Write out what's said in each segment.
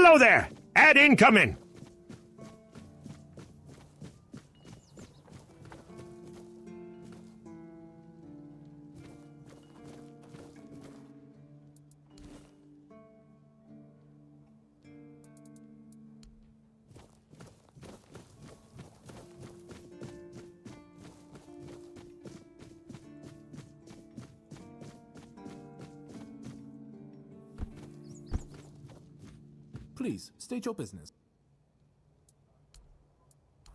Hello there! Ad incoming! Please, state your business.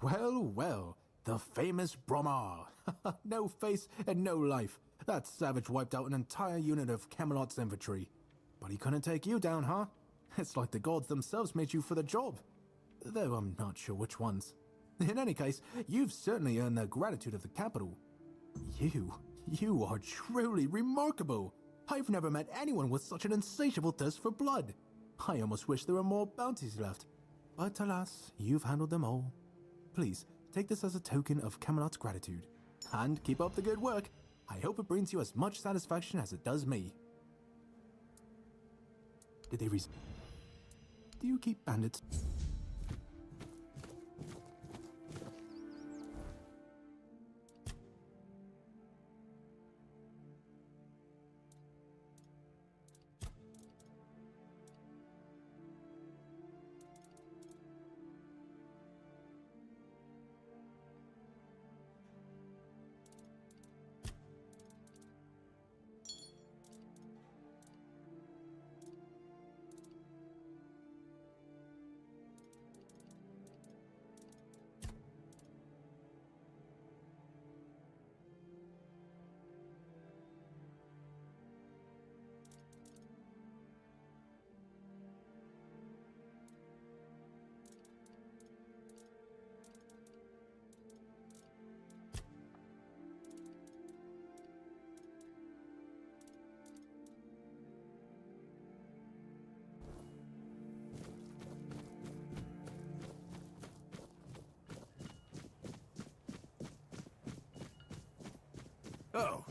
Well, well, the famous Bromar. No face and no life. That savage wiped out an entire unit of Camelot's infantry. But he couldn't take you down, huh? It's like the gods themselves made you for the job. Though I'm not sure which ones. In any case, you've certainly earned the gratitude of the capital. You are truly remarkable. I've never met anyone with such an insatiable thirst for blood. I almost wish there were more bounties left. But alas, you've handled them all. Please, take this as a token of Camelot's gratitude. And keep up the good work. I hope it brings you as much satisfaction as it does me. Did they Do you keep bandits? Oh.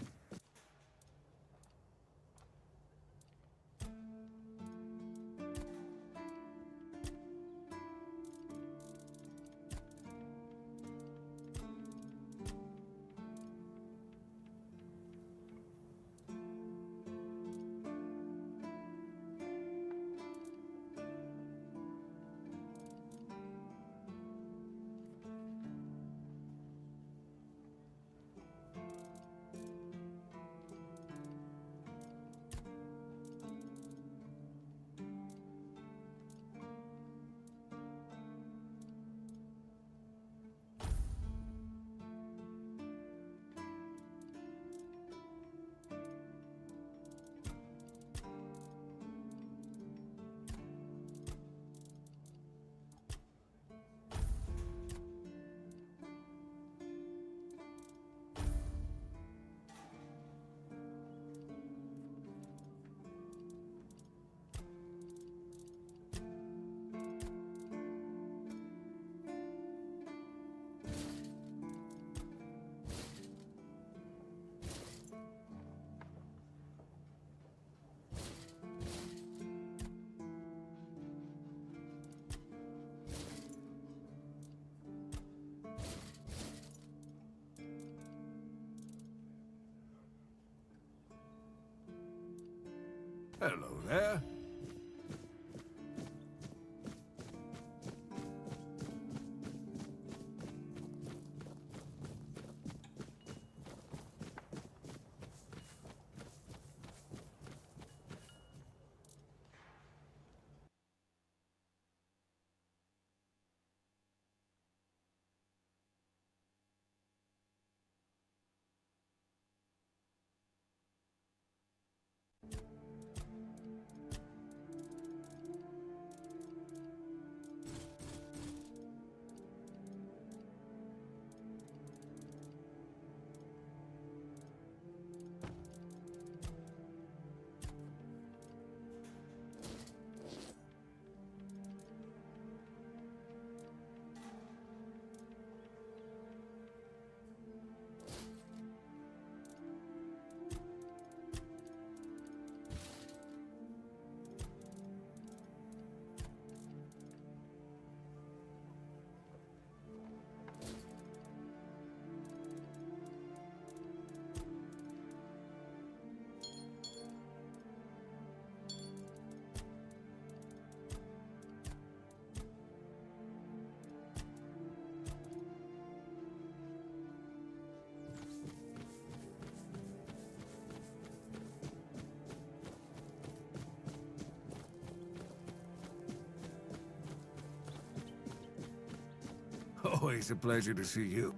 Hello there. Always a pleasure to see you.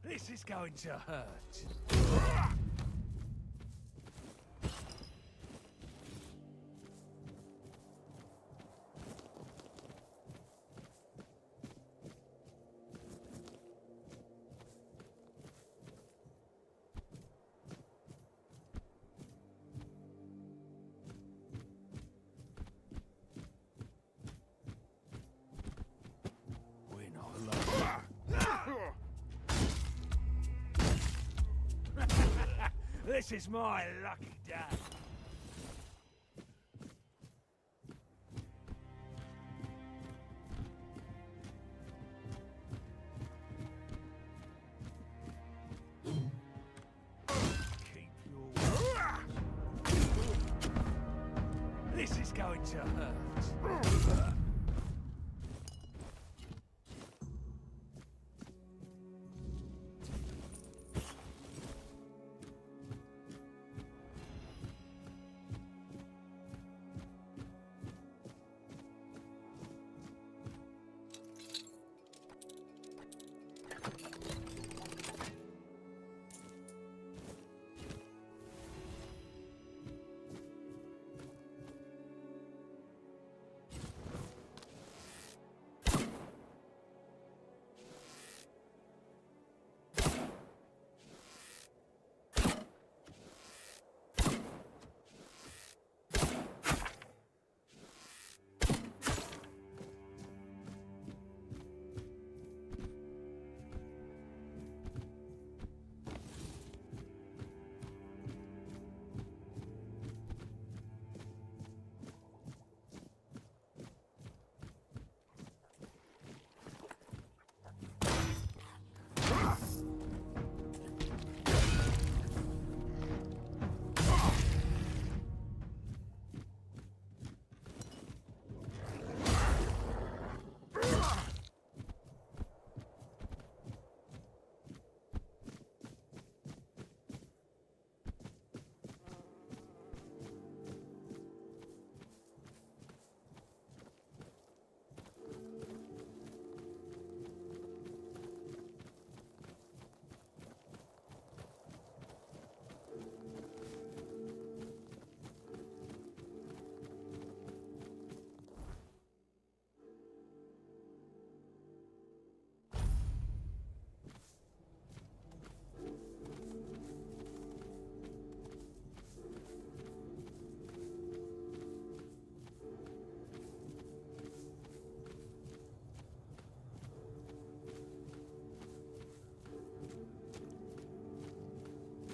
This is going to hurt. We're not alone. This is my lucky day. Keep your... This is going to hurt.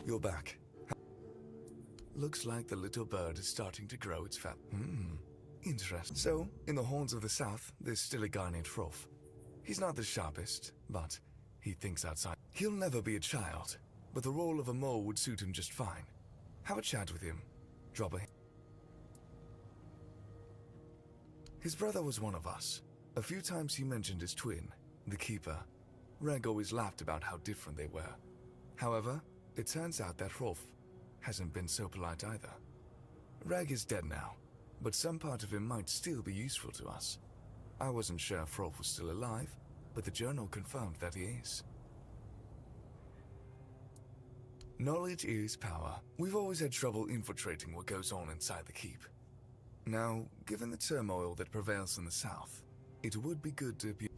You're back. Looks like the little bird is starting to grow its fat. Interesting. So, in the horns of the south, there's still a guy named Hrolf. He's not the sharpest, but he thinks outside. He'll never be a child, but the role of a mole would suit him just fine. Have a chat with him. Drop a... His brother was one of us. A few times he mentioned his twin, the Keeper. Reg always laughed about how different they were. However, it turns out that Hrolf hasn't been so polite either. Reg is dead now, but some part of him might still be useful to us. I wasn't sure if Hrolf was still alive, but the journal confirmed that he is. Knowledge is power. We've always had trouble infiltrating what goes on inside the keep. Now, given the turmoil that prevails in the south, it would be good to be...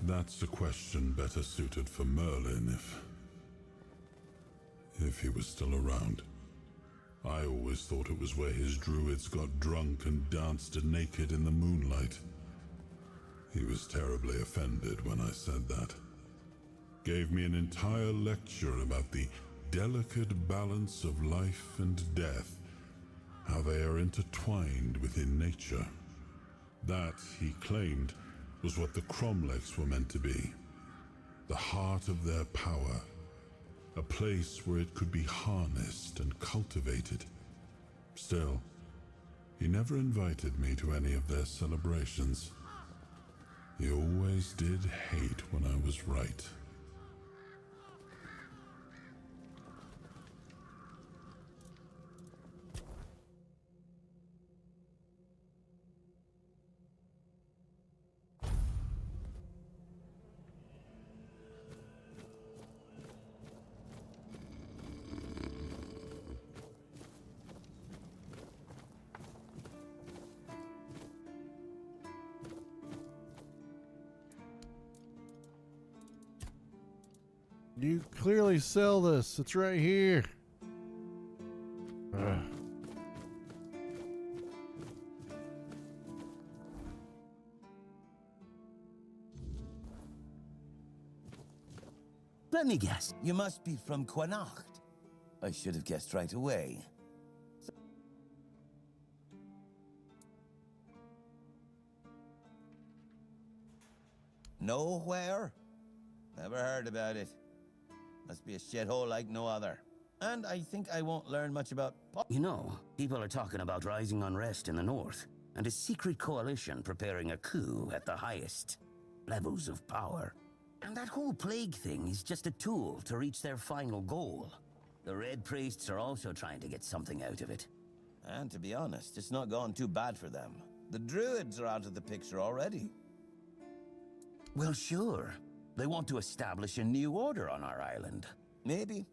That's a question better suited for Merlin if he was still around. I always thought it was where his druids got drunk and danced naked in the moonlight. He was terribly offended when I said that. Gave me an entire lecture about the delicate balance of life and death, how they are intertwined within nature. That, he claimed, was what the Cromlechs were meant to be. The heart of their power. A place where it could be harnessed and cultivated. Still, he never invited me to any of their celebrations. He always did hate when I was right. You clearly sell this. It's right here. Ugh. Let me guess. You must be from Quanacht. I should have guessed right away. Nowhere? Never heard about it. Must be a shithole like no other. And I think I won't learn much about... You know, people are talking about rising unrest in the north, and a secret coalition preparing a coup at the highest levels of power. And that whole plague thing is just a tool to reach their final goal. The Red Priests are also trying to get something out of it. And to be honest, it's not gone too bad for them. The Druids are out of the picture already. Well, sure. They want to establish a new order on our island. Maybe.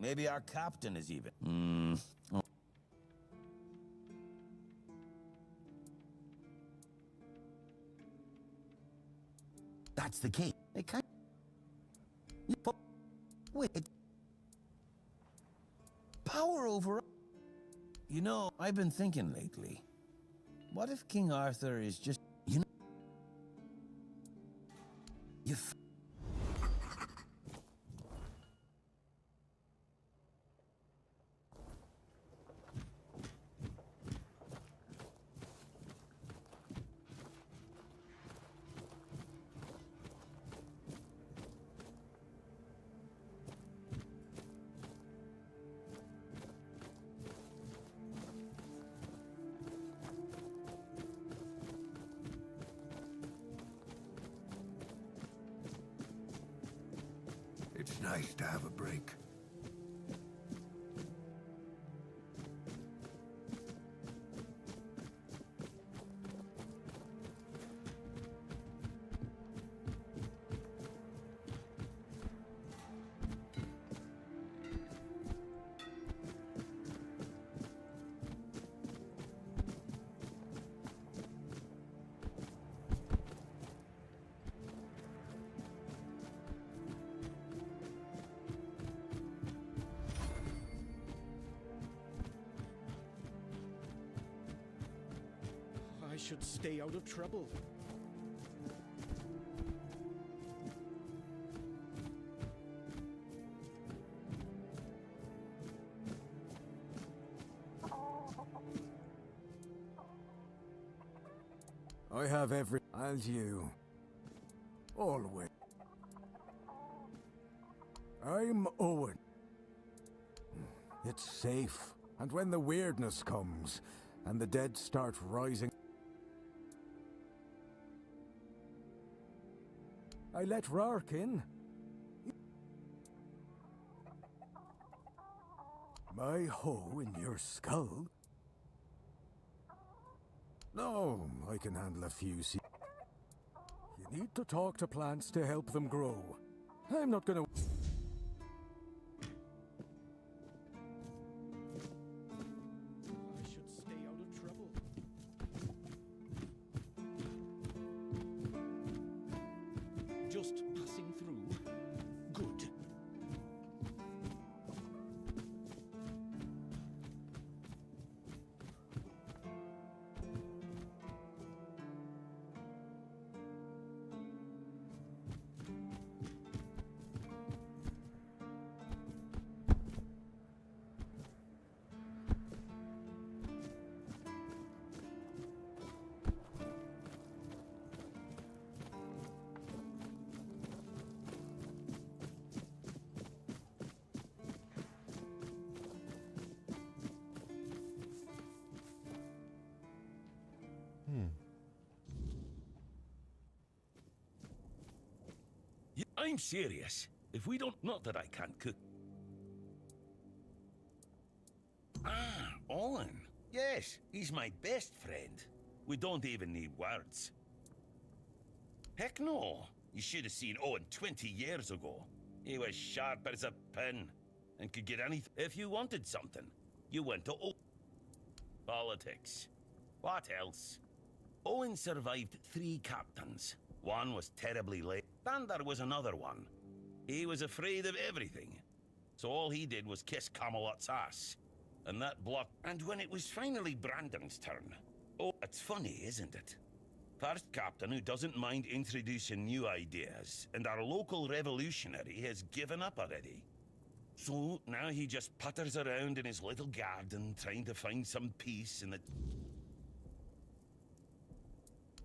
Maybe our captain is even. That's the case. They can't... Wait. Power over... You know, I've been thinking lately. What if King Arthur is just... You know... It's nice to have a break. I should stay out of trouble. I have every... as you. Always. I'm Owen. It's safe. And when the weirdness comes, and the dead start rising... I let Rark in. My hoe in your skull? No, I can handle a few seeds. You need to talk to plants to help them grow. I'm not gonna... I should stay out of trouble. Just passing through. Good. I'm serious. If we don't... Not that I can't cook. Ah, Owen. Yes, he's my best friend. We don't even need words. Heck no. You should have seen Owen 20 years ago. He was sharp as a pin and could get anything. If you wanted something, you went to Politics. What else? Owen survived 3 captains. One was terribly late. And there was another one. He was afraid of everything. So all he did was kiss Camelot's ass. And that blocked. And when it was finally Brandon's turn. Oh, it's funny, isn't it? First captain who doesn't mind introducing new ideas. And our local revolutionary has given up already. So now he just putters around in his little garden trying to find some peace in the...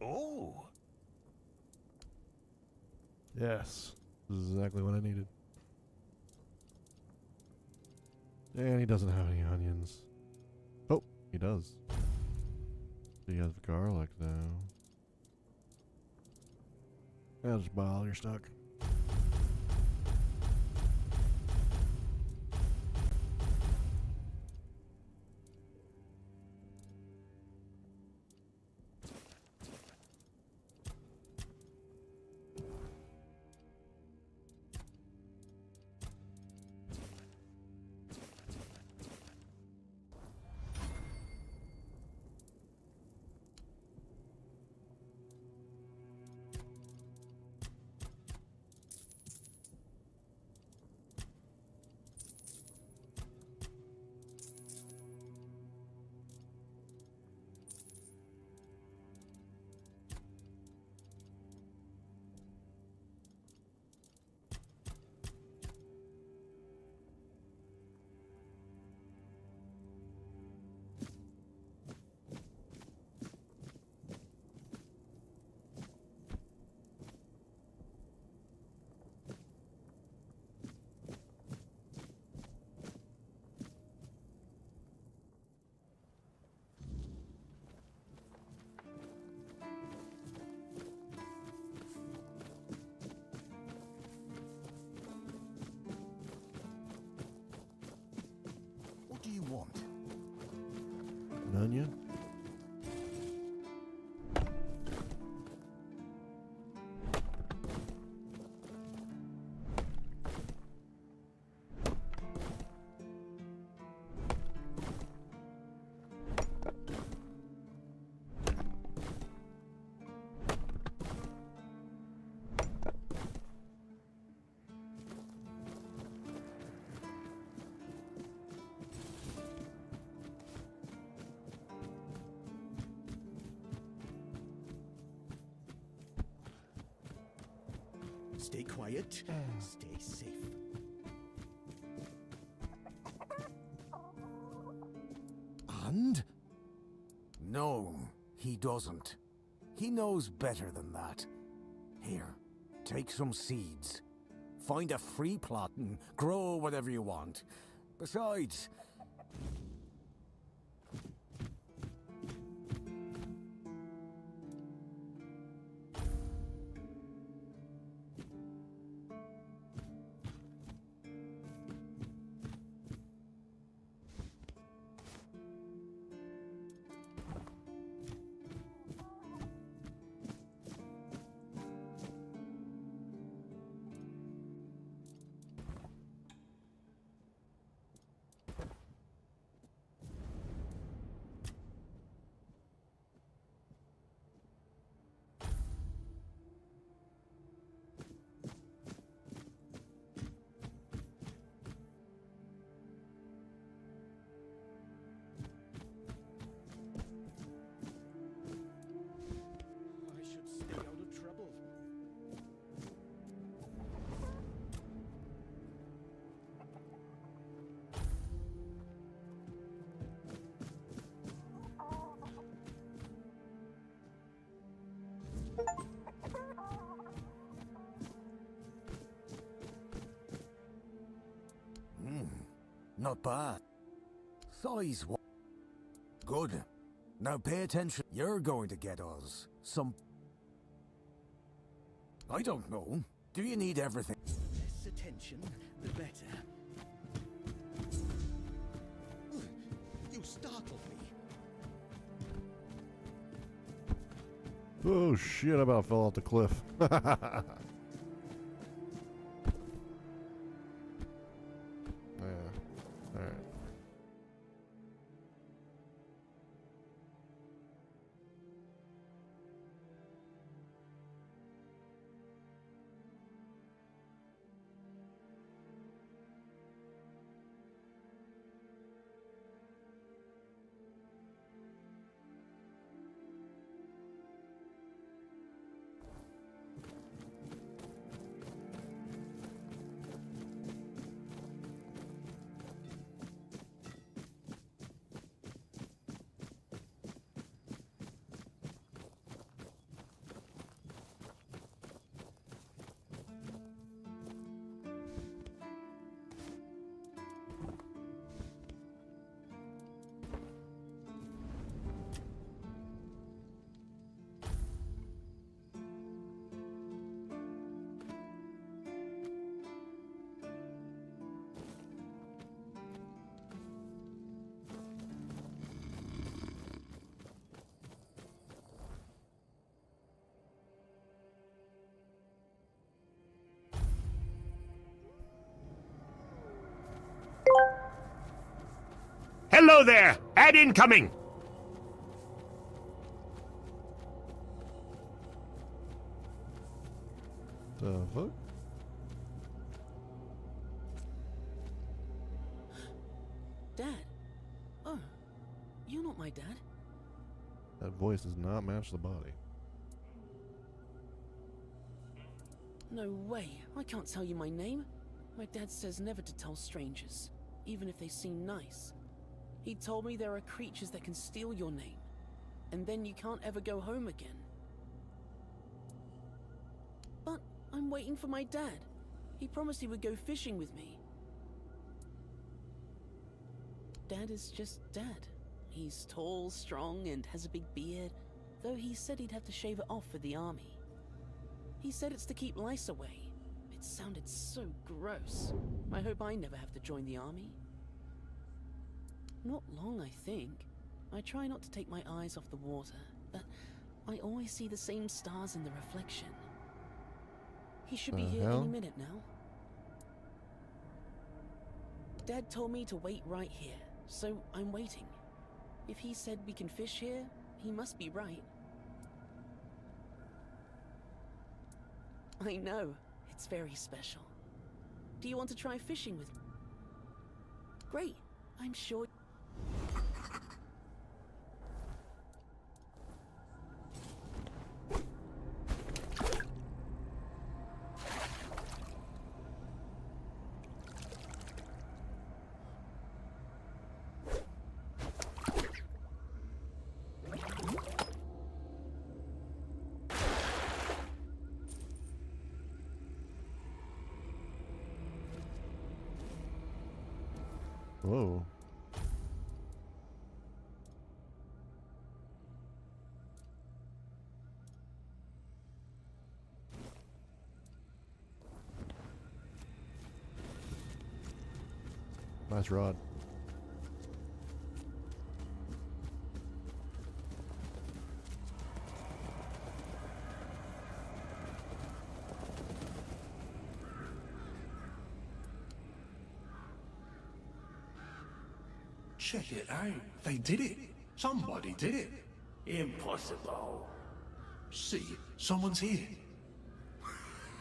Oh! Yes. This is exactly what I needed. And he doesn't have any onions. Oh, he does. He has garlic now. Yeah, just buy all your stock. What do you want? An onion? Stay quiet. Stay safe. And? No, he doesn't. He knows better than that. Here, take some seeds. Find a free plot and grow whatever you want. Besides... Not bad. Size what? Good. Now pay attention. You're going to get us some... I don't know. Do you need everything? Less attention, the better. You startled me. Oh shit, I about fell off the cliff. Yeah, alright. Hello there! Ad incoming! The fuck? Dad? Oh, you're not my dad. That voice does not match the body. No way. I can't tell you my name. My dad says never to tell strangers, even if they seem nice. He told me there are creatures that can steal your name, and then you can't ever go home again. But I'm waiting for my dad. He promised he would go fishing with me. Dad is just Dad. He's tall, strong, and has a big beard, though he said he'd have to shave it off for the army. He said it's to keep lice away. It sounded so gross. I hope I never have to join the army. Not long, I think. I try not to take my eyes off the water, but I always see the same stars in the reflection. He should be here any minute now. Dad told me to wait right here, so I'm waiting. If he said we can fish here, he must be right. I know, it's very special. Do you want to try fishing with me? Great, I'm sure... Whoa. Nice rod. Check it out. They did it. Somebody did it. Impossible. See, someone's here.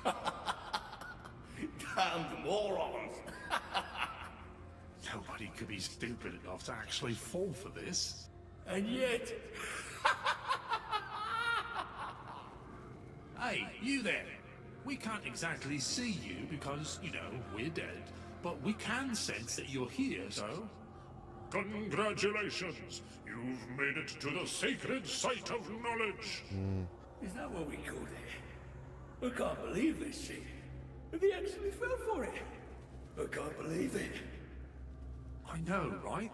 Damned morons! Nobody could be stupid enough to actually fall for this. And yet... Hey, you there. We can't exactly see you because, you know, we're dead. But we can sense that you're here, so... Congratulations! You've made it to the sacred site of knowledge! Is that what we called it? I can't believe this shit. They actually fell for it. I can't believe it. I know, right?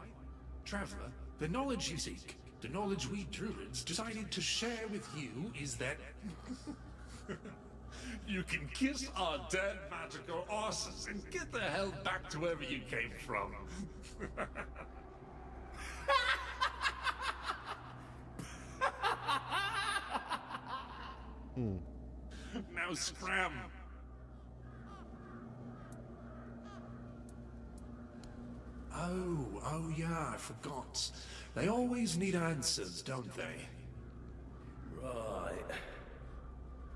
Traveler, the knowledge you seek, the knowledge we druids decided to share with you is that you can kiss our dead magical asses and get the hell back to wherever you came from. Now scram! Oh yeah, I forgot. They always need answers, don't they? Right.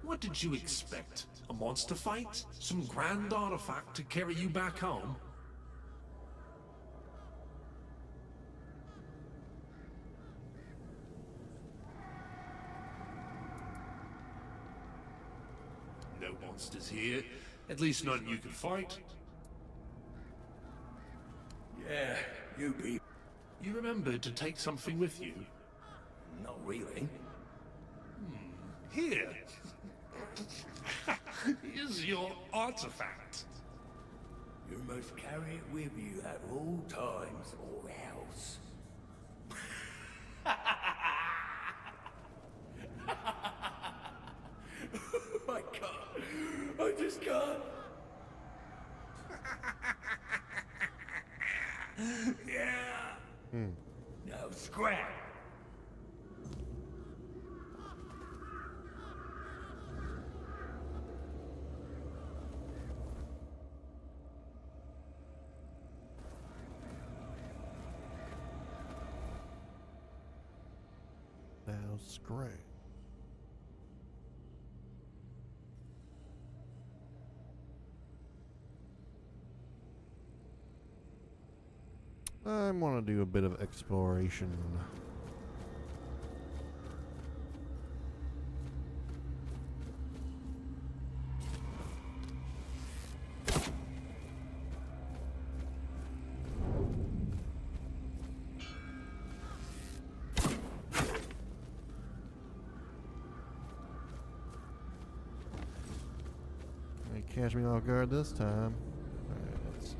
What did you expect? A monster fight? Some grand artifact to carry you back home? No monsters here. At least none you could fight. Yeah, you be... You remembered to take something with you? Not really. Here. Here's your artifact. You must carry it with you at all times or else. I can't. I just can't. Yeah. Now scrap. Now scram. I want to do a bit of exploration. They catch me off guard this time. Alright, let's see.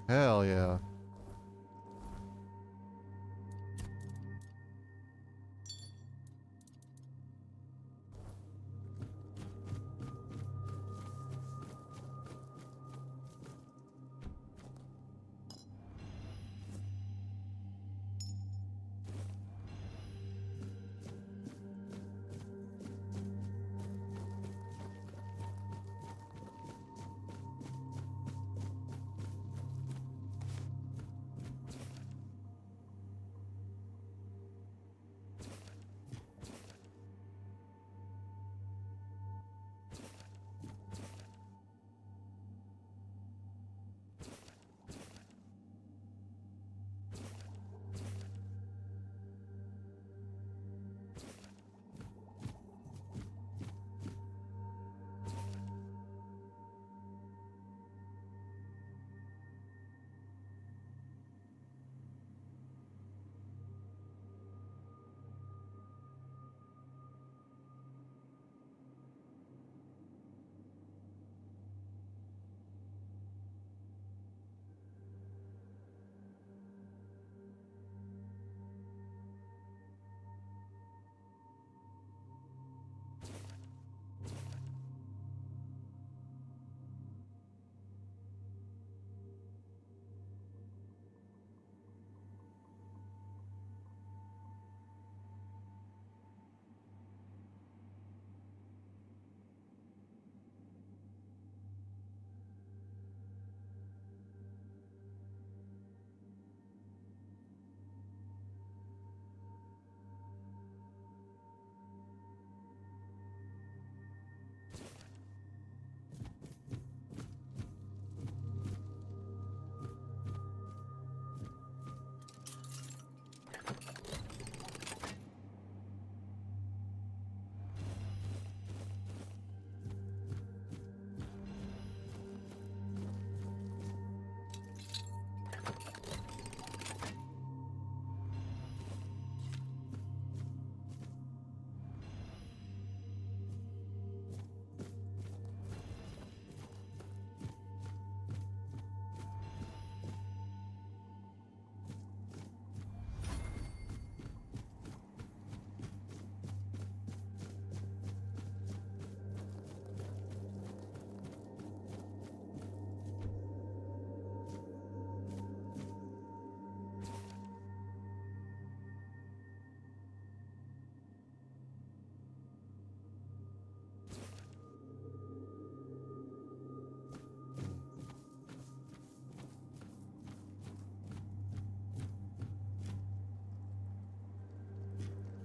Hell yeah.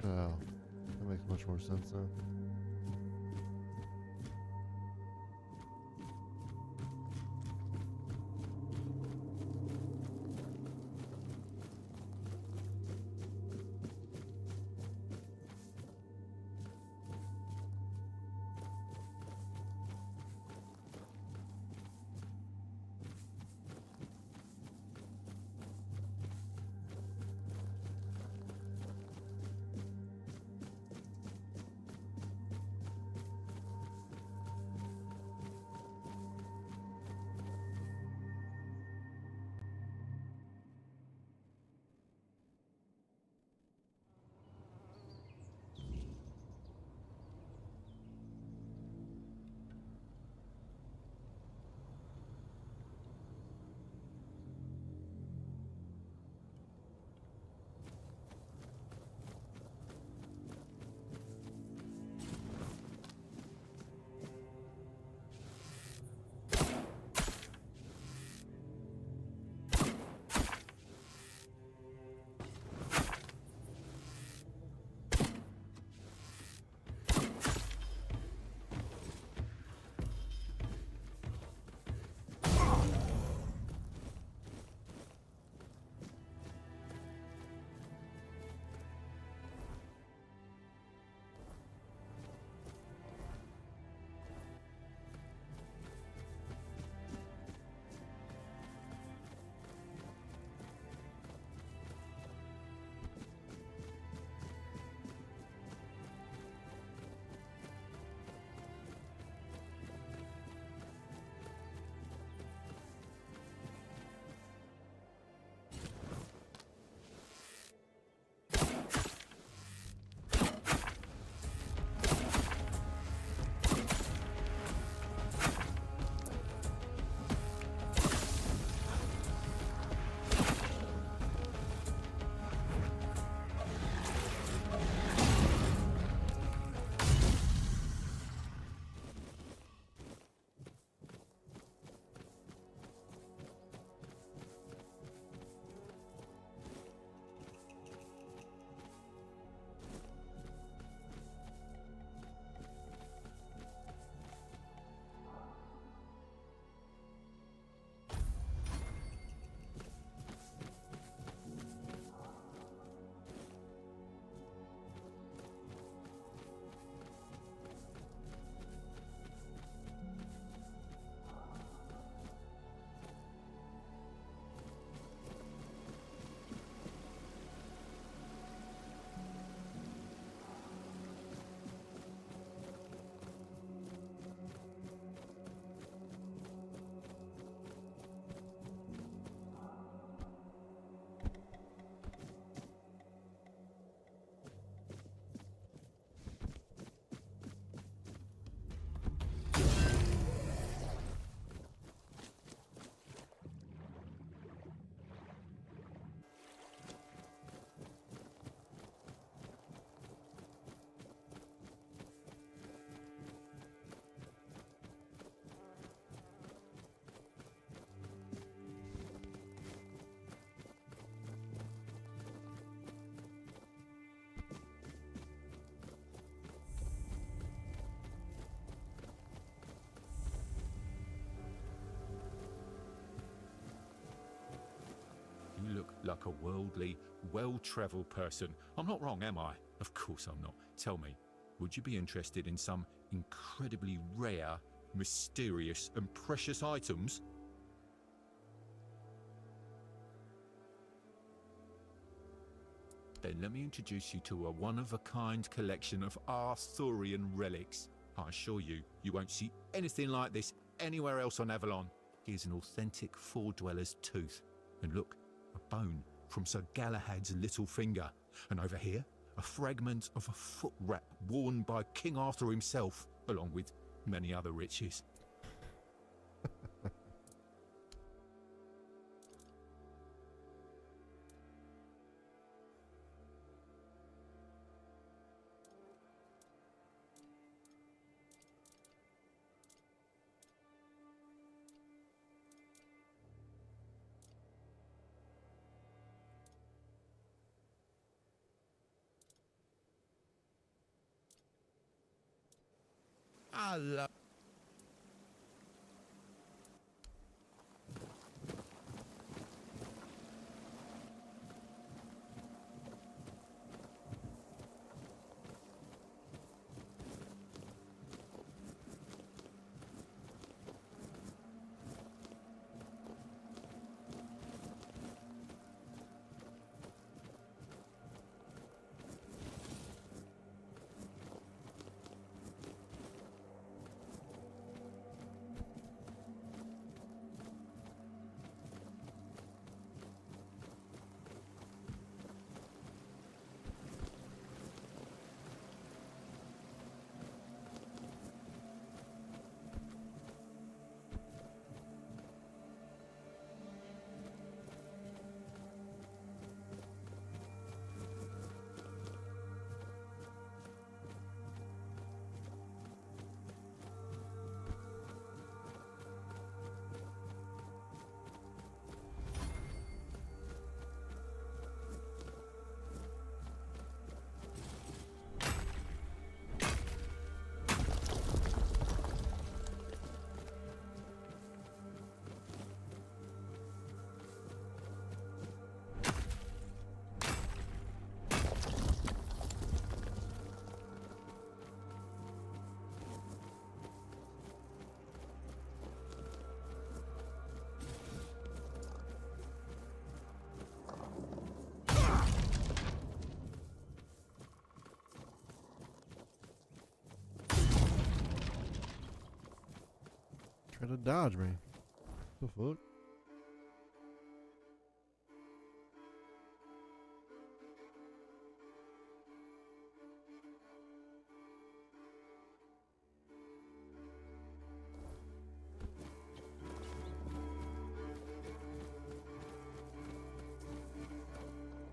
Oh, that makes much more sense now. like a worldly, well-travelled person. I'm not wrong, am I? Of course I'm not. Tell me, would you be interested in some incredibly rare, mysterious, and precious items? Then let me introduce you to a one-of-a-kind collection of Arthurian relics. I assure you, you won't see anything like this anywhere else on Avalon. Here's an authentic Four-Dweller's tooth. And look, a bone from Sir Galahad's little finger. And over here, a fragment of a foot wrap worn by King Arthur himself, along with many other riches. I love. Try to dodge me. The fuck?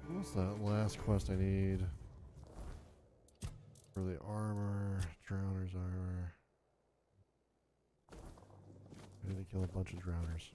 What's that last quest I need? For the armor, drowner's armor. I need to kill a bunch of drowners.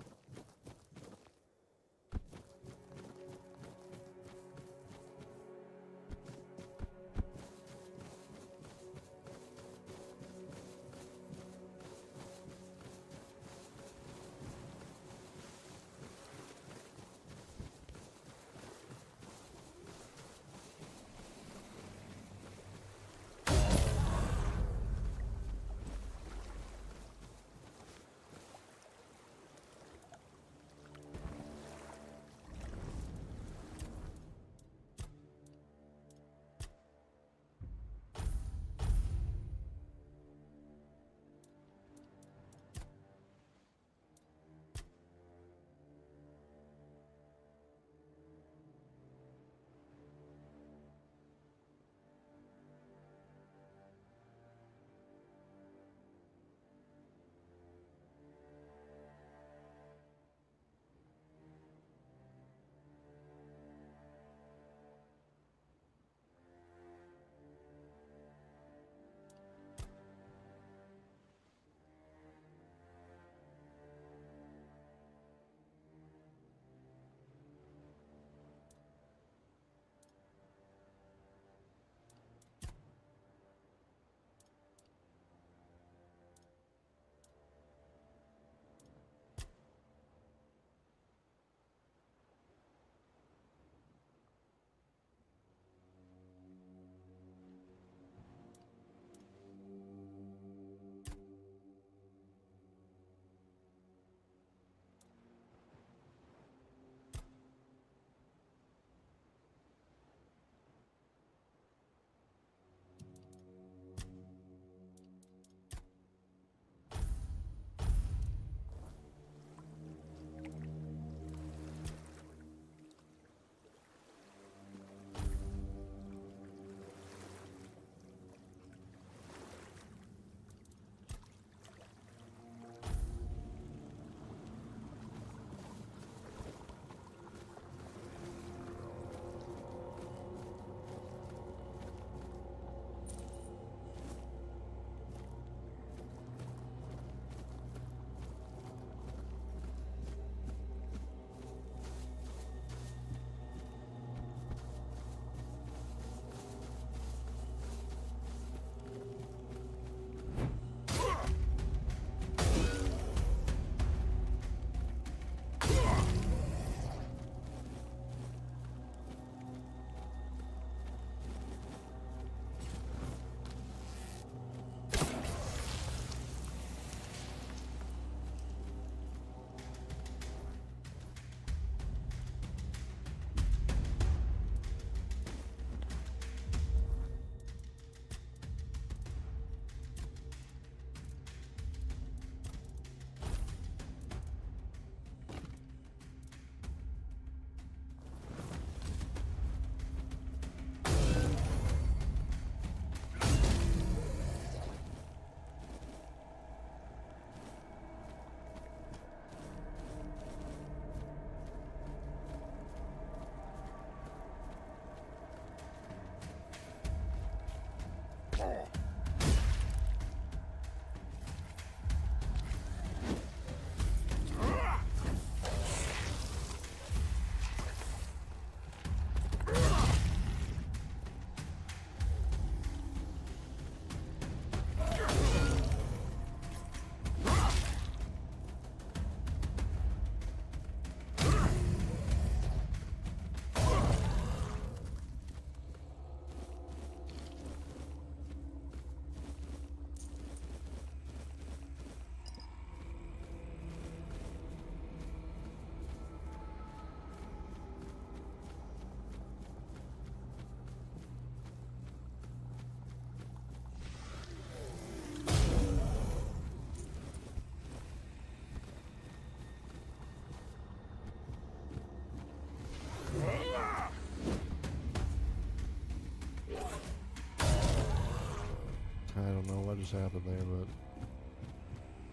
I don't know what just happened there, but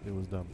it was dumb.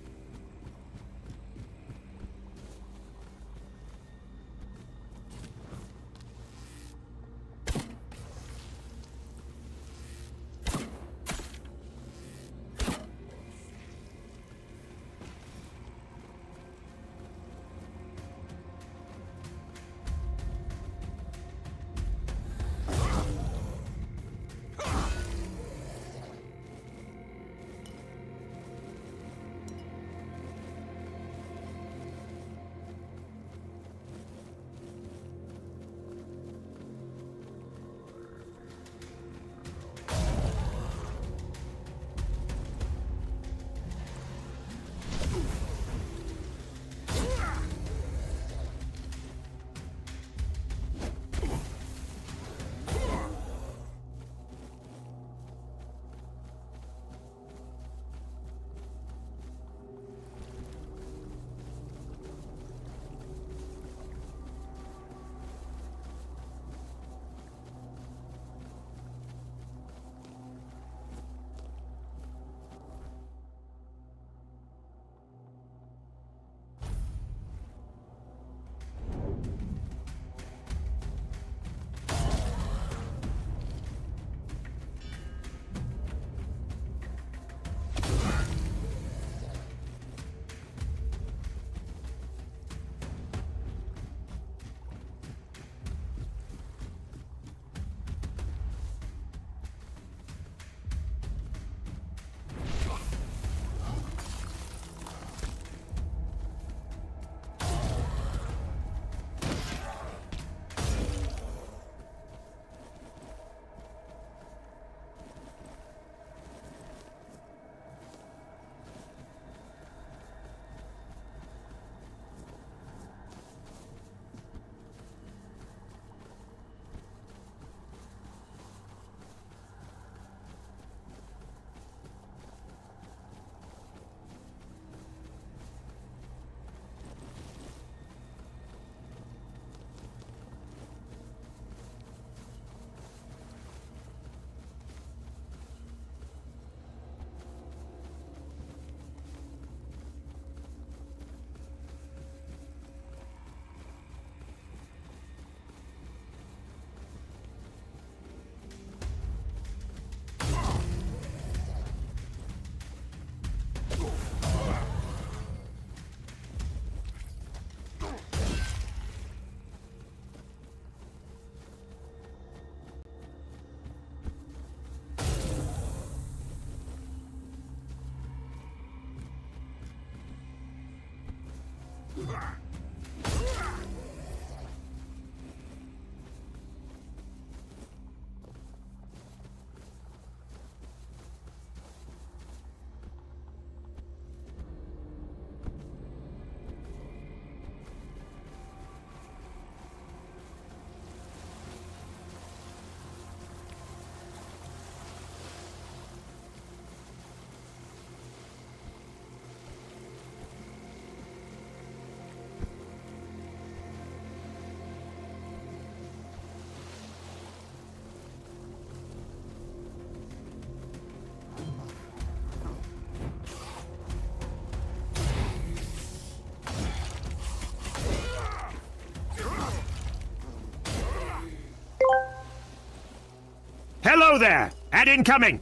Hello there, and incoming!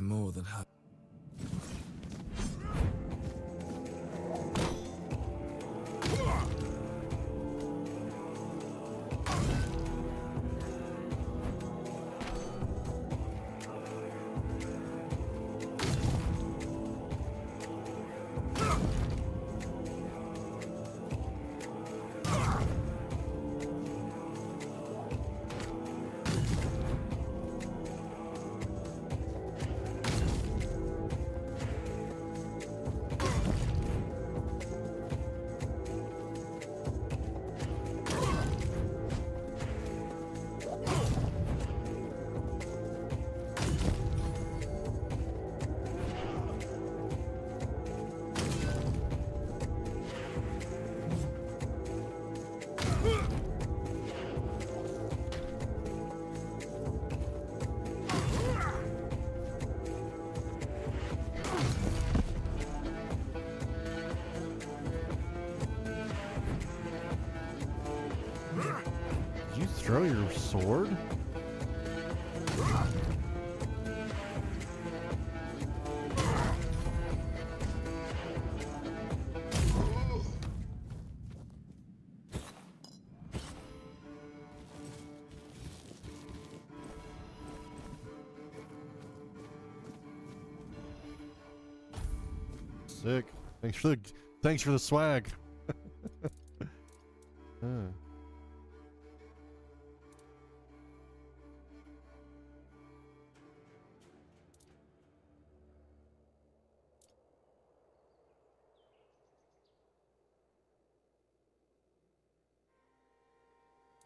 I'm more than happy. Did you throw your sword? Sick. Thanks for the swag. Huh.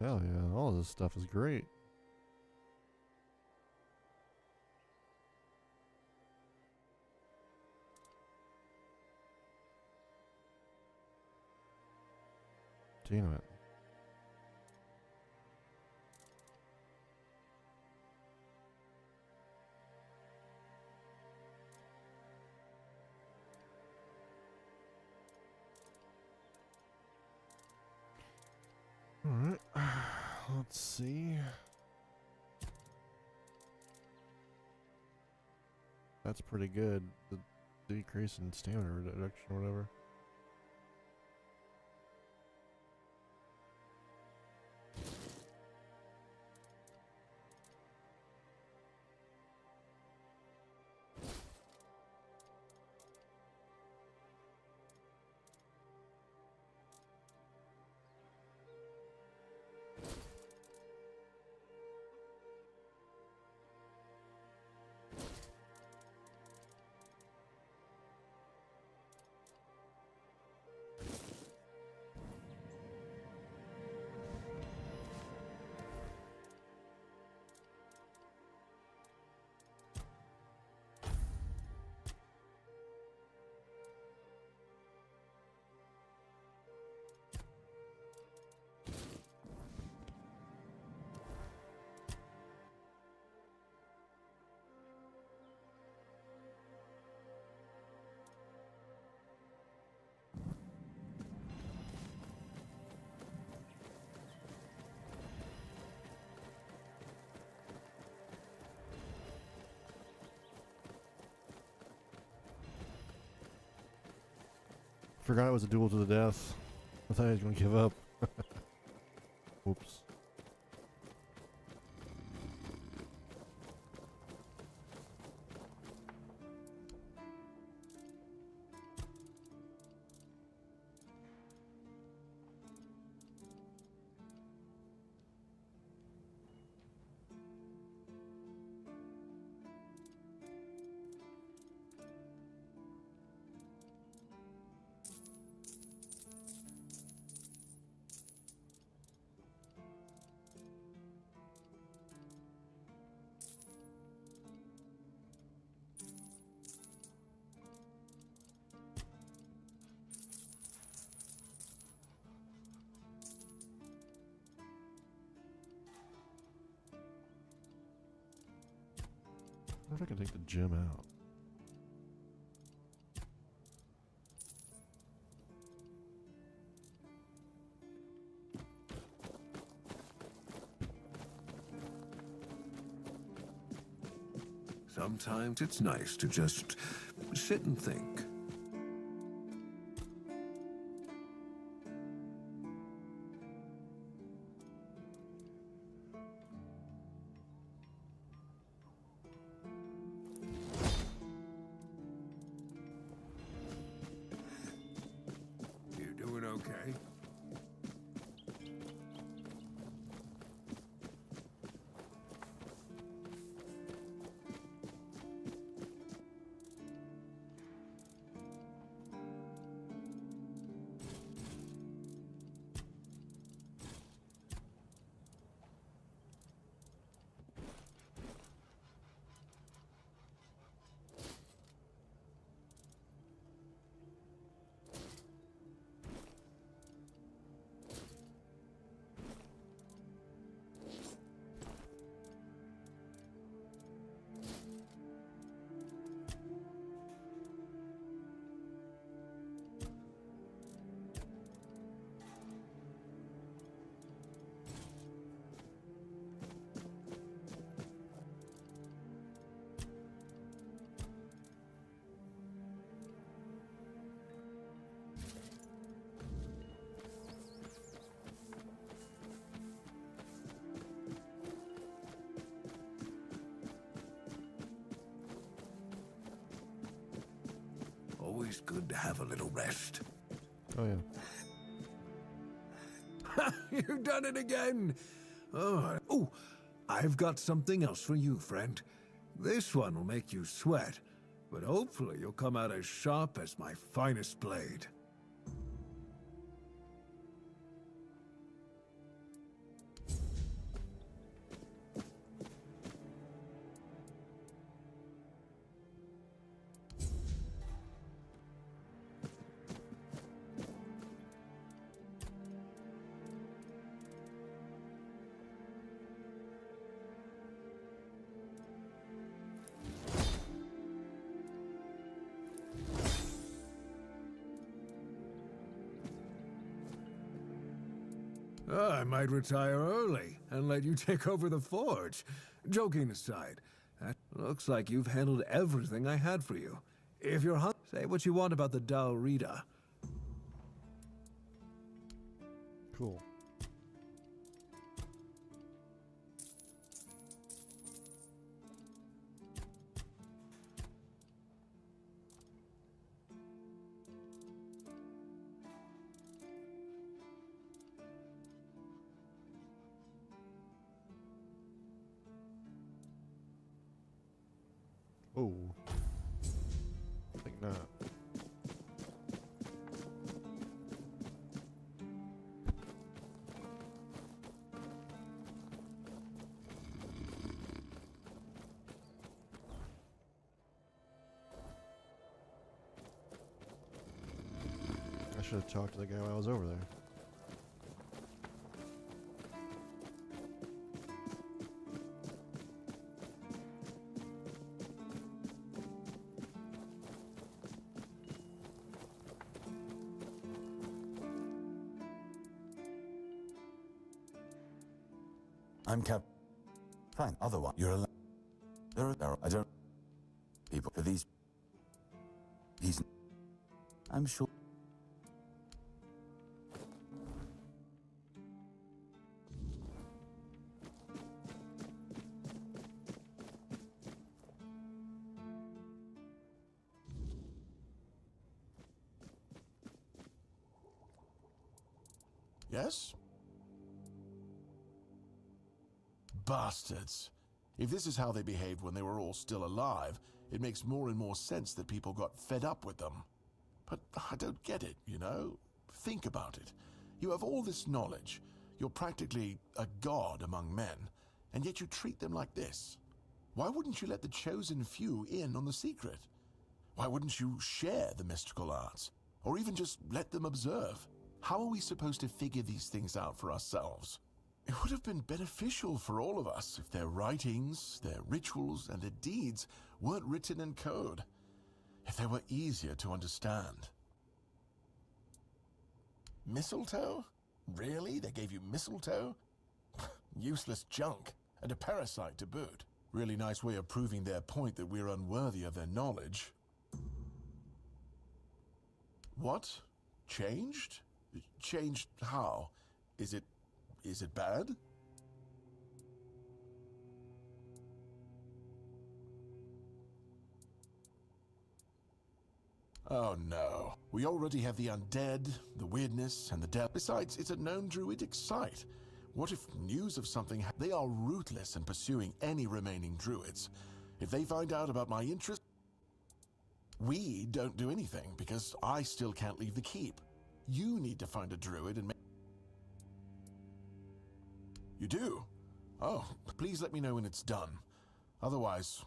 Hell yeah, all of this stuff is great. Damn it. Alright, let's see. That's pretty good. The decrease in stamina reduction or whatever. Forgot it was a duel to the death. I thought he was gonna give up. Oops. I wonder if I can take the gym out. Sometimes it's nice to just sit and think. You doing okay? Always good to have a little rest. Oh, yeah. You've done it again! Oh, I've got something else for you, friend. This one will make you sweat, but hopefully you'll come out as sharp as my finest blade. I might retire early and let you take over the forge. Joking aside, that looks like you've handled everything I had for you. If you're hungry, say what you want about the Dal Rita. Cool. Oh. I think not. I should have talked to the guy while I was over there. I'm Cap. Fine, otherwise, you're allowed. I don't. People for these. He's. I'm sure. Yes? Bastards. If this is how they behaved when they were all still alive, it makes more and more sense that people got fed up with them. But I don't get it, you know? Think about it. You have all this knowledge. You're practically a god among men, and yet you treat them like this. Why wouldn't you let the chosen few in on the secret? Why wouldn't you share the mystical arts? Or even just let them observe? How are we supposed to figure these things out for ourselves? It would have been beneficial for all of us if their writings, their rituals, and their deeds weren't written in code. If they were easier to understand. Mistletoe? Really? They gave you mistletoe? Useless junk, and a parasite to boot. Really nice way of proving their point that we're unworthy of their knowledge. What? Changed? Changed how? Is it bad? Oh no. We already have the undead, the weirdness, and the devil. Besides, it's a known druidic site. What if news of something they are ruthless in pursuing any remaining druids. If they find out about my interest, we don't do anything because I still can't leave the keep. You need to find a druid and make... You do? Oh, please let me know when it's done. Otherwise...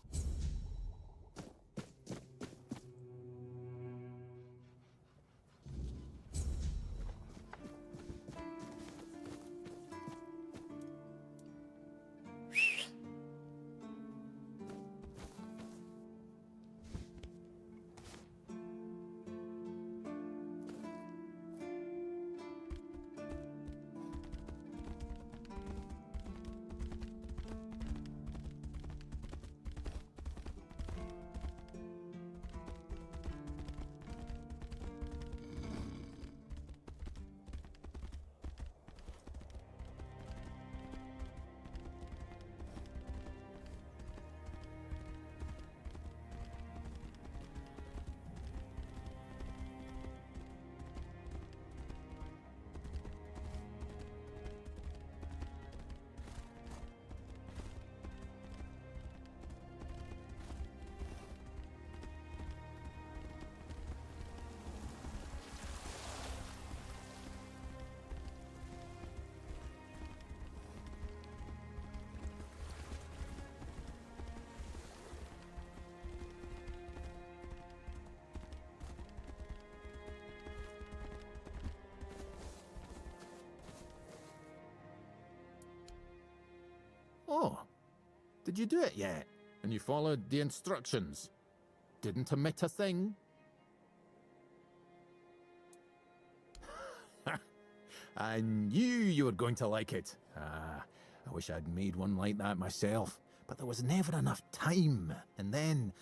Oh, did you do it yet? And you followed the instructions? Didn't omit a thing? I knew you were going to like it. I wish I'd made one like that myself, but there was never enough time. And then,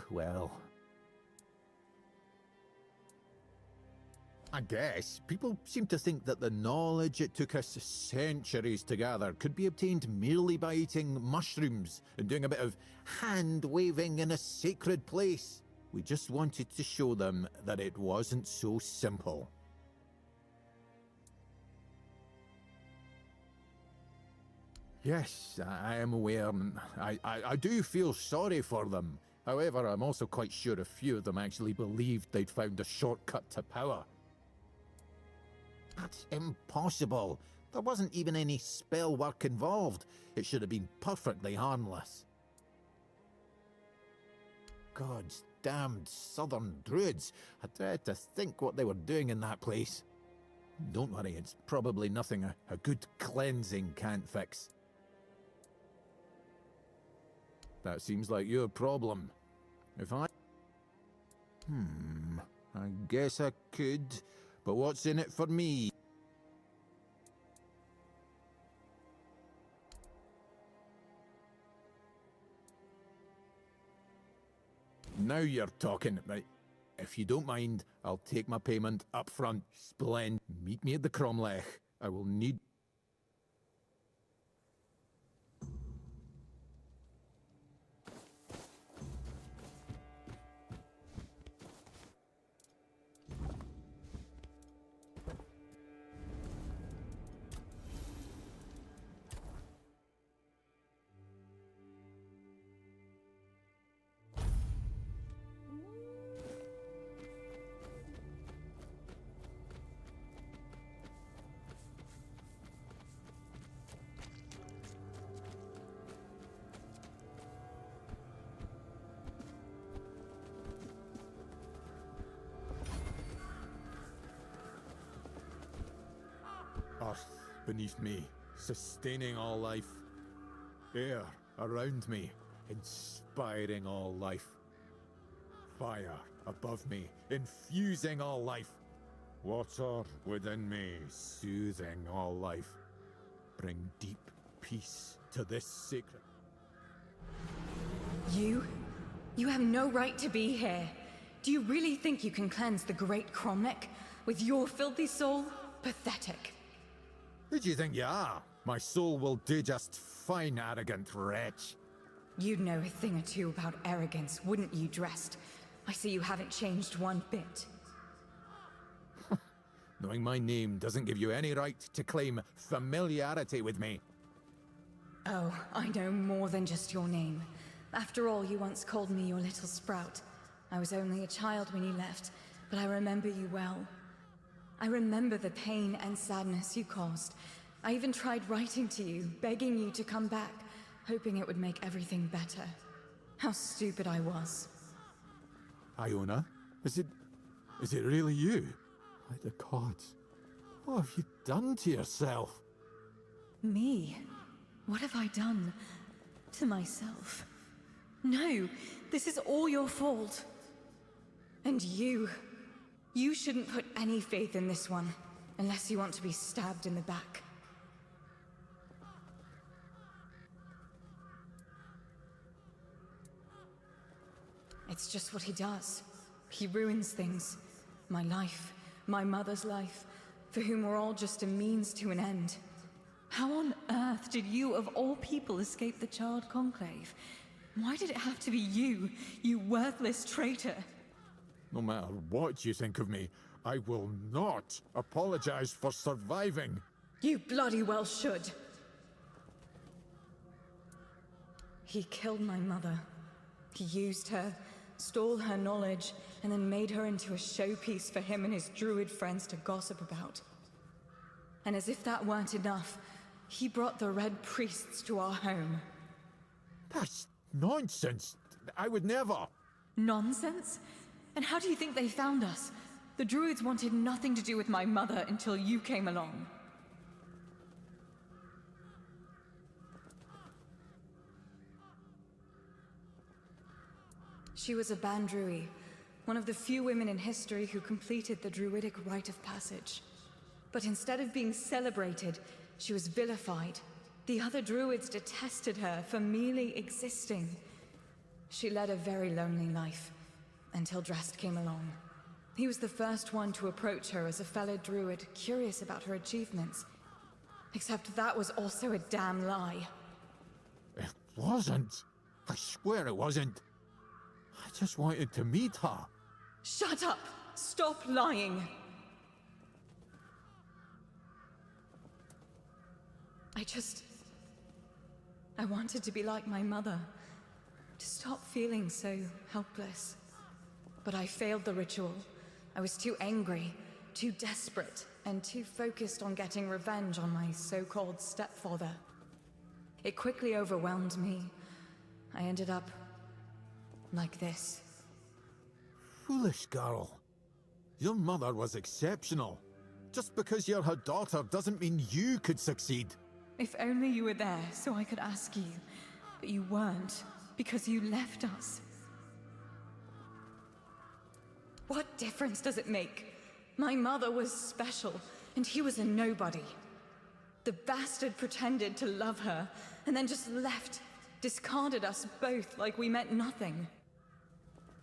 well... I guess people seem to think that the knowledge it took us centuries to gather could be obtained merely by eating mushrooms and doing a bit of hand-waving in a sacred place. We just wanted to show them that it wasn't so simple. Yes, I am aware. I do feel sorry for them. However, I'm also quite sure a few of them actually believed they'd found a shortcut to power. That's impossible. There wasn't even any spell work involved. It should have been perfectly harmless. God's damned southern druids. I dread to think what they were doing in that place. Don't worry, it's probably nothing a good cleansing can't fix. That seems like your problem. If I guess I could, but what's in it for me? Now you're talking. Right. If you don't mind, I'll take my payment up front. Splend. Meet me at the Cromlech. I will need... Earth beneath me, sustaining all life. Air around me, inspiring all life. Fire above me, infusing all life. Water within me, soothing all life. Bring deep peace to this sacred... You? You have no right to be here. Do you really think you can cleanse the great Cromlech with your filthy soul? Pathetic. Who do you think you are? My soul will do just fine, arrogant wretch. You'd know a thing or two about arrogance, wouldn't you, Dressed? I see you haven't changed one bit. Knowing my name doesn't give you any right to claim familiarity with me. Oh, I know more than just your name. After all, you once called me your little sprout. I was only a child when you left, but I remember you well. I remember the pain and sadness you caused. I even tried writing to you, begging you to come back, hoping it would make everything better. How stupid I was. Iona, is it really you? By the gods, what have you done to yourself? Me? What have I done to myself? No, this is all your fault. And you shouldn't put any faith in this one, unless you want to be stabbed in the back. It's just what he does. He ruins things. My life, my mother's life, for whom we're all just a means to an end. How on earth did you, of all people, escape the Child Conclave? Why did it have to be you, you worthless traitor? No matter what you think of me, I will not apologize for surviving. You bloody well should. He killed my mother. He used her, stole her knowledge, and then made her into a showpiece for him and his druid friends to gossip about. And as if that weren't enough, he brought the Red Priests to our home. That's nonsense. I would never. Nonsense? And how do you think they found us? The druids wanted nothing to do with my mother until you came along. She was a Bandrui, one of the few women in history who completed the druidic rite of passage. But instead of being celebrated, she was vilified. The other druids detested her for merely existing. She led a very lonely life, until Drast came along. He was the first one to approach her as a fellow druid, curious about her achievements. Except that was also a damn lie. It wasn't. I swear it wasn't. I just wanted to meet her. Shut up! Stop lying! I wanted to be like my mother. To stop feeling so helpless. But I failed the ritual. I was too angry, too desperate, and too focused on getting revenge on my so-called stepfather. It quickly overwhelmed me. I ended up like this. Foolish girl. Your mother was exceptional. Just because you're her daughter doesn't mean you could succeed. If only you were there so I could ask you. But you weren't, because you left us. What difference does it make? My mother was special, and he was a nobody. The bastard pretended to love her, and then just left, discarded us both like we meant nothing.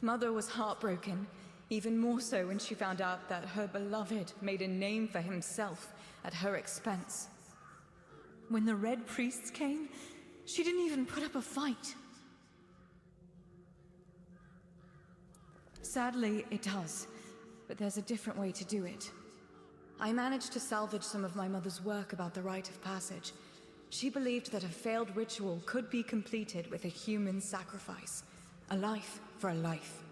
Mother was heartbroken, even more so when she found out that her beloved made a name for himself at her expense. When the Red Priests came, she didn't even put up a fight. Sadly, it does, but there's a different way to do it. I managed to salvage some of my mother's work about the rite of passage. She believed that a failed ritual could be completed with a human sacrifice. A life for a life.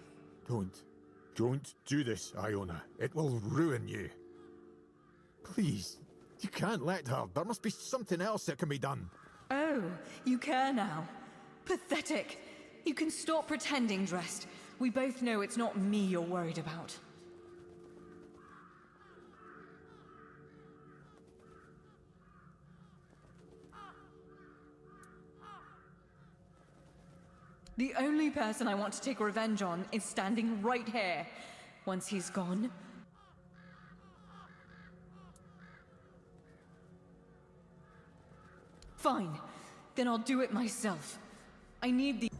Don't do this, Iona. It will ruin you. Please, you can't let her. There must be something else that can be done. Oh, you care now. Pathetic. You can stop pretending, Dressed. We both know it's not me you're worried about. The only person I want to take revenge on is standing right here. Once he's gone... Fine. Then I'll do it myself. I need the...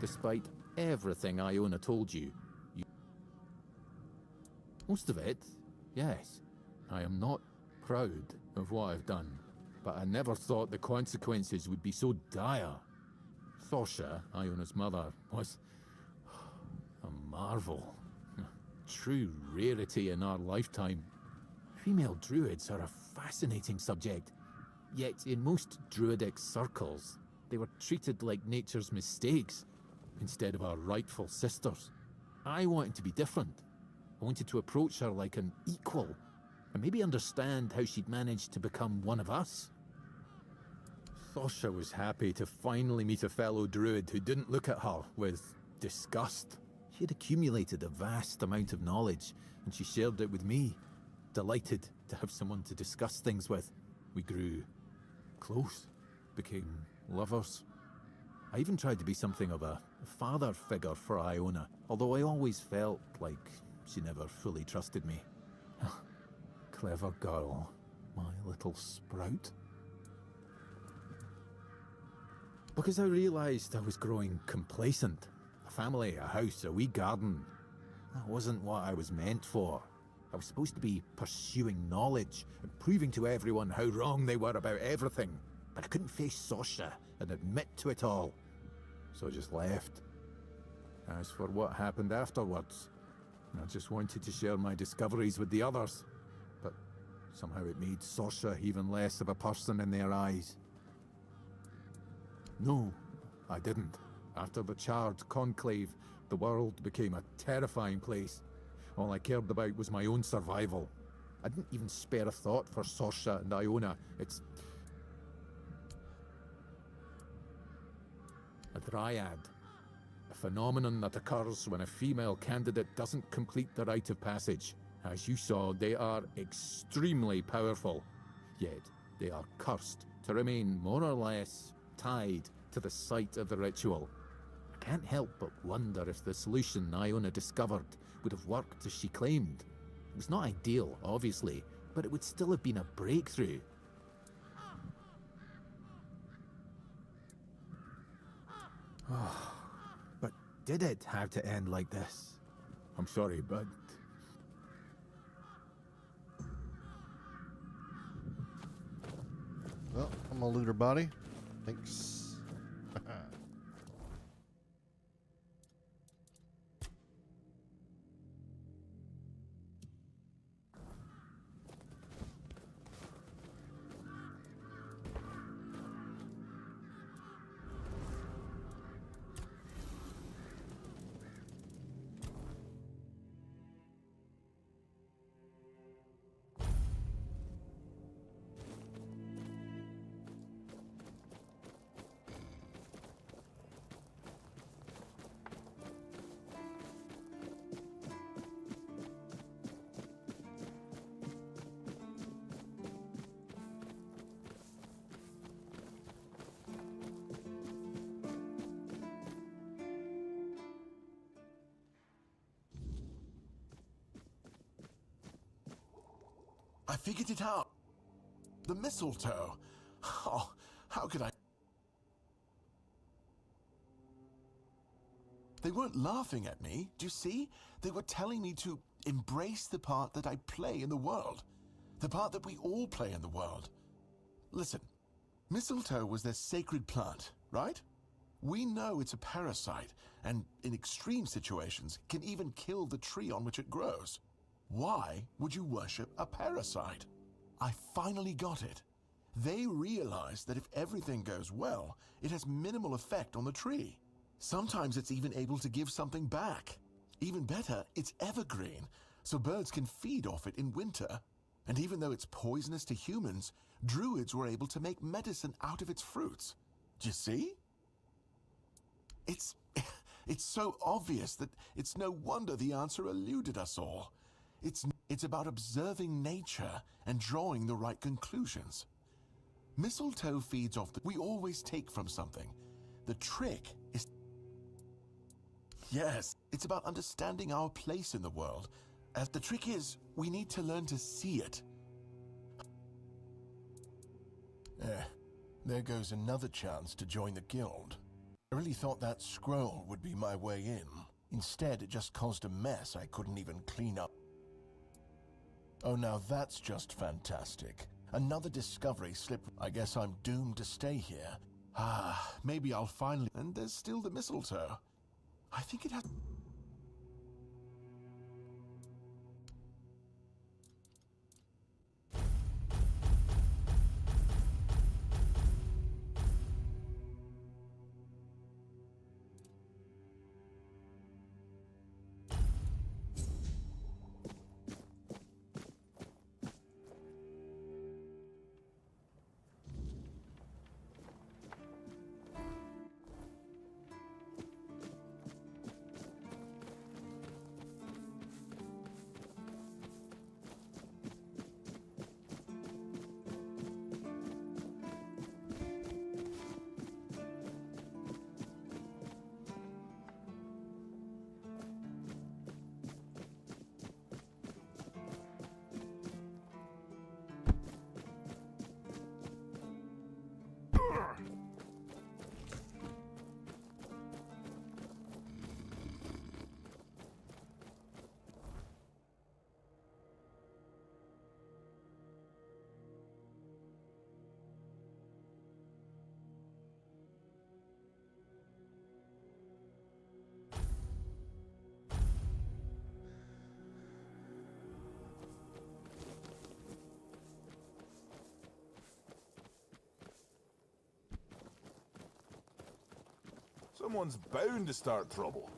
despite everything Iona told you. Most of it, yes. I am not proud of what I've done, but I never thought the consequences would be so dire. Sasha, Iona's mother, was a marvel. True rarity in our lifetime. Female druids are a fascinating subject, yet in most druidic circles, they were treated like nature's mistakes instead of our rightful sisters. I wanted to be different. I wanted to approach her like an equal, and maybe understand how she'd managed to become one of us. Sasha was happy to finally meet a fellow druid who didn't look at her with disgust. She had accumulated a vast amount of knowledge, and she shared it with me. Delighted to have someone to discuss things with. We grew close, became lovers. I even tried to be something of a father figure for Iona, although I always felt like she never fully trusted me. Clever girl, my little sprout. Because I realized I was growing complacent. A family, a house, a wee garden. That wasn't what I was meant for. I was supposed to be pursuing knowledge and proving to everyone how wrong they were about everything. But I couldn't face Sasha and admit to it all. So I just left. As for what happened afterwards, I just wanted to share my discoveries with the others. But somehow it made Sasha even less of a person in their eyes. No, I didn't. After the charred conclave, the world became a terrifying place. All I cared about was my own survival. I didn't even spare a thought for Sasha and Iona. It's a dryad. A phenomenon that occurs when a female candidate doesn't complete the rite of passage. As you saw, they are extremely powerful. Yet, they are cursed to remain more or less tied to the site of the ritual. I can't help but wonder if the solution Iona discovered would have worked as she claimed. It was not ideal, obviously, but it would still have been a breakthrough. But did it have to end like this? I'm sorry, but... Well, I'm gonna loot her body. Thanks. I figured it out. The mistletoe. Oh, how could I? They weren't laughing at me, do you see? They were telling me to embrace the part that I play in the world. The part that we all play in the world. Listen, mistletoe was their sacred plant, right? We know it's a parasite, and in extreme situations, can even kill the tree on which it grows. Why would you worship a parasite? I finally got it. They realize that if everything goes well, it has minimal effect on the tree. Sometimes it's even able to give something back. Even better, it's evergreen, so birds can feed off it in winter. And even though it's poisonous to humans, druids were able to make medicine out of its fruits. Do you see? It's so obvious that it's no wonder the answer eluded us all. It's about observing nature and drawing the right conclusions. Mistletoe feeds off we always take from something. The trick is... Yes, it's about understanding our place in the world. As the trick is, we need to learn to see it. There goes another chance to join the guild. I really thought that scroll would be my way in. Instead, it just caused a mess I couldn't even clean up. Oh, now that's just fantastic. Another discovery slip. I guess I'm doomed to stay here. Ah, maybe I'll finally... And there's still the mistletoe. I think it has... Someone's bound to start trouble.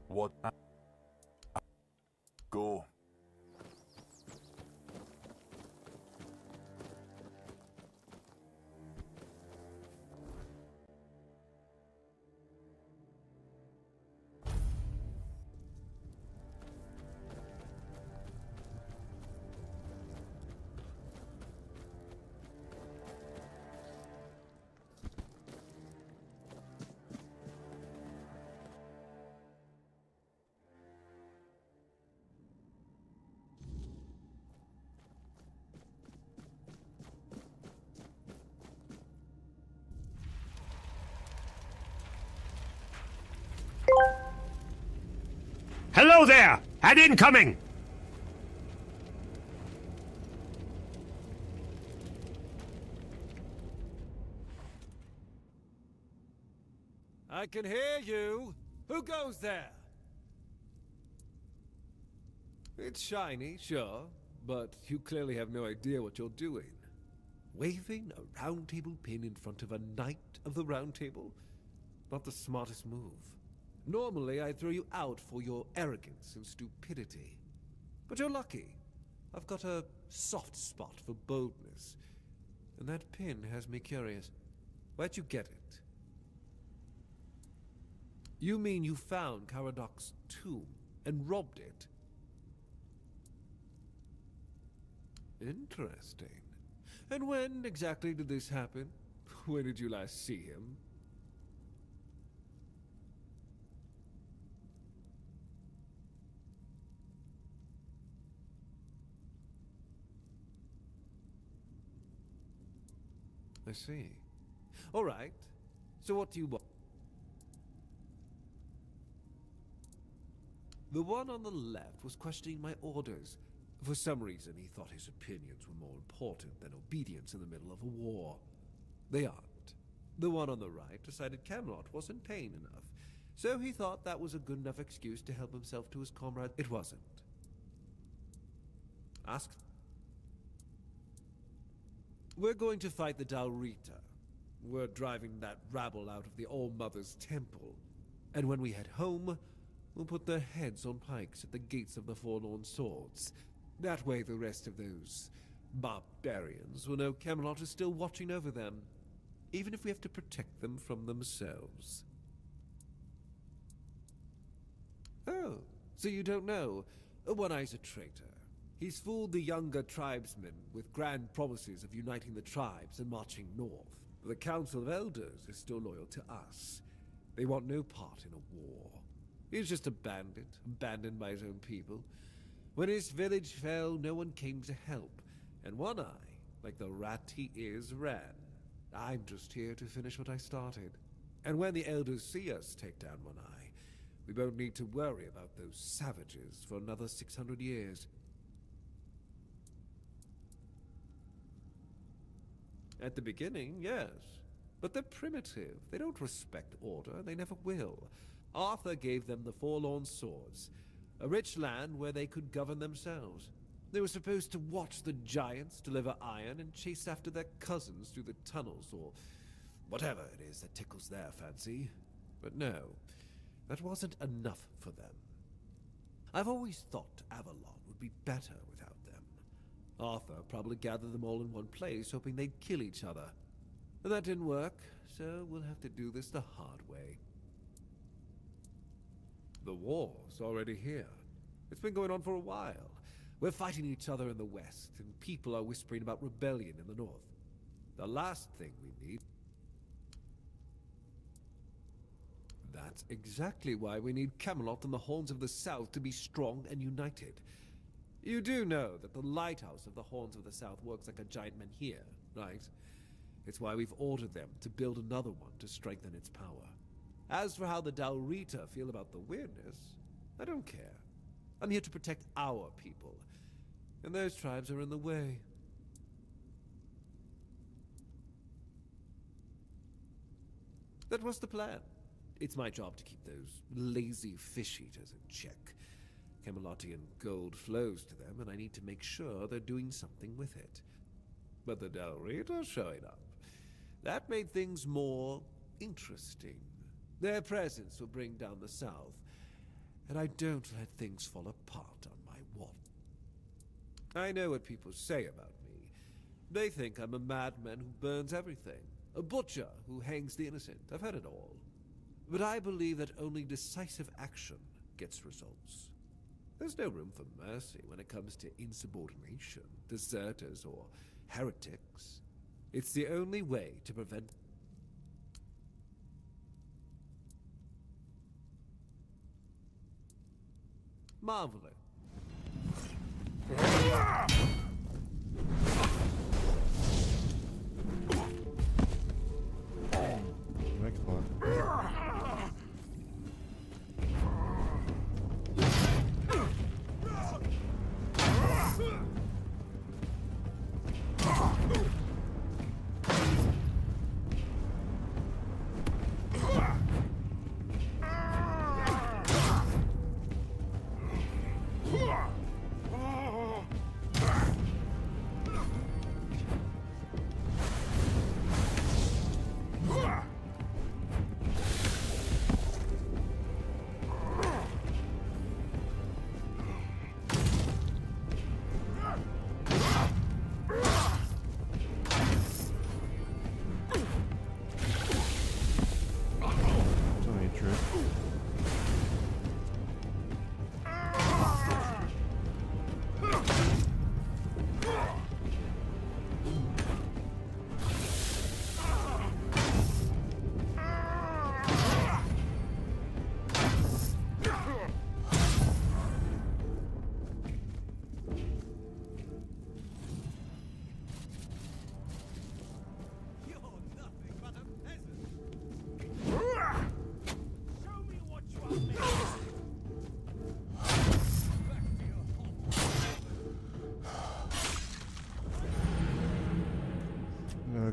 What? Go. Hello there! Head incoming! I can hear you! Who goes there? It's shiny, sure, but you clearly have no idea what you're doing. Waving a round table pin in front of a knight of the round table? Not the smartest move. Normally, I'd throw you out for your arrogance and stupidity. But you're lucky. I've got a soft spot for boldness. And that pin has me curious. Where'd you get it? You mean you found Caradoc's tomb and robbed it? Interesting. And when exactly did this happen? When did you last see him? I see. All right. So what do you want? The one on the left was questioning my orders. For some reason, he thought his opinions were more important than obedience in the middle of a war. They aren't. The one on the right decided Camelot wasn't paying enough, so he thought that was a good enough excuse to help himself to his comrade. It wasn't. Ask. We're going to fight the Dalrita. We're driving that rabble out of the All-Mother's temple. And when we head home, we'll put their heads on pikes at the gates of the Forlorn Swords. That way the rest of those barbarians will know Camelot is still watching over them, even if we have to protect them from themselves. Oh, so you don't know? One-Eye's a traitor. He's fooled the younger tribesmen with grand promises of uniting the tribes and marching north. The Council of Elders is still loyal to us. They want no part in a war. He's just a bandit, abandoned by his own people. When his village fell, no one came to help, and One-Eye, like the rat he is, ran. I'm just here to finish what I started. And when the Elders see us take down One-Eye, we won't need to worry about those savages for another 600 years. At the beginning, yes. But they're primitive. They don't respect order. They never will. Arthur gave them the Forlorn Swords, a rich land where they could govern themselves. They were supposed to watch the giants deliver iron and chase after their cousins through the tunnels, or whatever it is that tickles their fancy. But no, that wasn't enough for them. I've always thought Avalon would be better without them. Arthur probably gathered them all in one place, hoping they'd kill each other. But that didn't work, so we'll have to do this the hard way. The war's already here. It's been going on for a while. We're fighting each other in the west, and people are whispering about rebellion in the north. The last thing we need... That's exactly why we need Camelot and the Horns of the South to be strong and united. You do know that the lighthouse of the Horns of the South works like a giant menhir, right? It's why we've ordered them to build another one to strengthen its power. As for how the Dalrita feel about the weirdness, I don't care. I'm here to protect our people, and those tribes are in the way. That was the plan. It's my job to keep those lazy fish-eaters in check. Camelotian gold flows to them, and I need to make sure they're doing something with it. But the Dalrita showing up, that made things more interesting. Their presence will bring down the South, and I don't let things fall apart on my watch. I know what people say about me. They think I'm a madman who burns everything, a butcher who hangs the innocent. I've heard it all. But I believe that only decisive action gets results. There's no room for mercy when it comes to insubordination, deserters, or heretics. It's the only way to prevent... Marvelous. Excellent.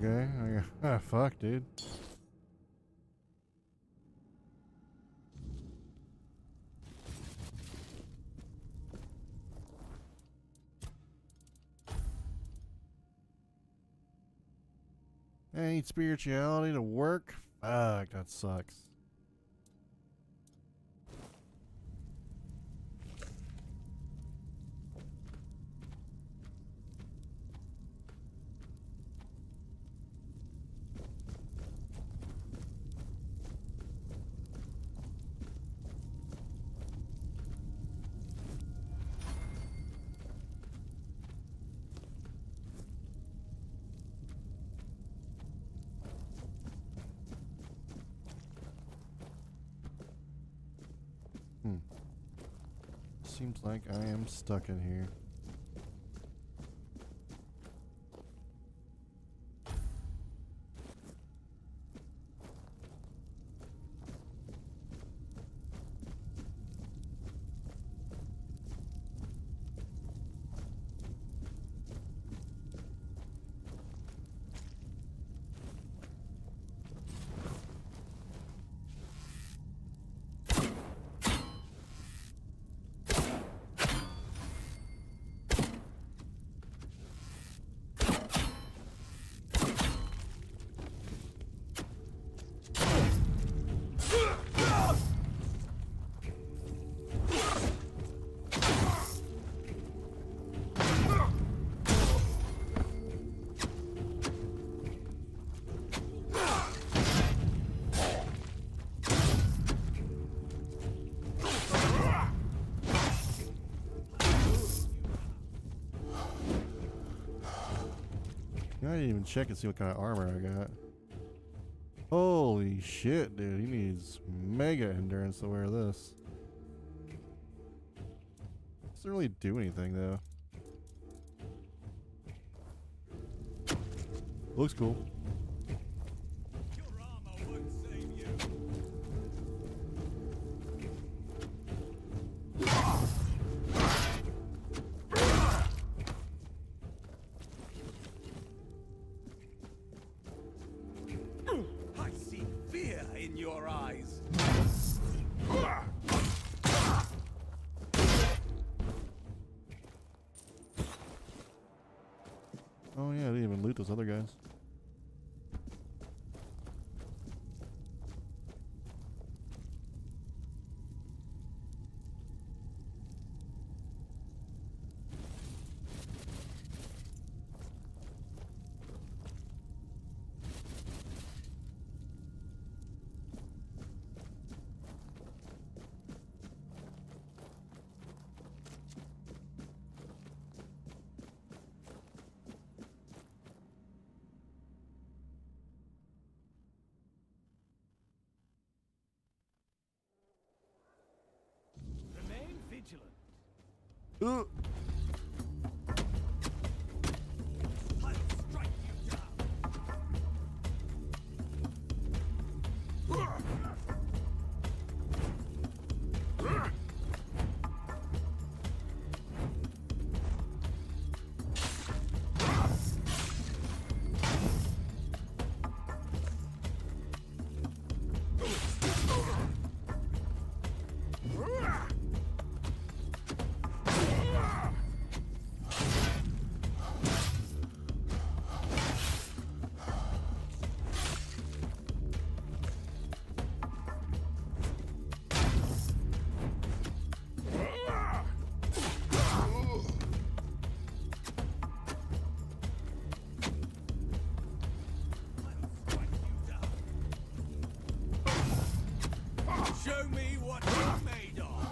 Okay. Fuck, dude. Ain't spirituality to work? Fuck, that sucks. seems like I am stuck in here. I didn't even check and see what kind of armor I got. Holy shit, dude. He needs mega endurance to wear this. Doesn't really do anything, though. Looks cool. Oh yeah, I didn't even loot those other guys. Remain vigilant. I'll strike you down. Show me what you're made of.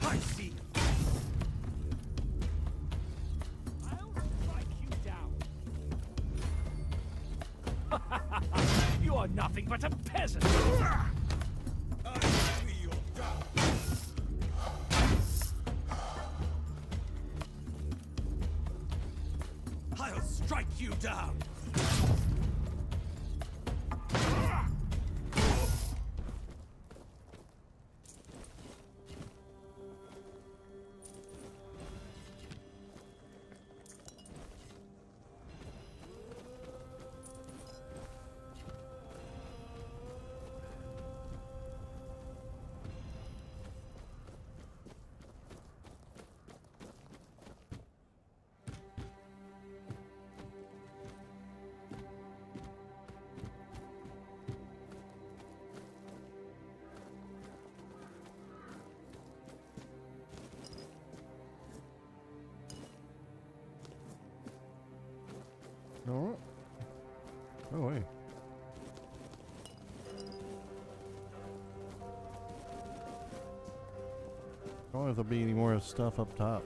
I see. I'll strike you down. You are nothing but a peasant. I'll be your dog. I'll strike you down! Alright. Oh, wait. I don't know if there'll be any more stuff up top.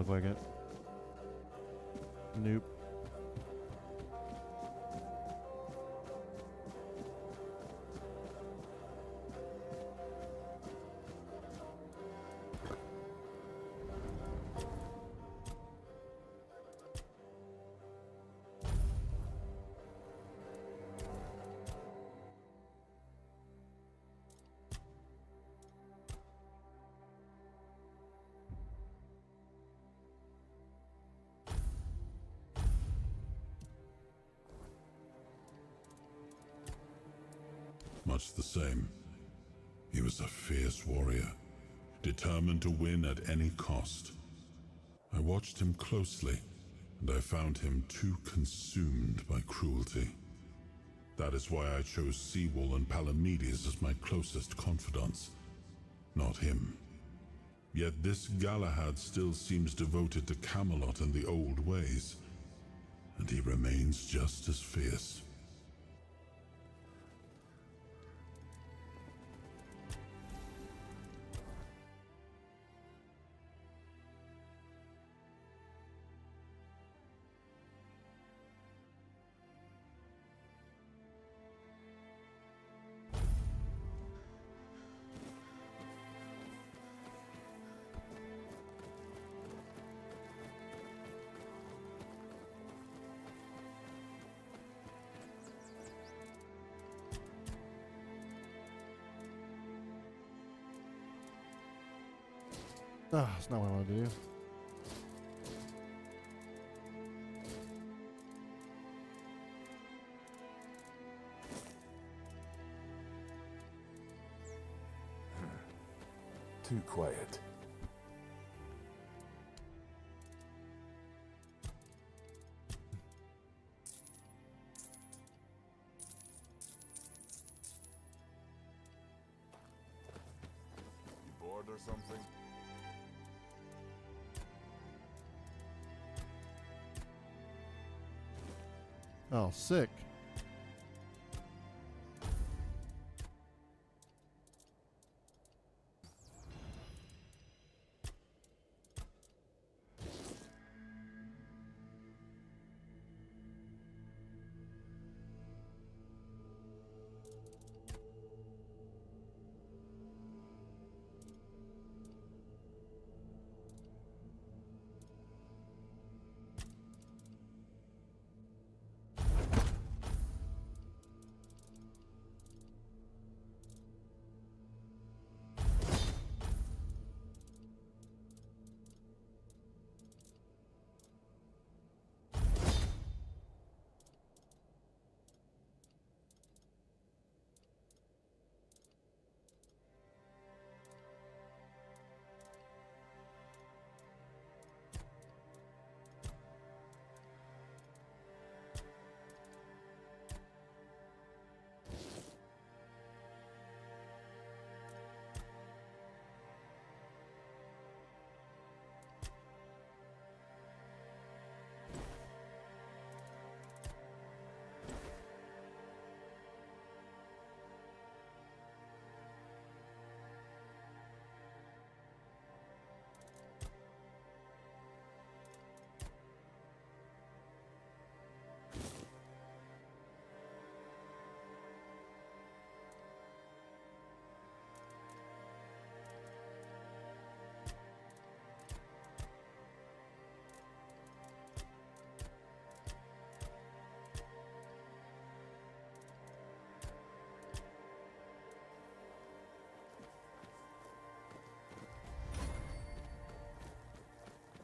look like it. Nope. Much the same. He was a fierce warrior, determined to win at any cost. I watched him closely, and I found him too consumed by cruelty. That is why I chose Seawall and Palamedes as my closest confidants, not him. Yet this Galahad still seems devoted to Camelot and the old ways, and he remains just as fierce. Ah, that's not what I want to do. Too quiet. You bored or something? Oh, sick.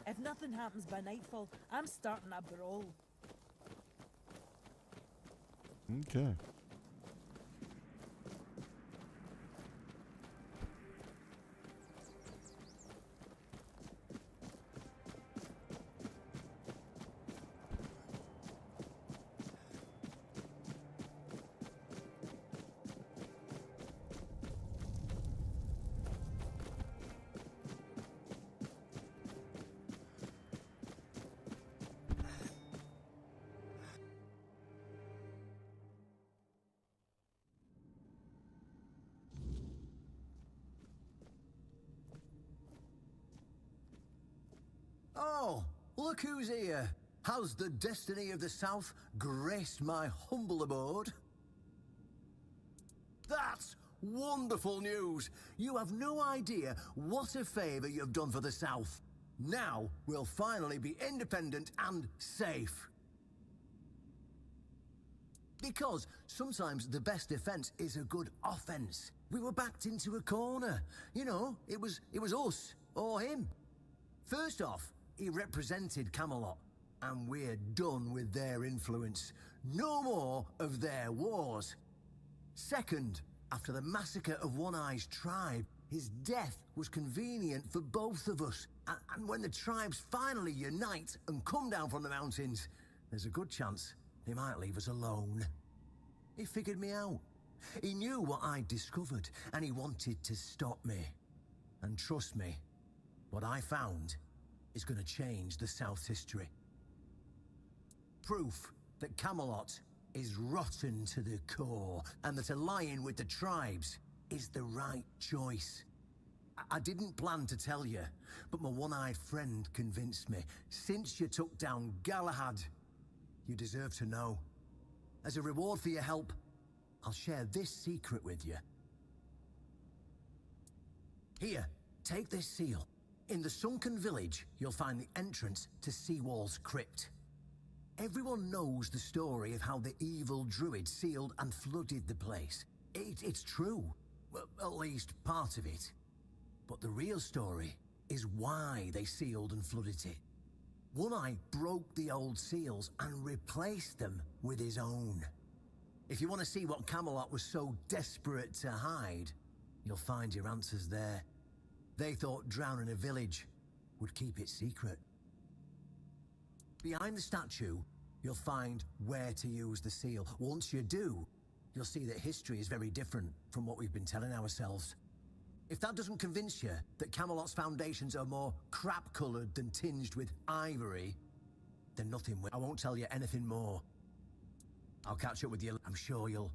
If nothing happens by nightfall, I'm starting a brawl. Okay. Look who's here! Has the destiny of the South graced my humble abode? That's wonderful news! You have no idea what a favor you've done for the South. Now we'll finally be independent and safe. Because sometimes the best defense is a good offense. We were backed into a corner. You know, it was us or him. First off, he represented Camelot, and we're done with their influence. No more of their wars. Second, after the massacre of One Eye's tribe, his death was convenient for both of us. And when the tribes finally unite and come down from the mountains, there's a good chance they might leave us alone. He figured me out. He knew what I'd discovered, and he wanted to stop me. And trust me, what I found is going to change the South's history. Proof that Camelot is rotten to the core, and that aligning with the tribes is the right choice. I didn't plan to tell you, but my one-eyed friend convinced me. Since you took down Galahad, you deserve to know. As a reward for your help, I'll share this secret with you. Here, take this seal. In the sunken village, you'll find the entrance to Seawall's crypt. Everyone knows the story of how the evil druid sealed and flooded the place. It's true. Well, at least part of it. But the real story is why they sealed and flooded it. One Eye broke the old seals and replaced them with his own. If you want to see what Camelot was so desperate to hide, you'll find your answers there. They thought drowning a village would keep it secret. Behind the statue, you'll find where to use the seal. Once you do, you'll see that history is very different from what we've been telling ourselves. If that doesn't convince you that Camelot's foundations are more crap-coloured than tinged with ivory, then nothing will. I won't tell you anything more. I'll catch up with you. I'm sure you'll...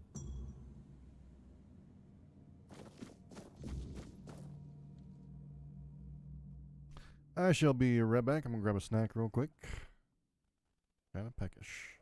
I shall be right back. I'm gonna grab a snack real quick. Kinda peckish.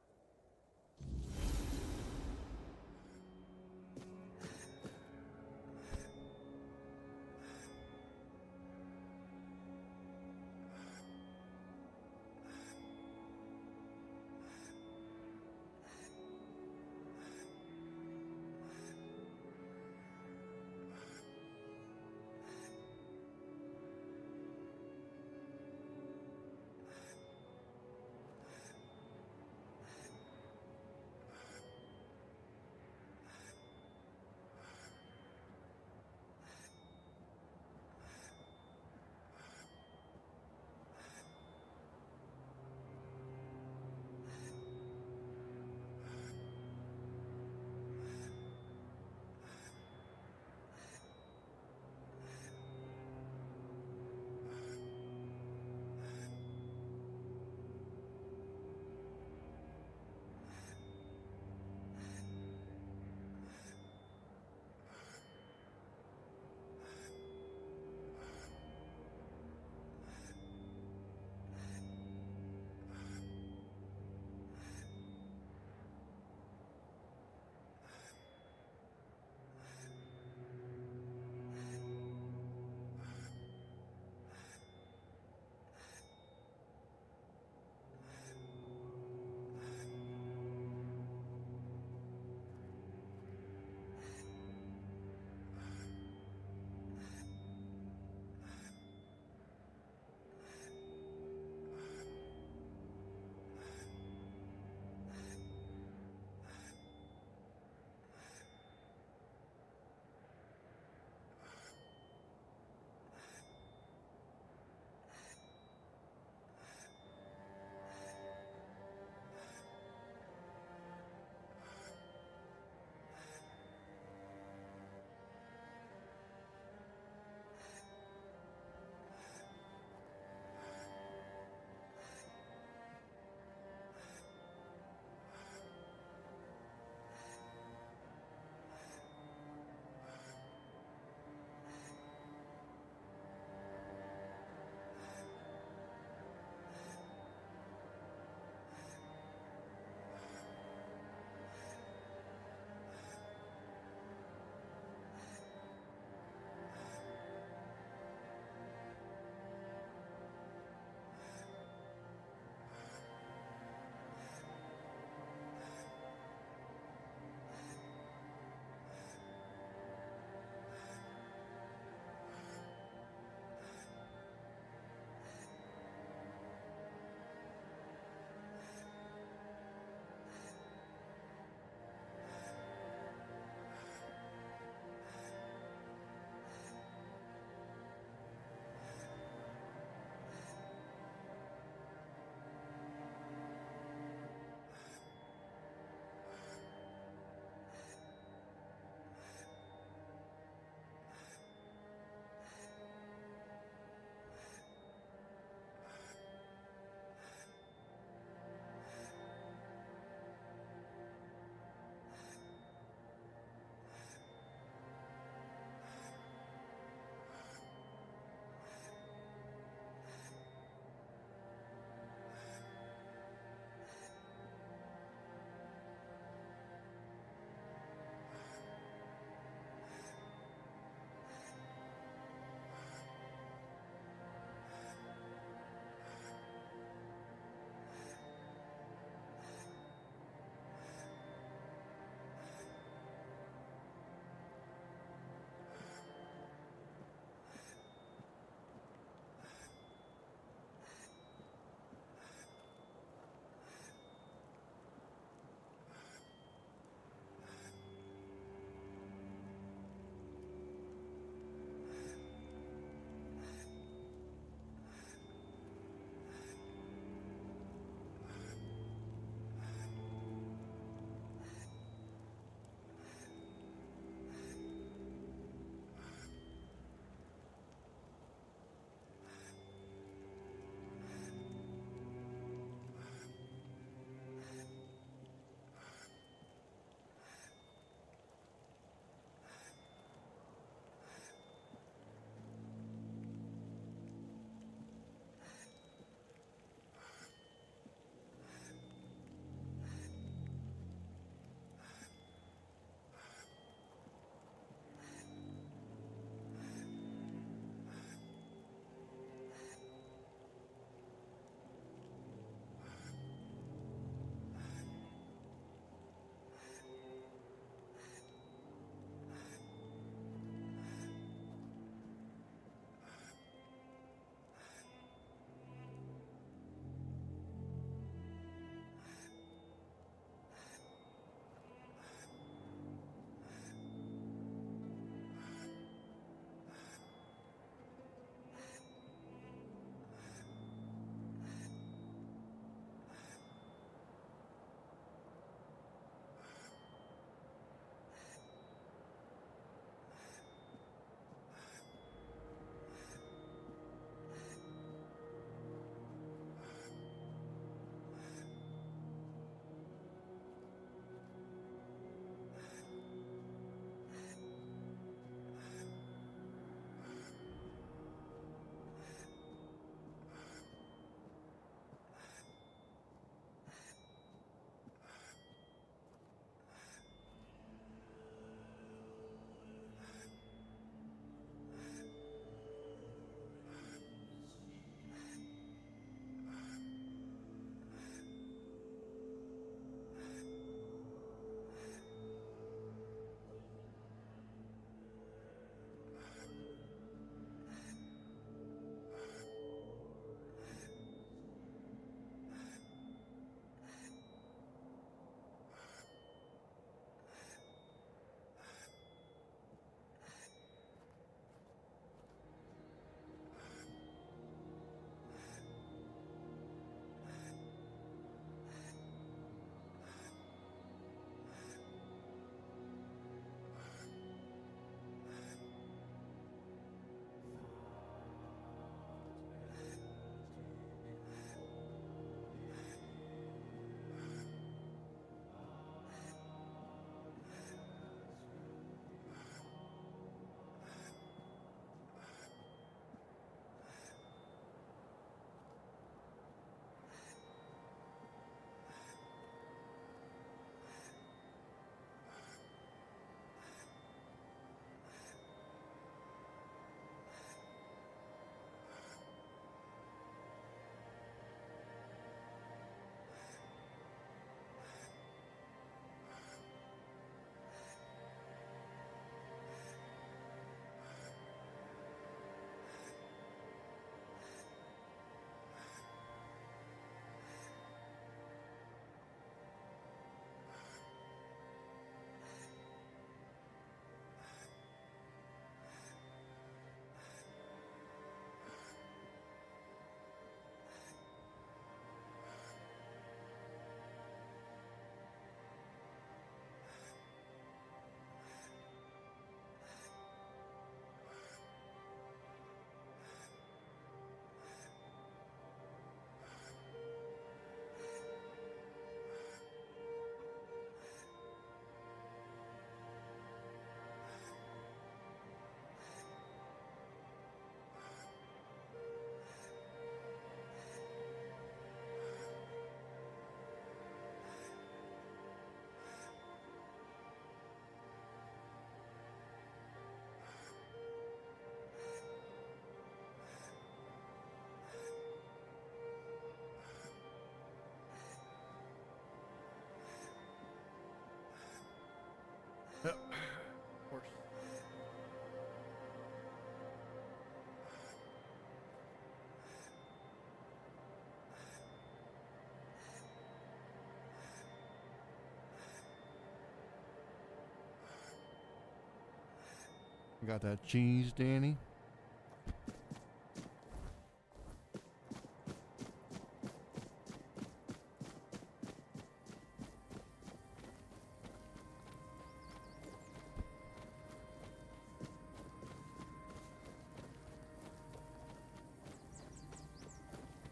Got that cheese, Danny?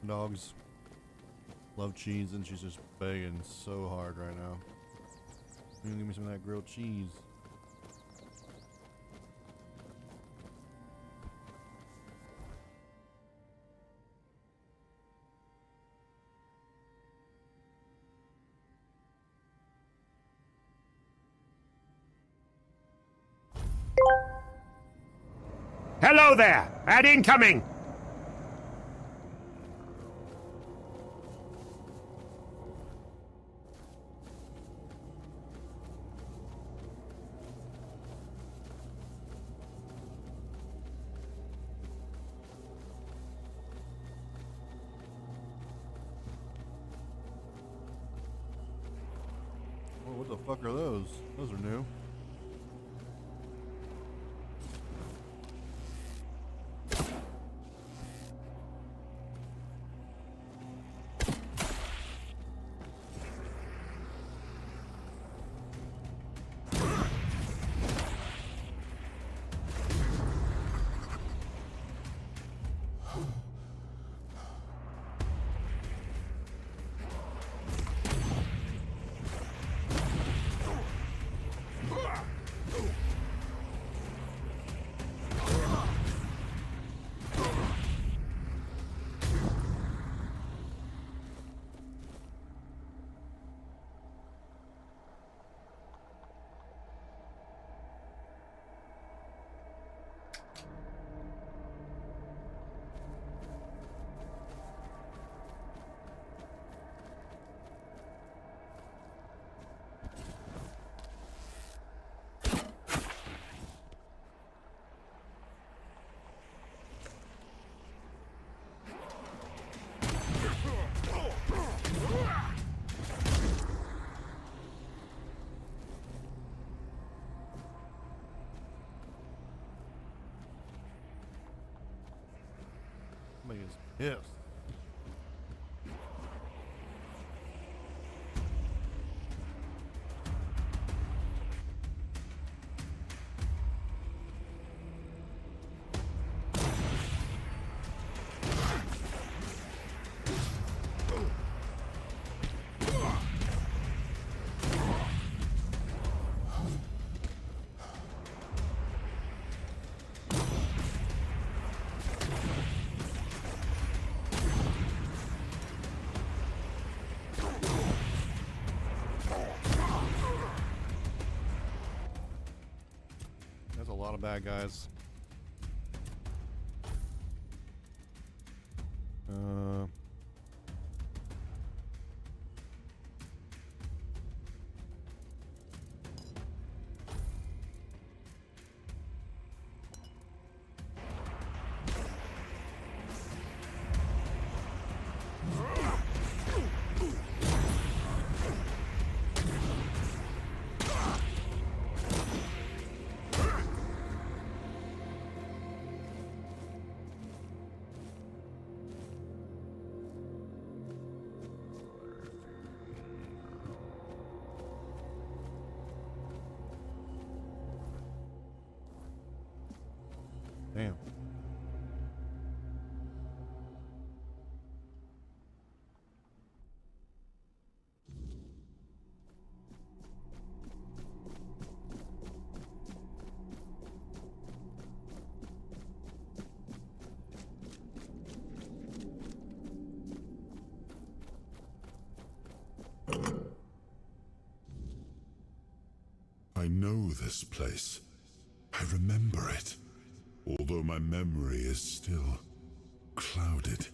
Dogs love cheese, and she's just begging so hard right now. Give me some of that grilled cheese. Hello there! Ad incoming! Oh, what the fuck are those? Those are new. Somebody is pissed. That's a lot of bad guys. Damn. I know this place. I remember it, although my memory is still clouded.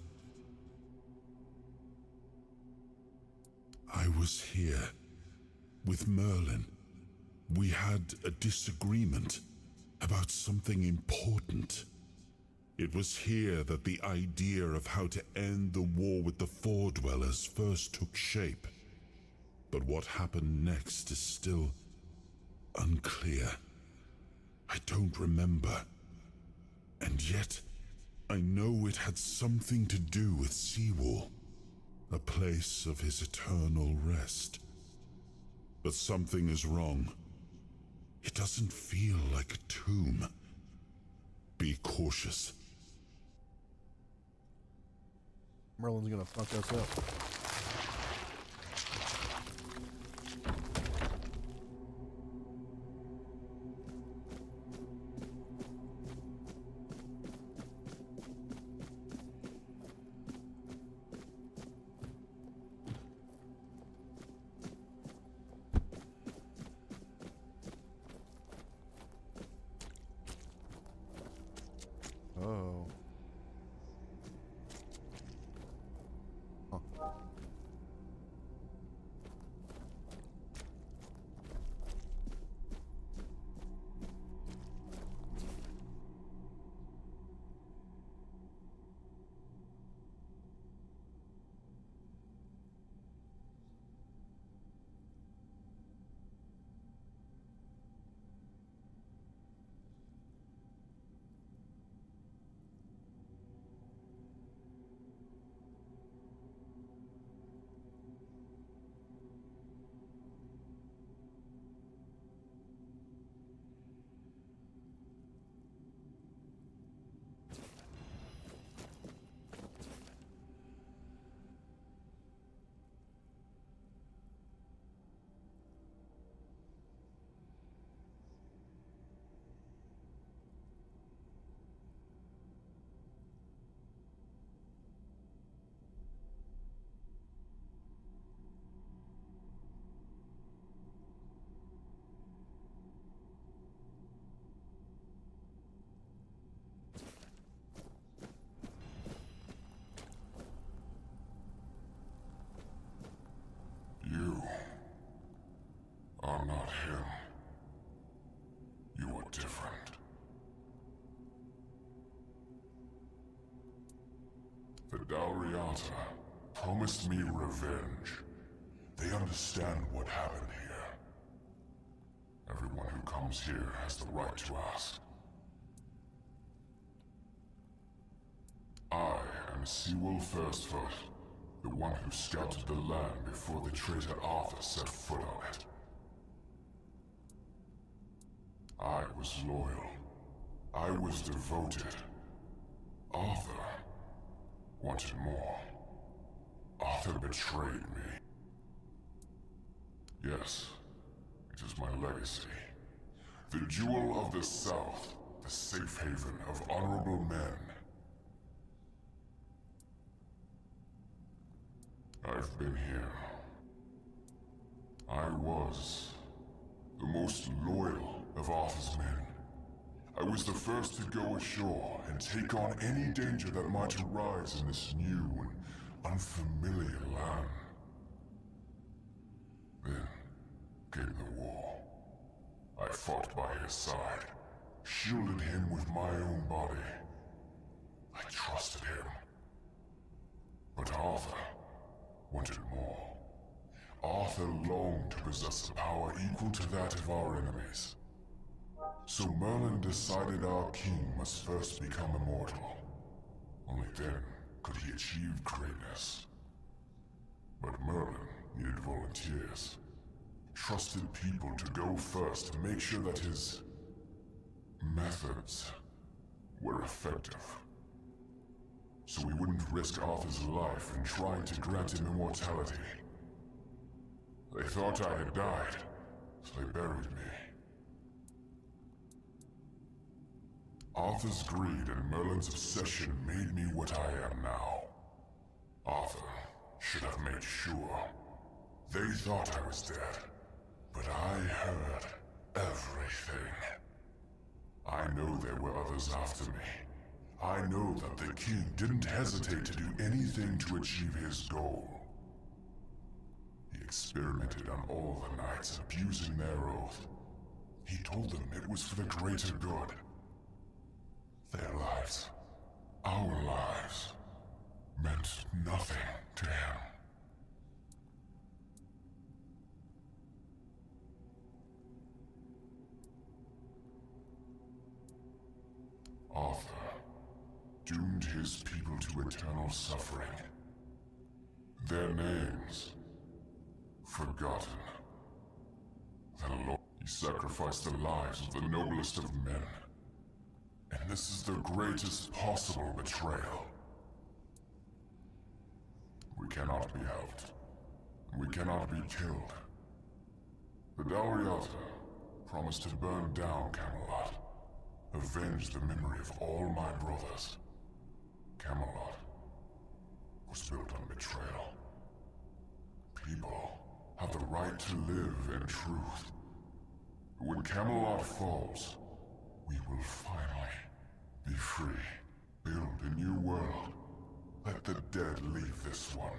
I was here with Merlin. We had a disagreement about something important. It was here that the idea of how to end the war with the Four Dwellers first took shape. But what happened next is still unclear. I don't remember. And yet, I know it had something to do with Seawall, a place of his eternal rest. But something is wrong. It doesn't feel like a tomb. Be cautious. Merlin's gonna fuck us up. Oh. Huh. You are not him. You are different. The Dalriata promised me revenge. They understand what happened here. Everyone who comes here has the right to ask. I am Sewell Firstfoot, the one who scouted the land before the traitor Arthur set foot on it. I was loyal. I was devoted. Arthur wanted more. Arthur betrayed me. Yes, it is my legacy. The jewel of the South, the safe haven of honorable men. I've been here. I was the most loyal of Arthur's men. I was the first to go ashore and take on any danger that might arise in this new and unfamiliar land. Then came the war. I fought by his side, shielded him with my own body. I trusted him. But Arthur wanted more. Arthur longed to possess a power equal to that of our enemies. So Merlin decided our king must first become immortal. Only then could he achieve greatness. But Merlin needed volunteers. Trusted people to go first to make sure that his methods were effective. So we wouldn't risk Arthur's life in trying to grant him immortality. They thought I had died, so they buried me. Arthur's greed and Merlin's obsession made me what I am now. Arthur should have made sure. They thought I was dead, but I heard everything. I know there were others after me. I know that the king didn't hesitate to do anything to achieve his goal. He experimented on all the knights, abusing their oath. He told them it was for the greater good. Their lives, our lives, meant nothing to him. doomed his people to eternal suffering. Their names forgotten. The Lord, he sacrificed the lives of the noblest of men. And this is the greatest possible betrayal. We cannot be helped. We cannot be killed. The Dalriata promised to burn down Camelot, avenge the memory of all my brothers. Camelot was built on betrayal. People have the right to live in truth. When Camelot falls, we will finally be free. Build a new world. Let the dead leave this one.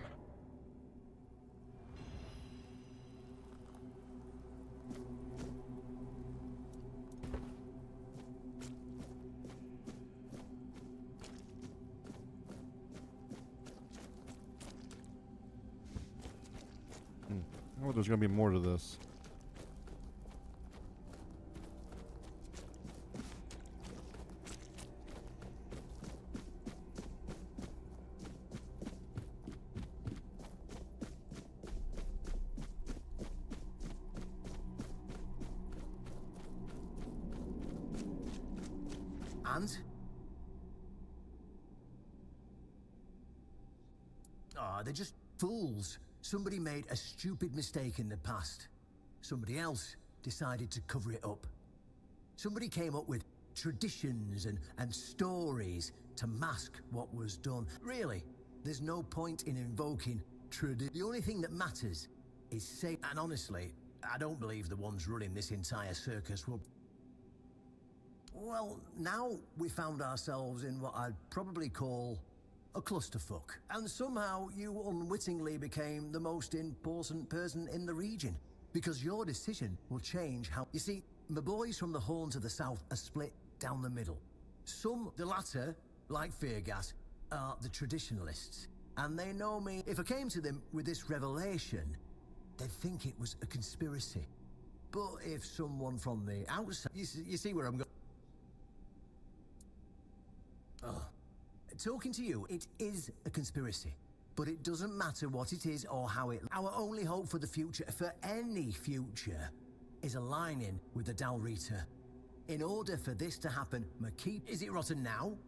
Oh, there's gonna be more to this. And? Ah, they're just fools. Somebody made a stupid mistake in the past. Somebody else decided to cover it up. Somebody came up with traditions and stories to mask what was done. Really, there's no point in invoking tradition. The only thing that matters is safe. And honestly, I don't believe the ones running this entire circus will... Well, now we found ourselves in what I'd probably call a clusterfuck. And somehow you unwittingly became the most important person in the region. Because your decision will change how... You see, my boys from the Horns of the South are split down the middle. Some, the latter, like Feargas, are the traditionalists. And they know me. If I came to them with this revelation, they'd think it was a conspiracy. But if someone from the outside... You see where I'm going? Oh. Talking to you, it is a conspiracy. But it doesn't matter what it is or how it... Our only hope for the future, for any future, is aligning with the Dalrita. In order for this to happen, McKeep... Is it rotten now?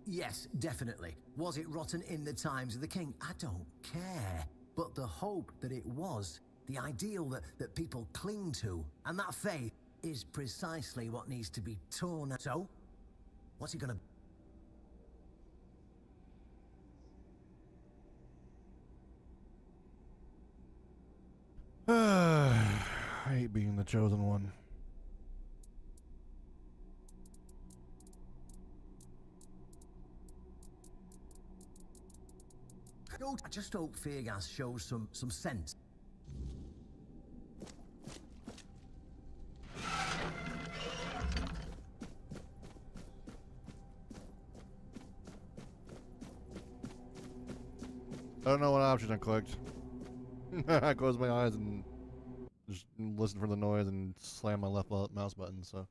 Yes, definitely. Was it rotten in the times of the king? I don't care. But the hope that it was, the ideal that people cling to, and that faith is precisely what needs to be torn. So, what's it gonna... I hate being the chosen one. I just hope Feargas shows some sense. I don't know what option I clicked. I closed my eyes and just listened for the noise and slammed my left mouse button, so.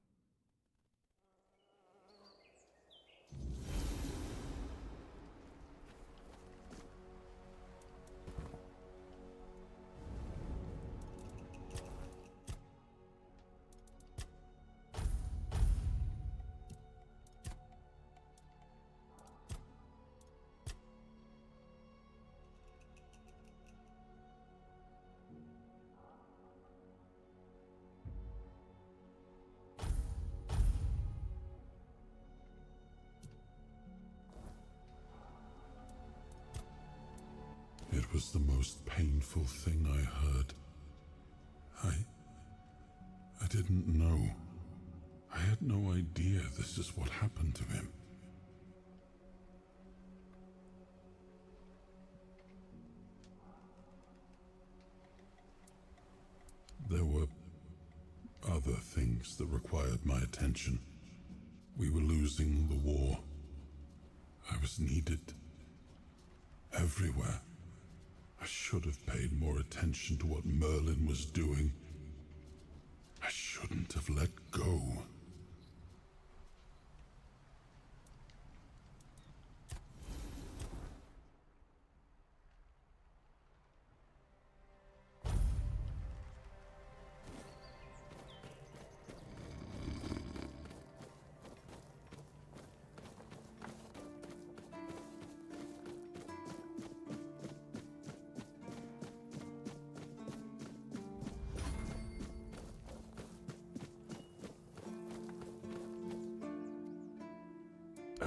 It was the most painful thing I heard. I didn't know. I had no idea this is what happened to him. There were other things that required my attention. We were losing the war. I was needed everywhere. I should have paid more attention to what Merlin was doing. I shouldn't have let go.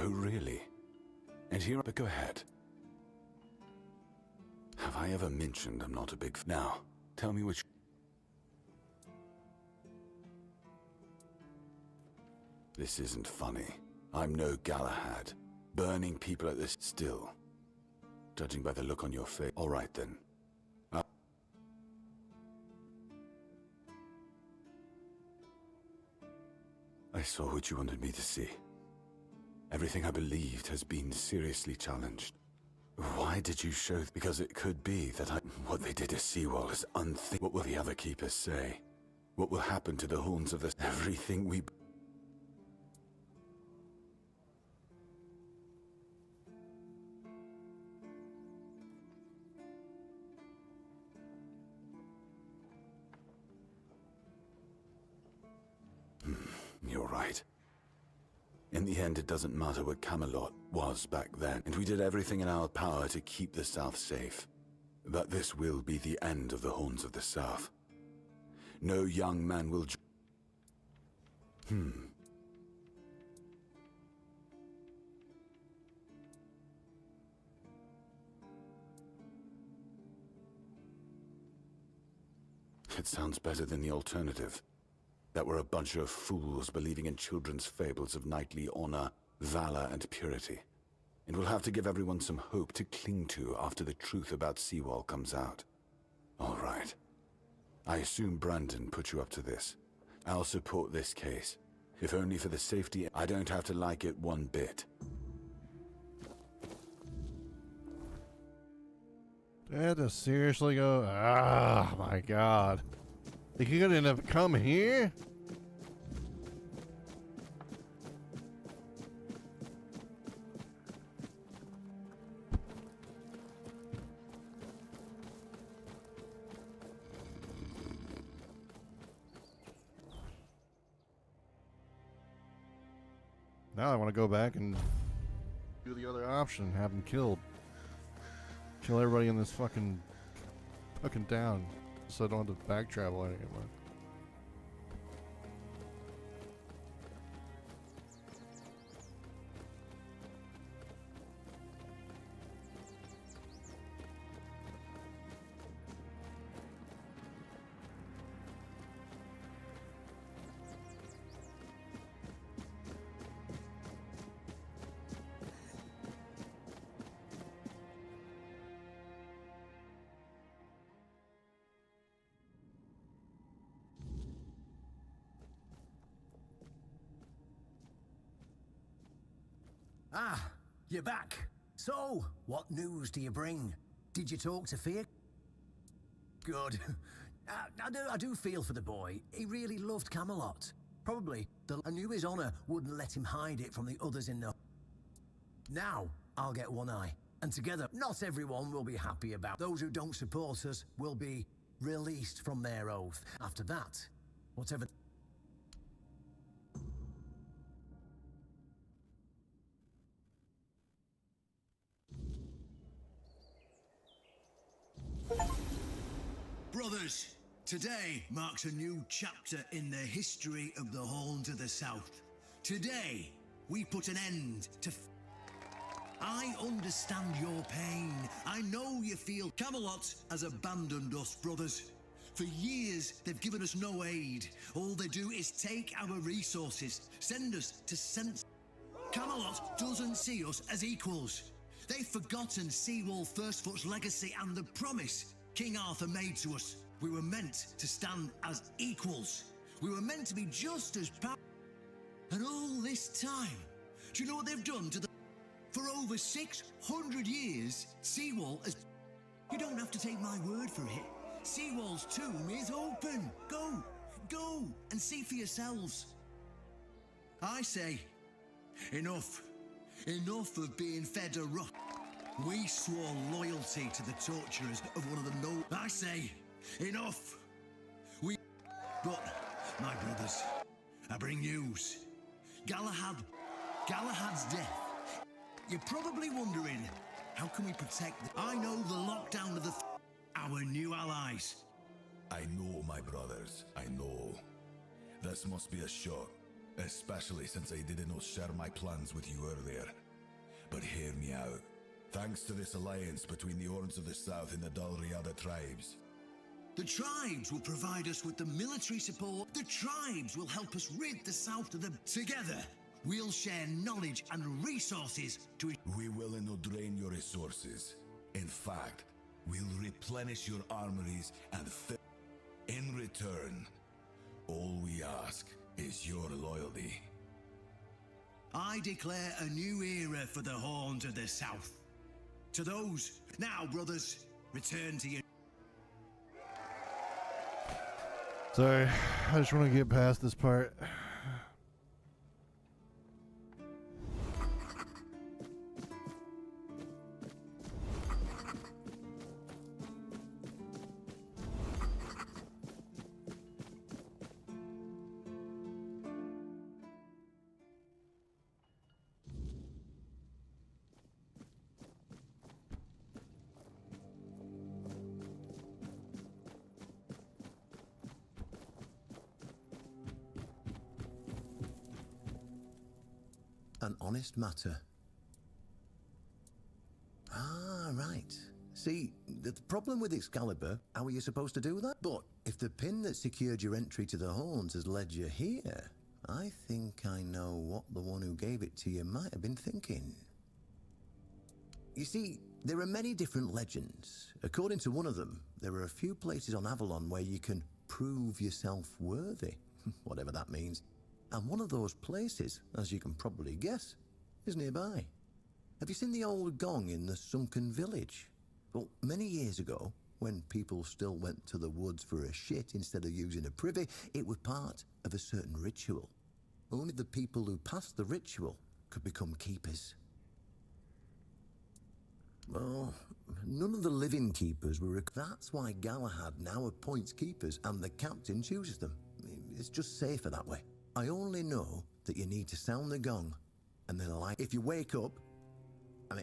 Oh, really? And here, but go ahead. Have I ever mentioned I'm not a big Now, tell me which... This isn't funny. I'm no Galahad. Burning people at this still. Judging by the look on your face. All right, then. I saw what you wanted me to see. Everything I believed has been seriously challenged. Why did you show? Because it could be that what they did to Seawall is unthinkable. What will the other keepers say? What will happen to the horns of this? Everything we... You're right. In the end, it doesn't matter what Camelot was back then, and we did everything in our power to keep the South safe. But this will be the end of the Horns of the South. No young man will... It sounds better than the alternative. That we're a bunch of fools believing in children's fables of knightly honor, valor, and purity. And we'll have to give everyone some hope to cling to after the truth about Seawall comes out. All right. I assume Brandon put you up to this. I'll support this case. If only for the safety... I don't have to like it one bit. They had to seriously go... Ah, my God. They couldn't have come here? Now I want to go back and do the other option, have them killed. Kill everybody in this fucking town, so I don't have to back travel anymore. Ah, you're back. So, what news do you bring? Did you talk to Fear? Good. I do feel for the boy. He really loved Camelot. Probably. I knew his honor wouldn't let him hide it from the others in the... Now, I'll get one eye. And together, not everyone will be happy about. Those who don't support us will be released from their oath. After that, whatever... Brothers, today marks a new chapter in the history of the Horns of the South. Today, we put an end to... I understand your pain. I know you feel Camelot has abandoned us, brothers. For years, they've given us no aid. All they do is take our resources, send us to sense... Camelot doesn't see us as equals. They've forgotten Seawall Firstfoot's legacy and the promise King Arthur made to us. We were meant to stand as equals. We were meant to be just as powerful. And all this time, do you know what they've done to the... For over 600 years, Seawall has... You don't have to take my word for it. Seawall's tomb is open. Go and see for yourselves. I say, enough. Enough of being fed a rock. We swore loyalty to the torturers of one of the no... I say, enough! But, my brothers, I bring news. Galahad's death. You're probably wondering, how can we protect I know the lockdown of the... our new allies. I know, my brothers, I know. This must be a shock. especially since I didn't share my plans with you earlier. But hear me out. Thanks to this alliance between the Orns of the South and the Dalriada tribes, The tribes will provide us with the military support. The tribes will help us rid the South of them. Together, we'll share knowledge and resources to... We will not drain your resources. In fact, we'll replenish your armories and fill... In return, all we ask is your loyalty. I declare a new era for the Horns of the South. To those, now, brothers, return to your... Sorry, I just want to get past this part. An honest matter. Ah, right. See, the problem with Excalibur, how are you supposed to do that? But if the pin that secured your entry to the Horns has led you here, I think I know what the one who gave it to you might have been thinking. You see, there are many different legends. According to one of them, there are a few places on Avalon where you can prove yourself worthy, whatever that means. And one of those places, as you can probably guess, is nearby. Have you seen the old gong in the sunken village? Well, many years ago, when people still went to the woods for a shit instead of using a privy, it was part of a certain ritual. Only the people who passed the ritual could become keepers. Well, none of the living keepers were... That's why Galahad now appoints keepers and the captain chooses them. It's just safer that way. I only know that you need to sound the gong, and then if you wake up,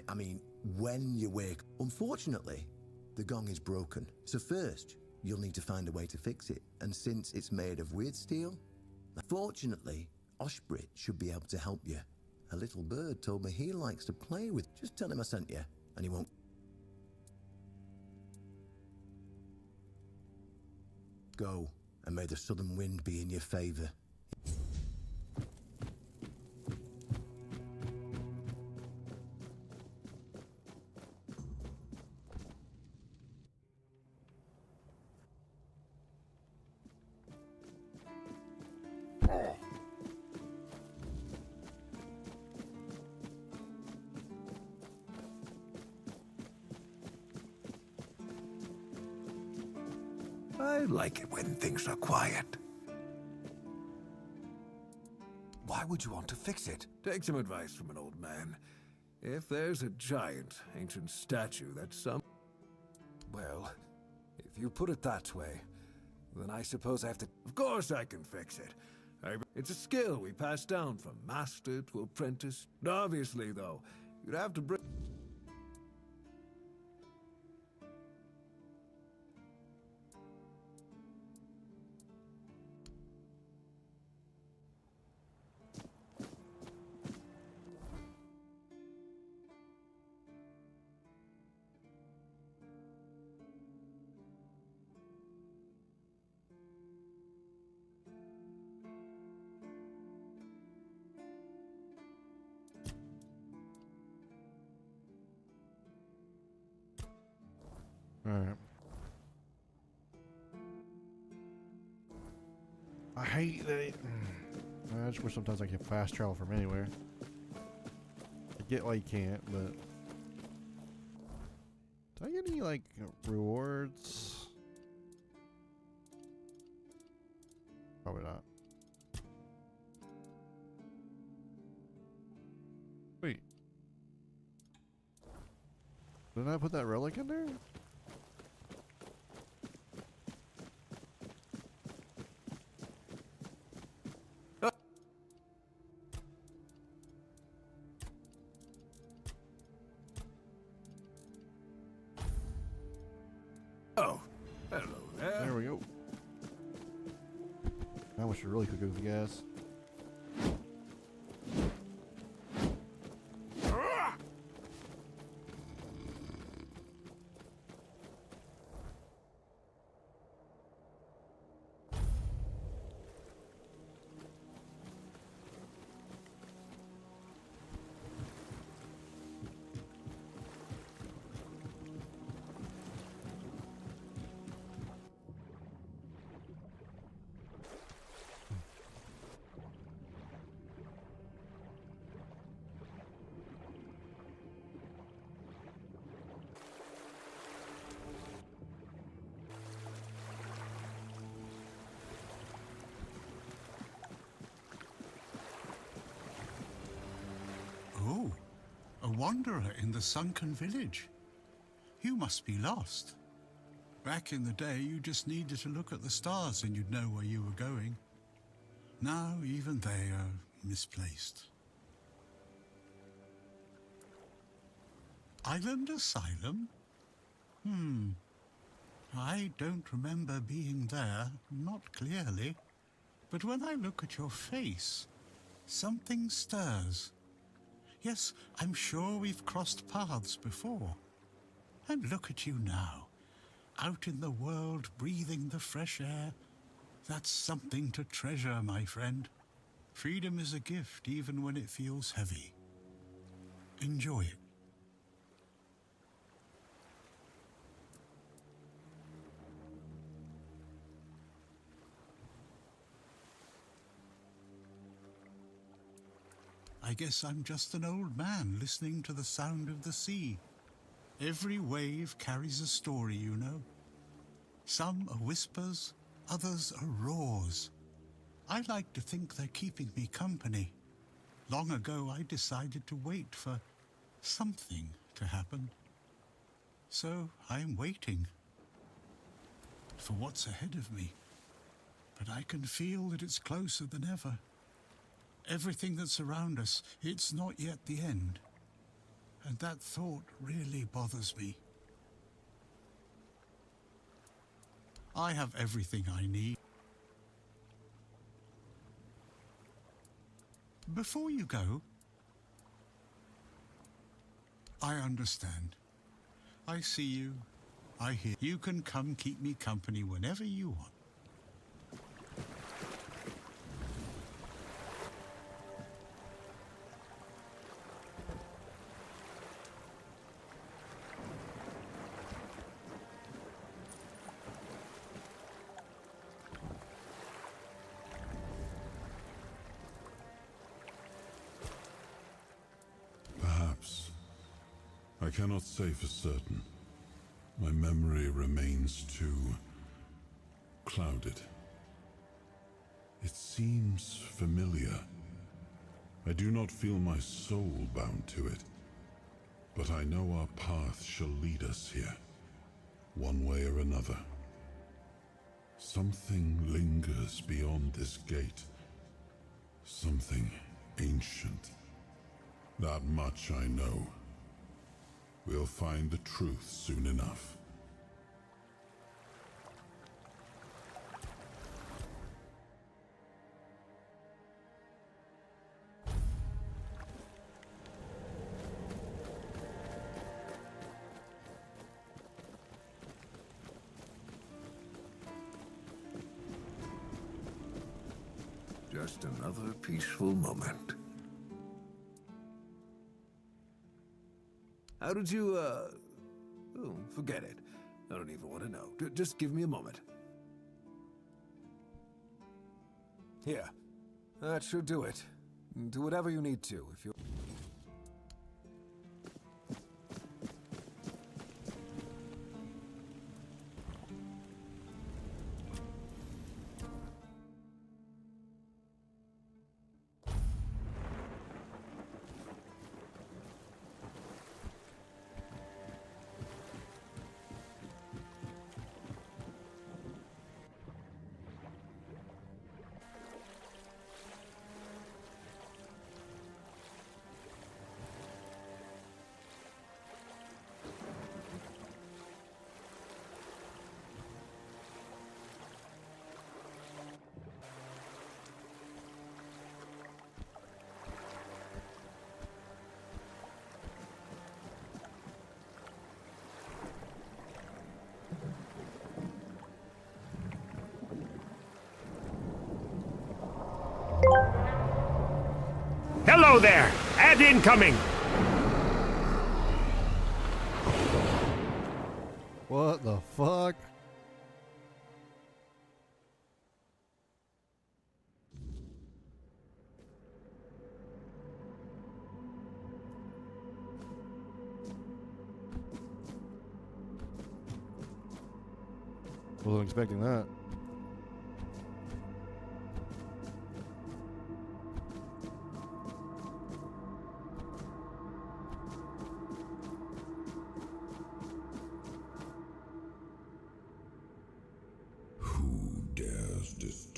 I mean, when you wake, unfortunately, the gong is broken. So first, you'll need to find a way to fix it, and since it's made of weird steel, fortunately, Oshbrit should be able to help you. A little bird told me he likes to play with. Just tell him I sent you, and he won't. Go, and may the southern wind be in your favor. I like it when things are quiet. Why would you want to fix it? Take some advice from an old man. If there's a giant, ancient statue that's well, if you put it that way, then I suppose I have to... Of course I can fix it. It's a skill we pass down from master to apprentice. Obviously, though, you'd have to bring... Alright. I hate that. I just wish sometimes I can fast travel from anywhere. I get why you can't, but. Do I get any, like, rewards? Probably not. Wait. Didn't I put that relic in there? Oh, hello there. There we go. Now we should really cook with the gas. wanderer in the sunken village. You must be lost. Back in the day, you just needed to look at the stars and you'd know where you were going. Now, even they are misplaced. Island Asylum? I don't remember being there, not clearly. But when I look at your face, something stirs. Yes, I'm sure we've crossed paths before. And look at you now, out in the world, breathing the fresh air. That's something to treasure, my friend. Freedom is a gift, even when it feels heavy. Enjoy it. I guess I'm just an old man listening to the sound of the sea. Every wave carries a story, you know. Some are whispers, others are roars. I like to think they're keeping me company. Long ago, I decided to wait for something to happen. So I'm waiting for what's ahead of me. But I can feel that it's closer than ever. Everything that's around us, it's not yet the end. And that thought really bothers me. I have everything I need. Before you go, I understand. I see you. I hear. You can come keep me company whenever you want. Perhaps. I cannot say for certain. My memory remains too clouded. It seems familiar. I do not feel my soul bound to it, but I know our path shall lead us here, one way or another. Something lingers beyond this gate, something ancient. That much I know. We'll find the truth soon enough. Just another peaceful moment. How did you, Oh, forget it. I don't even want to know. Just give me a moment. Here. That should do it. Do whatever you need to, if you... Hello there! Ad incoming! What the fuck? Wasn't expecting that.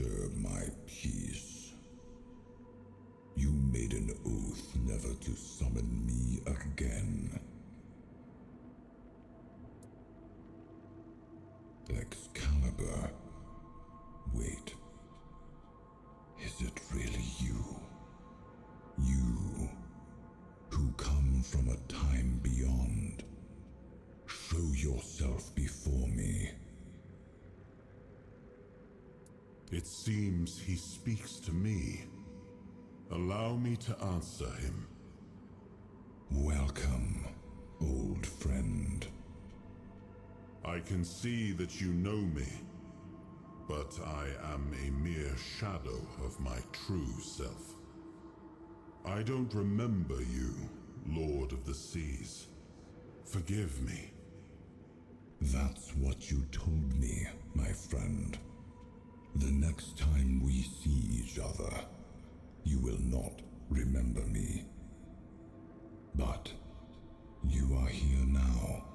disturb my peace. You made an oath never to summon me again. Excalibur. Wait. Is it really you? You, who come from a time beyond. Show yourself before me. It seems he speaks to me. Allow me to answer him. Welcome, old friend. I can see that you know me, but I am a mere shadow of my true self. I don't remember you, Lord of the Seas. Forgive me. That's what you told me, my friend. The next time we see each other, you will not remember me. But you are here now.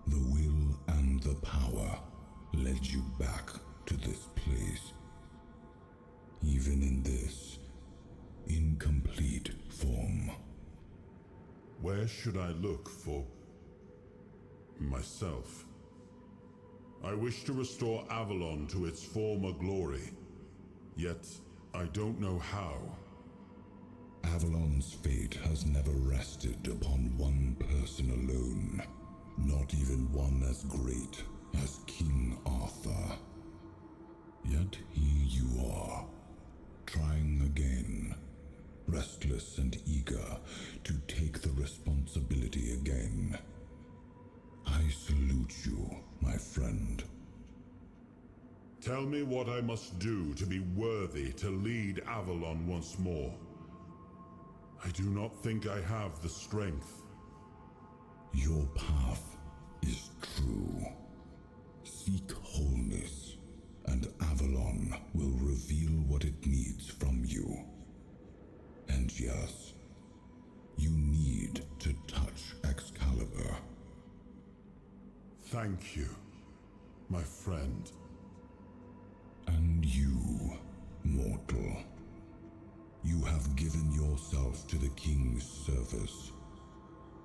The will and the power led you back to this place. Even in this incomplete form. Where should I look for myself? I wish to restore Avalon to its former glory, yet I don't know how. Avalon's fate has never rested upon one person alone, not even one as great as King Arthur. Yet here you are, trying again, restless and eager to take the responsibility again. I salute you, my friend. Tell me what I must do to be worthy to lead Avalon once more. I do not think I have the strength. Your path is true. Seek wholeness, and Avalon will reveal what it needs from you. And yes, you need to touch Excalibur. Thank you, my friend. And you, mortal. You have given yourself to the King's service.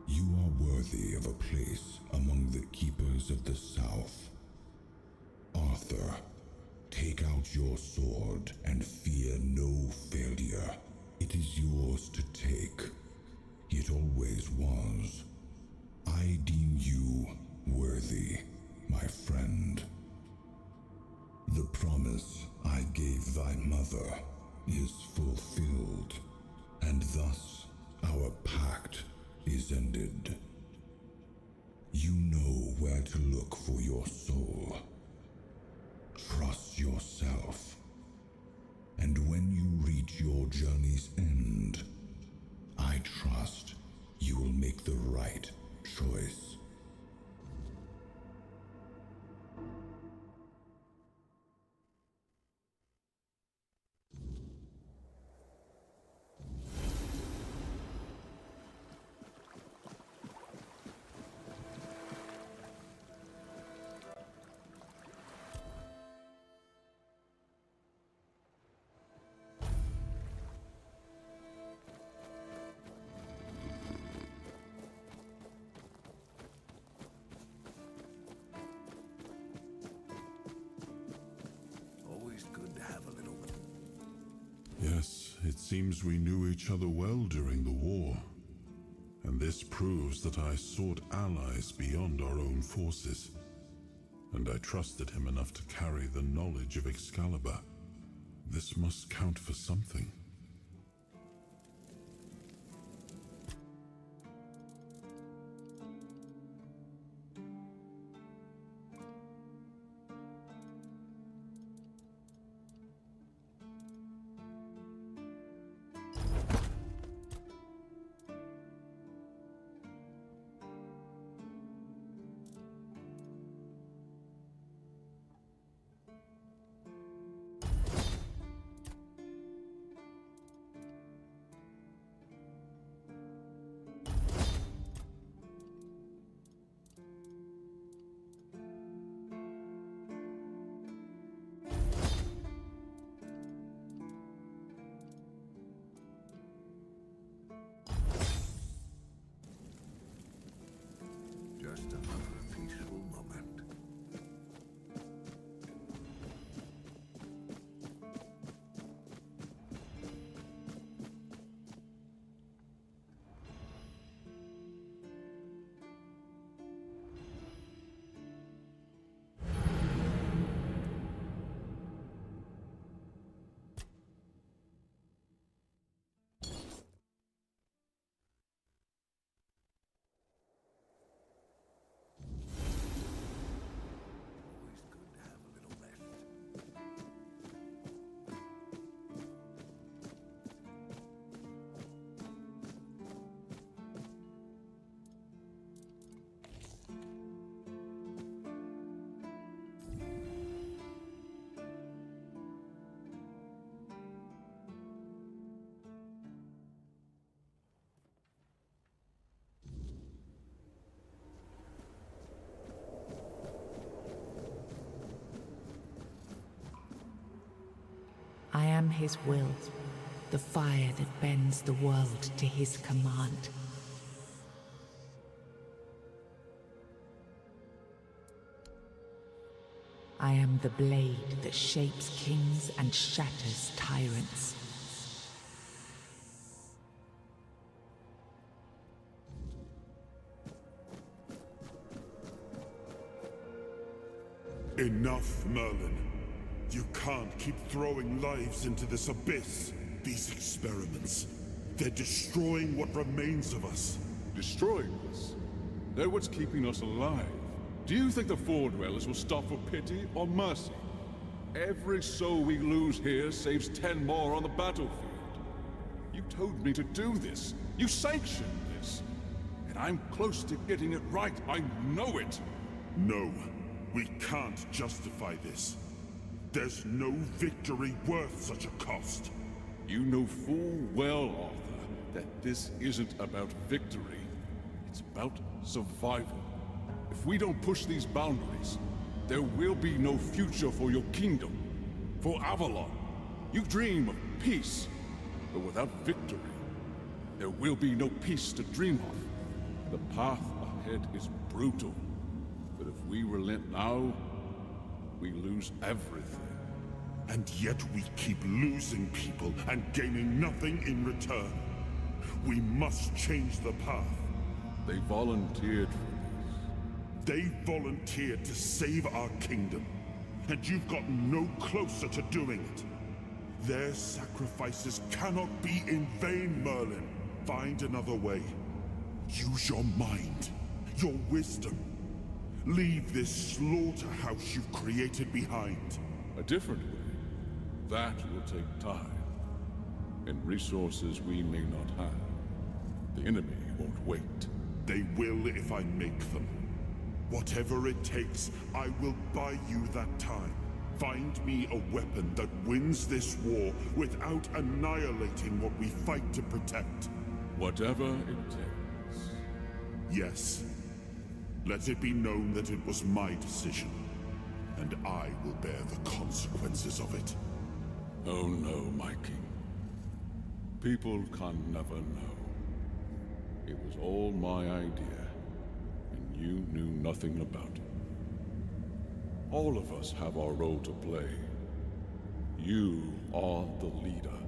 You are worthy of a place among the Keepers of the South. Arthur, take out your sword and fear no failure. It is yours to take. It always was. I deem you worthy, my friend. The promise I gave thy mother is fulfilled, and thus our pact is ended. You know where to look for your soul. Trust yourself. And when you reach your journey's end, I trust you will make the right choice. Always good to have a little. Yes, it seems we knew each other well during the war. And this proves that I sought allies beyond our own forces. And I trusted him enough to carry the knowledge of Excalibur. This must count for something. his will, the fire that bends the world to his command. I am the blade that shapes kings and shatters tyrants. Enough, Merlin. You can't keep throwing lives into this abyss. These experiments, they're destroying what remains of us. Destroying us? They're what's keeping us alive. Do you think the Four Dwellers will stop for pity or mercy? Every soul we lose here saves 10 more on the battlefield. You told me to do this. You sanctioned this. And I'm close to getting it right. I know it. No, we can't justify this. There's no victory worth such a cost. You know full well, Arthur, that this isn't about victory. It's about survival. If we don't push these boundaries, there will be no future for your kingdom, for Avalon. You dream of peace, but without victory, there will be no peace to dream of. The path ahead is brutal, but if we relent now, we lose everything. And yet we keep losing people and gaining nothing in return. We must change the path. They volunteered for this. They volunteered to save our kingdom, and you've got no closer to doing it. Their sacrifices cannot be in vain, Merlin. Find another way. Use your mind, your wisdom. Leave this slaughterhouse you've created behind. A different way. That will take time, and resources we may not have. The enemy won't wait. They will if I make them. Whatever it takes, I will buy you that time. Find me a weapon that wins this war without annihilating what we fight to protect. Whatever it takes. Yes. Let it be known that it was my decision, and I will bear the consequences of it. Oh no, my king. People can never know. It was all my idea, and you knew nothing about it. All of us have our role to play. You are the leader,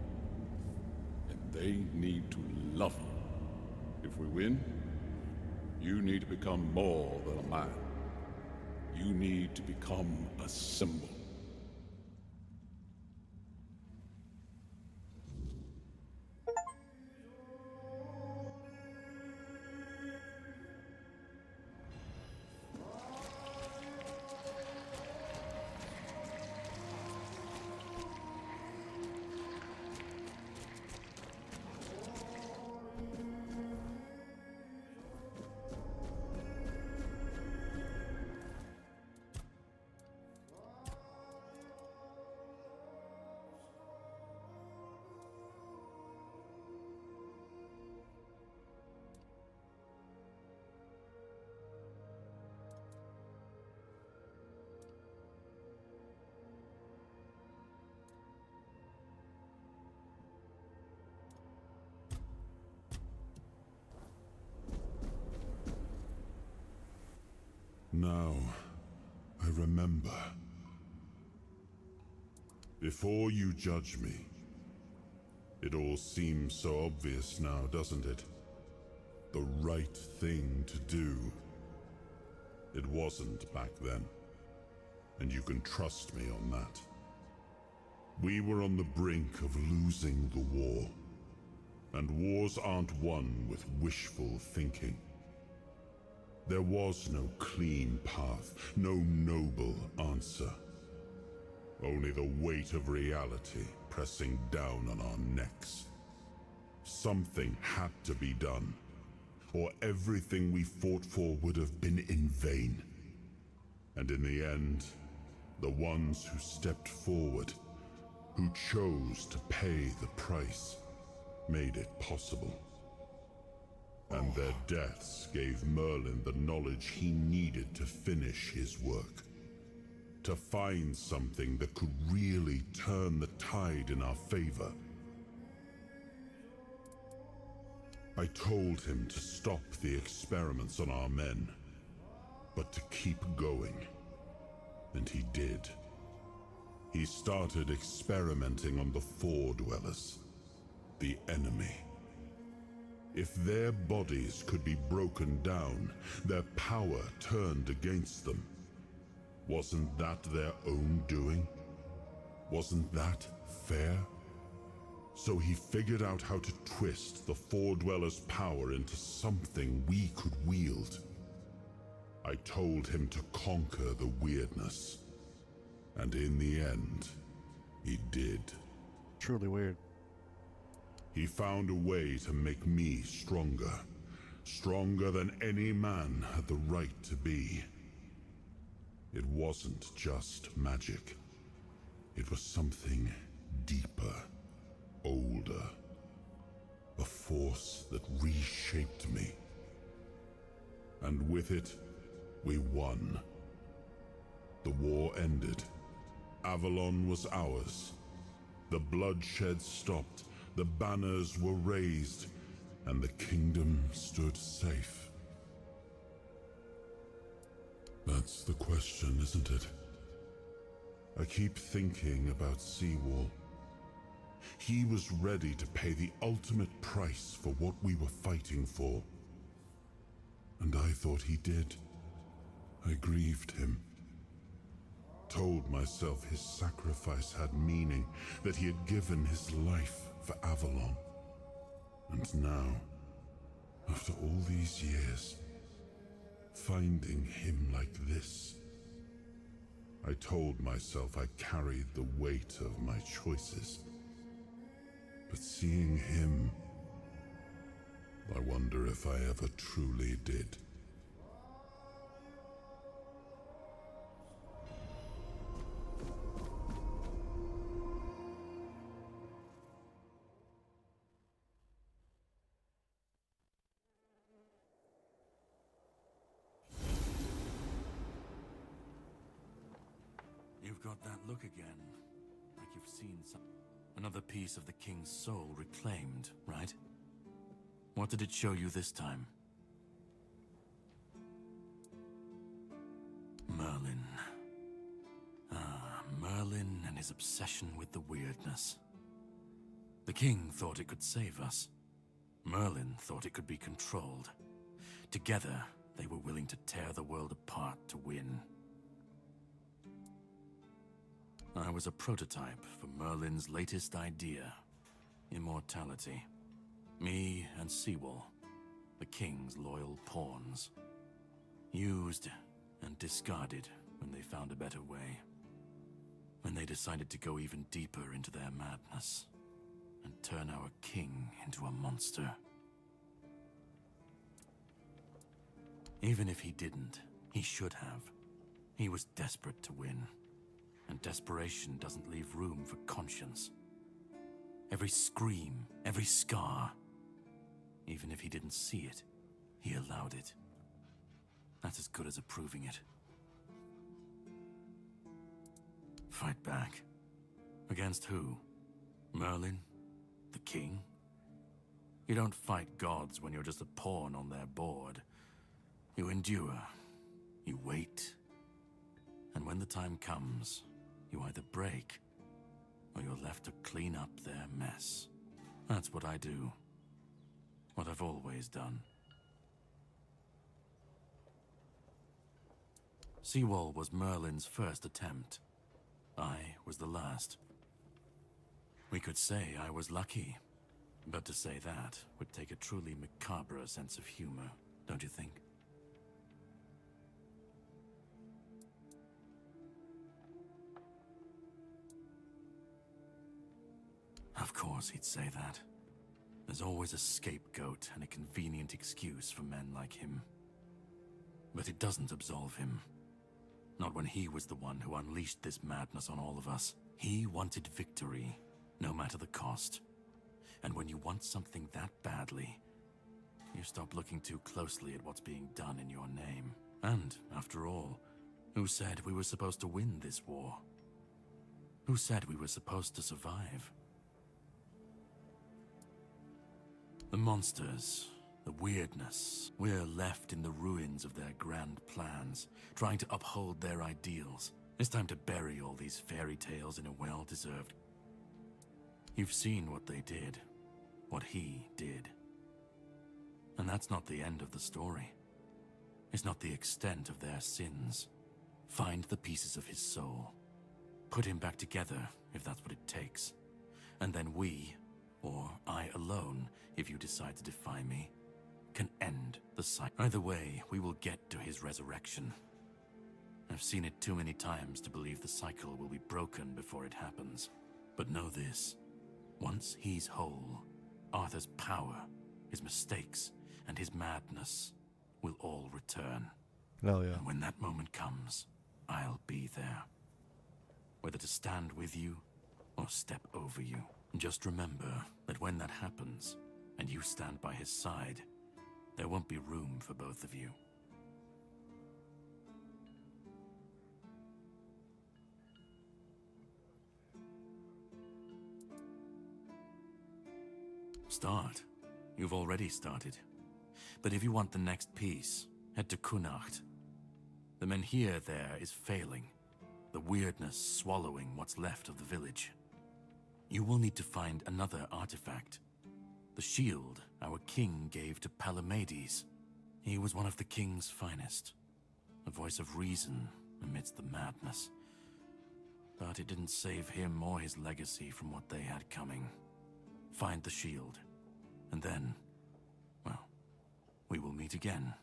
and they need to love you. If we win, you need to become more than a man. You need to become a symbol. Now, I remember. Before you judge me, it all seems so obvious now, doesn't it? The right thing to do. It wasn't back then, and you can trust me on that. We were on the brink of losing the war, and wars aren't won with wishful thinking. There was no clean path, no noble answer. Only the weight of reality pressing down on our necks. Something had to be done, or everything we fought for would have been in vain. And in the end, the ones who stepped forward, who chose to pay the price, made it possible. And their deaths gave Merlin the knowledge he needed to finish his work. to find something that could really turn the tide in our favor. I told him to stop the experiments on our men, but to keep going. And he did. He started experimenting on the Four Dwellers, the enemy. If their bodies could be broken down, their power turned against them. Wasn't that their own doing? Wasn't that fair? So he figured out how to twist the Four Dwellers' power into something we could wield. I told him to conquer the weirdness. And in the end, he did. Truly weird. He found a way to make me stronger. Stronger than any man had the right to be. It wasn't just magic. It was something deeper, older. A force that reshaped me. And with it, we won. The war ended. Avalon was ours. The bloodshed stopped. The banners were raised, and the kingdom stood safe. That's the question, isn't it? I keep thinking about Seawall. He was ready to pay the ultimate price for what we were fighting for. And I thought he did. I grieved him. Told myself his sacrifice had meaning, that he had given his life for Avalon. And now, after all these years, finding him like this, I told myself I carried the weight of my choices. But seeing him, I wonder if I ever truly did. You've got that look again, like you've seen another piece of the king's soul reclaimed, right? What did it show you this time? Merlin. Ah, Merlin and his obsession with the weirdness. The king thought it could save us. Merlin thought it could be controlled. Together, they were willing to tear the world apart to win. I was a prototype for Merlin's latest idea, immortality. Me and Seawall, the king's loyal pawns. Used and discarded when they found a better way. When they decided to go even deeper into their madness and turn our king into a monster. Even if he didn't, he should have. He was desperate to win. And desperation doesn't leave room for conscience. Every scream, every scar, even if he didn't see it, he allowed it. That's as good as approving it. Fight back. Against who? Merlin? The king? You don't fight gods when you're just a pawn on their board. You endure. You wait. And when the time comes, you either break, or you're left to clean up their mess. That's what I do. What I've always done. Seawall was Merlin's first attempt. I was the last. We could say I was lucky, but to say that would take a truly macabre sense of humor, don't you think? Of course he'd say that. There's always a scapegoat and a convenient excuse for men like him. But it doesn't absolve him. Not when he was the one who unleashed this madness on all of us. He wanted victory, no matter the cost. And when you want something that badly, you stop looking too closely at what's being done in your name. And, after all, Who said we were supposed to win this war? Who said we were supposed to survive? The monsters, the weirdness, we're left in the ruins of their grand plans, trying to uphold their ideals. It's time to bury all these fairy tales in a well-deserved... You've seen what they did, what he did. And that's not the end of the story. It's not the extent of their sins. Find the pieces of his soul. Put him back together, if that's what it takes. And then we, or I alone, if you decide to defy me, can end the cycle. Either way, we will get to his resurrection. I've seen it too many times to believe the cycle will be broken before it happens. But know this. Once he's whole, Arthur's power, his mistakes, and his madness will all return. Hell yeah. And when that moment comes, I'll be there. Whether to stand with you or step over you. Just remember that when that happens, and you stand by his side, there won't be room for both of you. Start. You've already started. But if you want the next piece, head to Kunacht. The menhir there is failing, the weirdness swallowing what's left of the village. You will need to find another artifact. The shield our king gave to Palamedes. He was one of the king's finest, a voice of reason amidst the madness. But it didn't save him or his legacy from what they had coming. Find the shield, and then, well, we will meet again.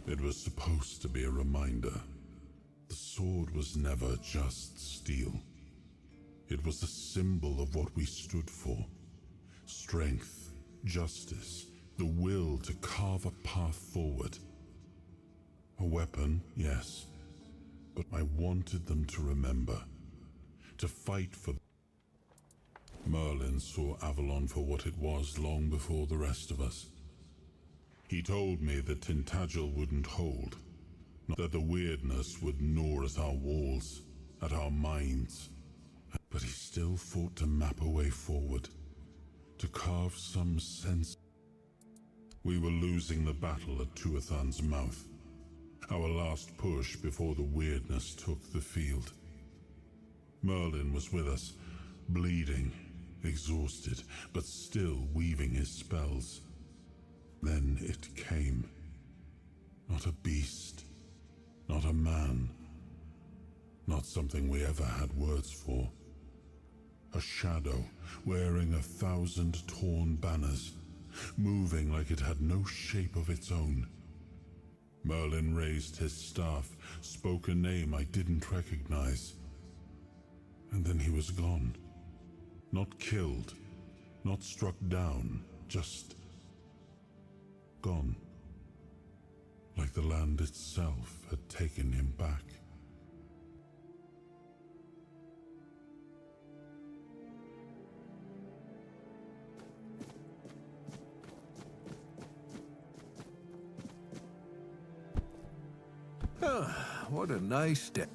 It was supposed to be a reminder. The sword was never just steel. It was a symbol of what we stood for. Strength, justice, the will to carve a path forward. A weapon, yes, but I wanted them to remember, to fight for... Merlin saw Avalon for what it was long before the rest of us. He told me that Tintagel wouldn't hold, that the weirdness would gnaw at our walls, at our minds. But he still fought to map a way forward, to carve some sense. We were losing the battle at Tuathan's mouth, our last push before the weirdness took the field. Merlin was with us, bleeding, exhausted, but still weaving his spells. Then it came. Not a beast, not a man, not something we ever had words for. A shadow wearing 1,000 torn banners, moving like it had no shape of its own. Merlin raised his staff, spoke a name I didn't recognize. And then he was gone. Not killed, not struck down, just gone. Like the land itself had taken him back. What a nice day.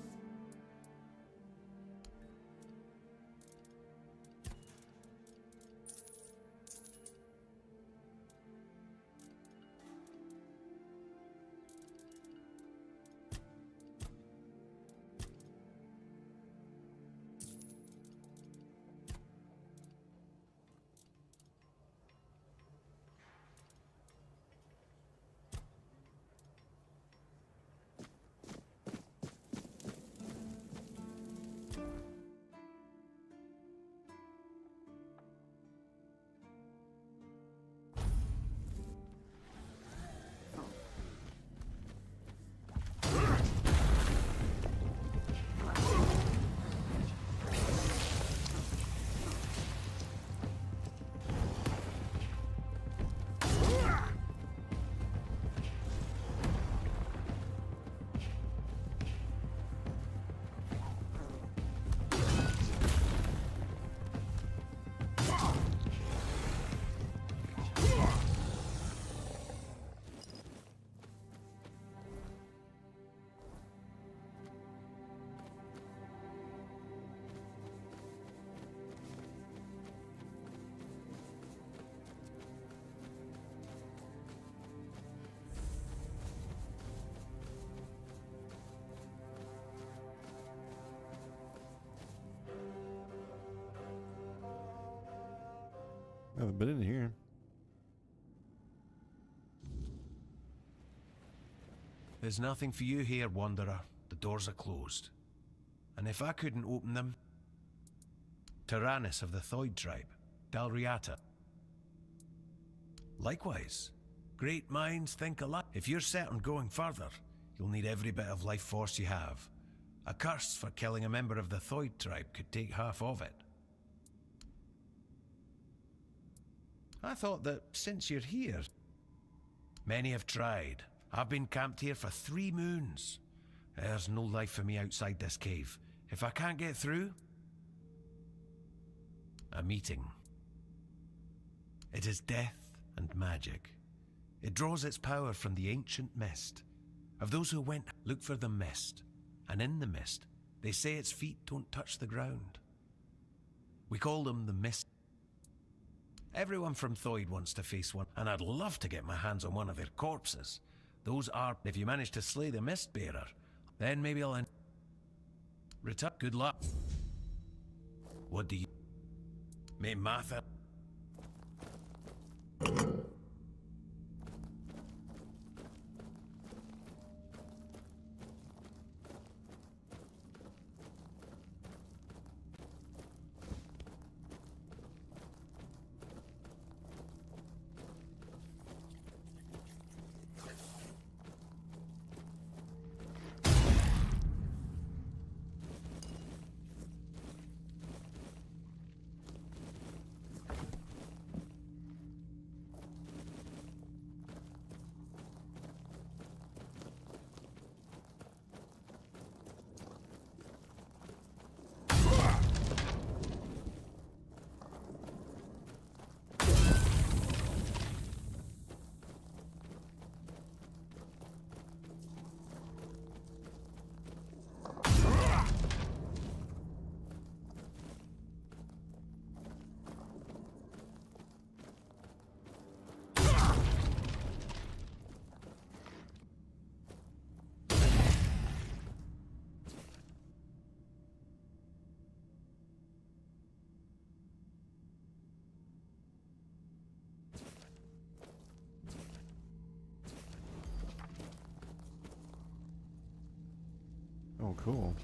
I haven't been in here. There's nothing for you here, Wanderer. The doors are closed. And if I couldn't open them... Tyrannus of the Thoid tribe, Dalriata. Likewise, great minds think alike. If you're set on going further, you'll need every bit of life force you have. A curse for killing a member of the Thoid tribe could take half of it. I thought that since you're here... Many have tried. I've been camped here for 3 moons. There's no life for me outside this cave. If I can't get through... A meeting. It is death and magic. It draws its power from the ancient mist. Of those who went, look for the mist. And in the mist, they say its feet don't touch the ground. We call them the mist. Everyone from Thoid wants to face one, and I'd love to get my hands on one of their corpses. Those are, if you manage to slay the mist bearer, then maybe I'll return. Good luck. What do you... May Martha... Oh, cool.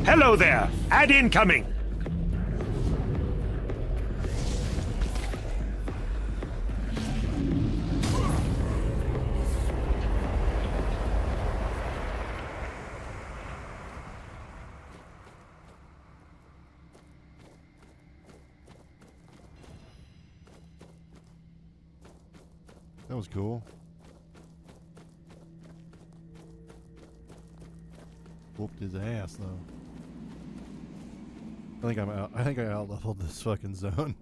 Hello there! Ad incoming! That was cool. Whooped his ass though. I think I'm out. I think I out-leveled this fucking zone.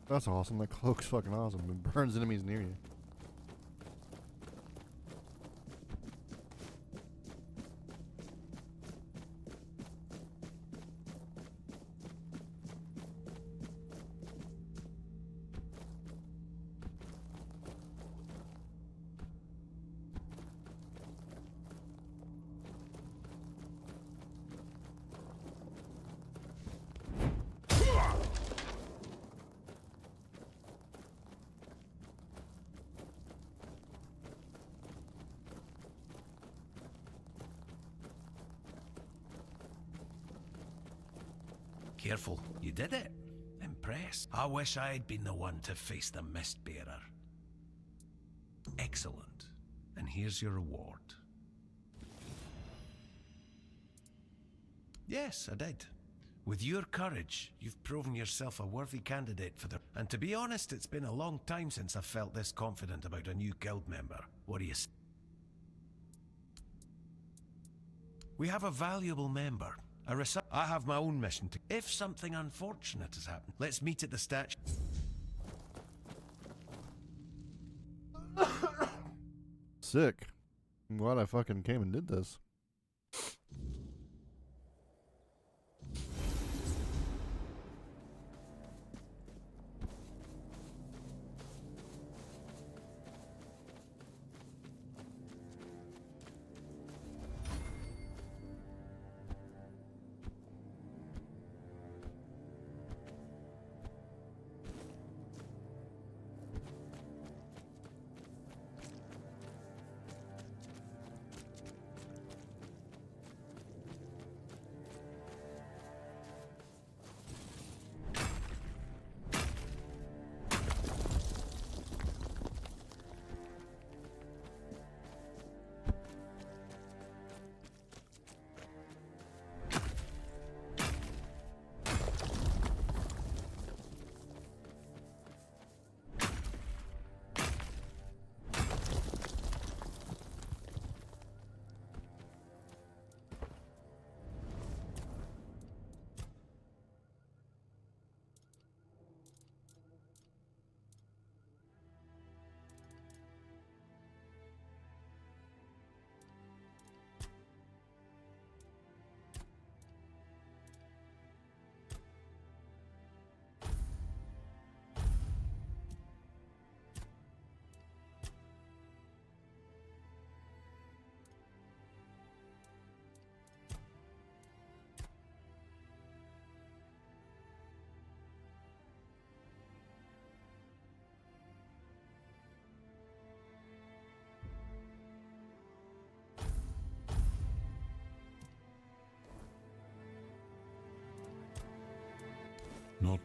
That's awesome. That cloak's fucking awesome. It burns enemies near you. Careful, you did it. Impressed. I wish I'd been the one to face the Mistbearer. Excellent. And here's your reward. Yes, I did. With your courage, you've proven yourself a worthy candidate for the... And to be honest, it's been a long time since I've felt this confident about a new guild member. What do you say? We have a valuable member. I have my own mission to... If something unfortunate has happened, let's meet at the statue. Sick. I'm glad I fucking came and did this.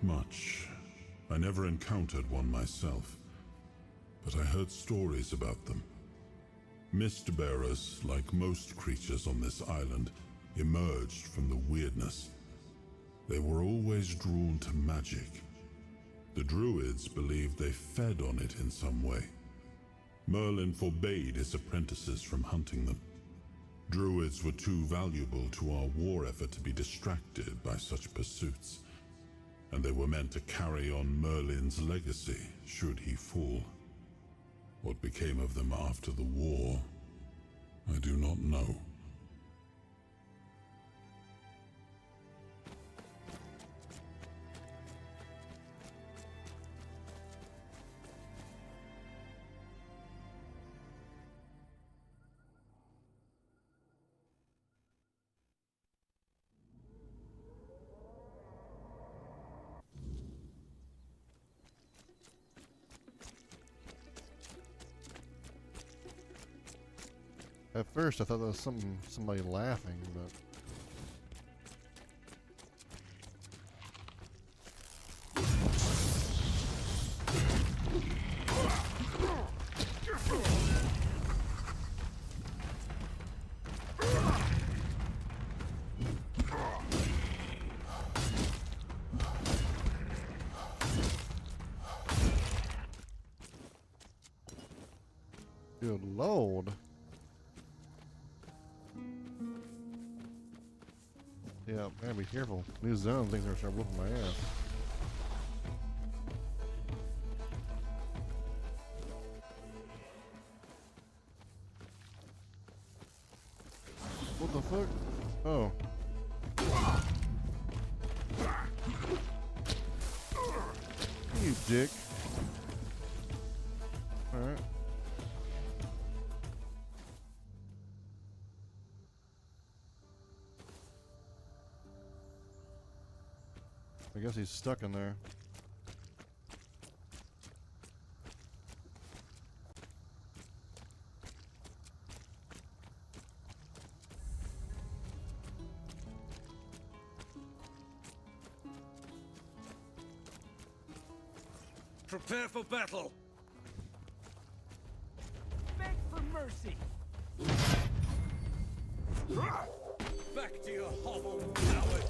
Not much. I never encountered one myself, but I heard stories about them. Mist bearers, like most creatures on this island, emerged from the weirdness. They were always drawn to magic. The druids believed they fed on it in some way. Merlin forbade his apprentices from hunting them. Druids were too valuable to our war effort to be distracted by such pursuits, and they were meant to carry on Merlin's legacy should he fall. What became of them after the war, I do not know. At first, I thought that was somebody laughing, but good lord. Yeah, gotta be careful. New zone, things are gonna start whooping my ass. What the fuck? Oh. You dick. Alright. I guess he's stuck in there. Prepare for battle! Beg for mercy! Back to your hovel, coward!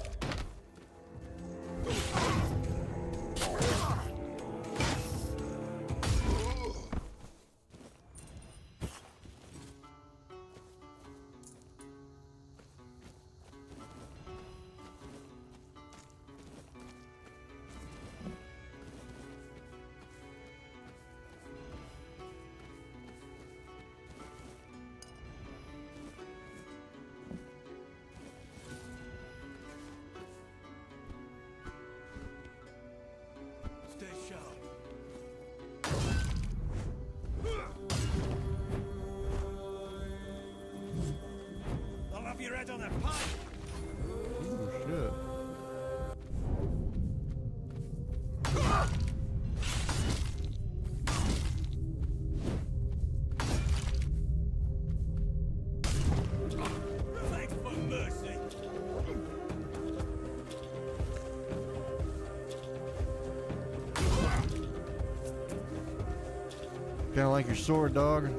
Stay sharp. I'll have your head on a pike! Ooh, shit. Beg for mercy! Kinda like your sword, dog.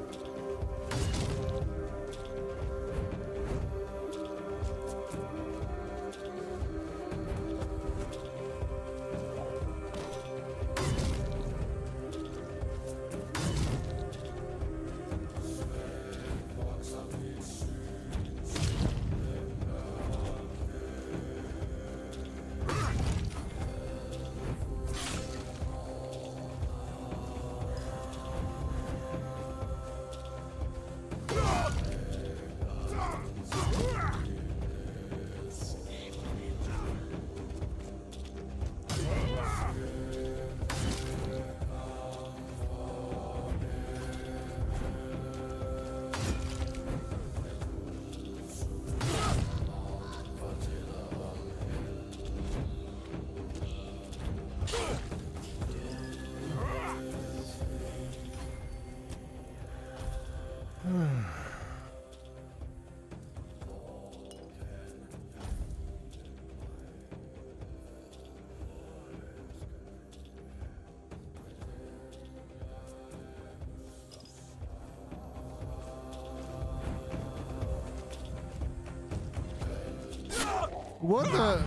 What the?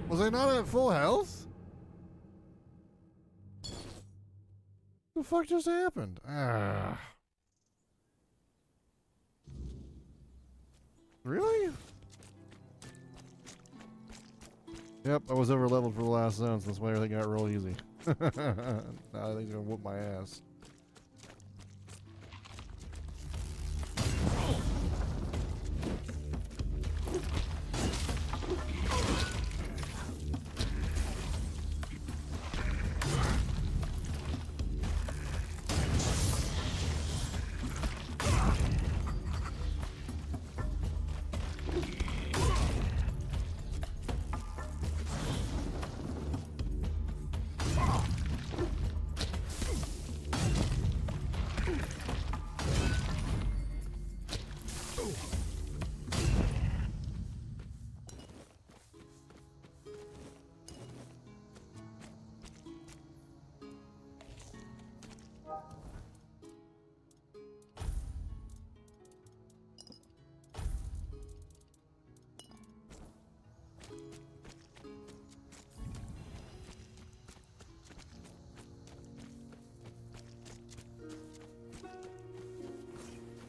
Was I not at full health? The fuck just happened? Ah. Really? Yep, I was over leveled for the last zone, so that's why everything got real easy. Now I think he's gonna whoop my ass.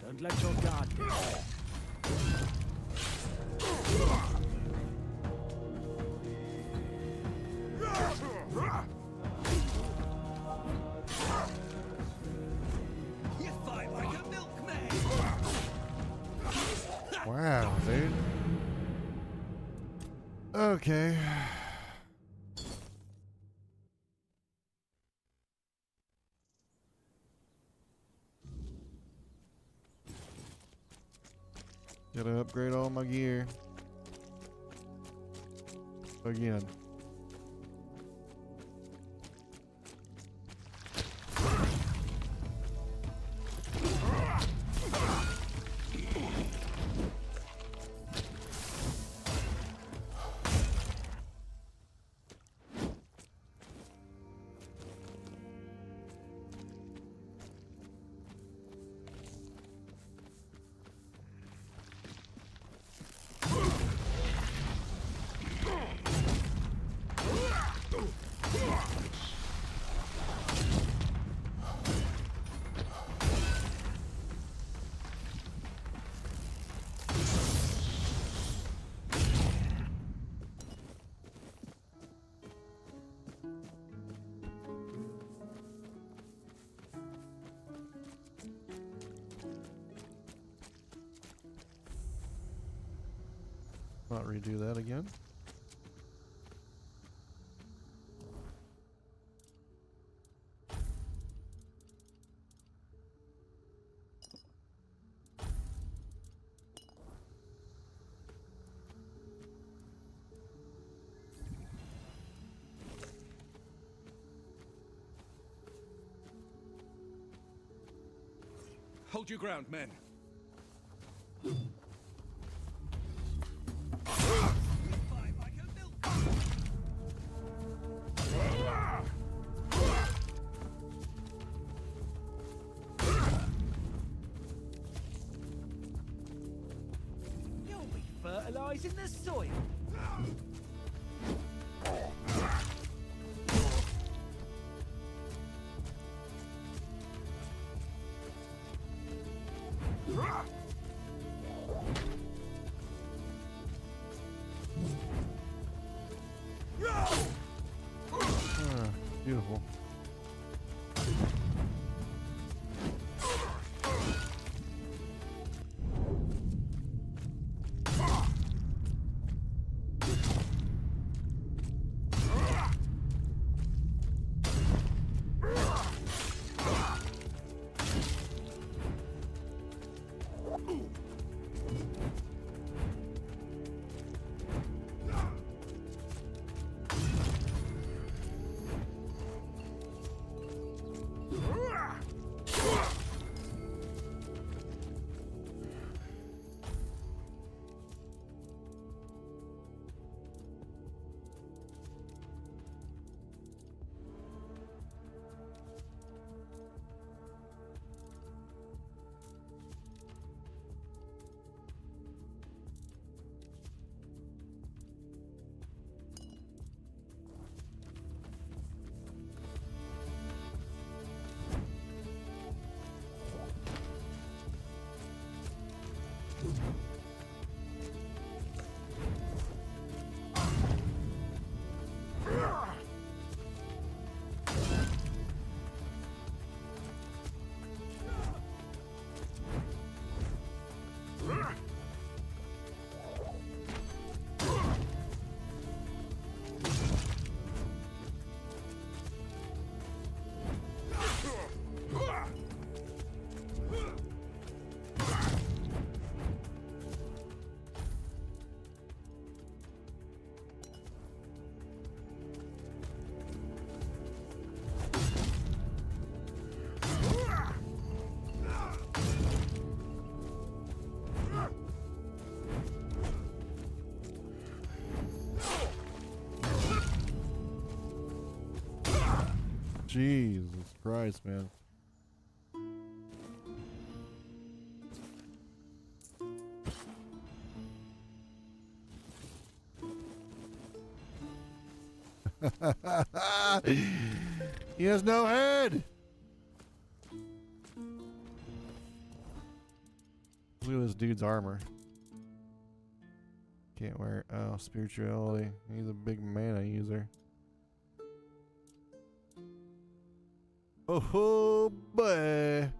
Don't let your guard down. You fight like a milkmaid. Wow, dude. Okay. Gotta upgrade all my gear. Again. Not redo that again. Hold your ground, men. You'll be fertilizing the soil. Beautiful. Jesus Christ, man. He has no head. Look at this dude's armor. Can't wear it. Oh, spirituality. He's a big mana user. Oh boy.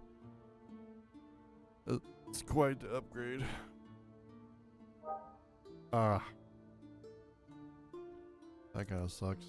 It's quite the upgrade. Ah. That kind of sucks.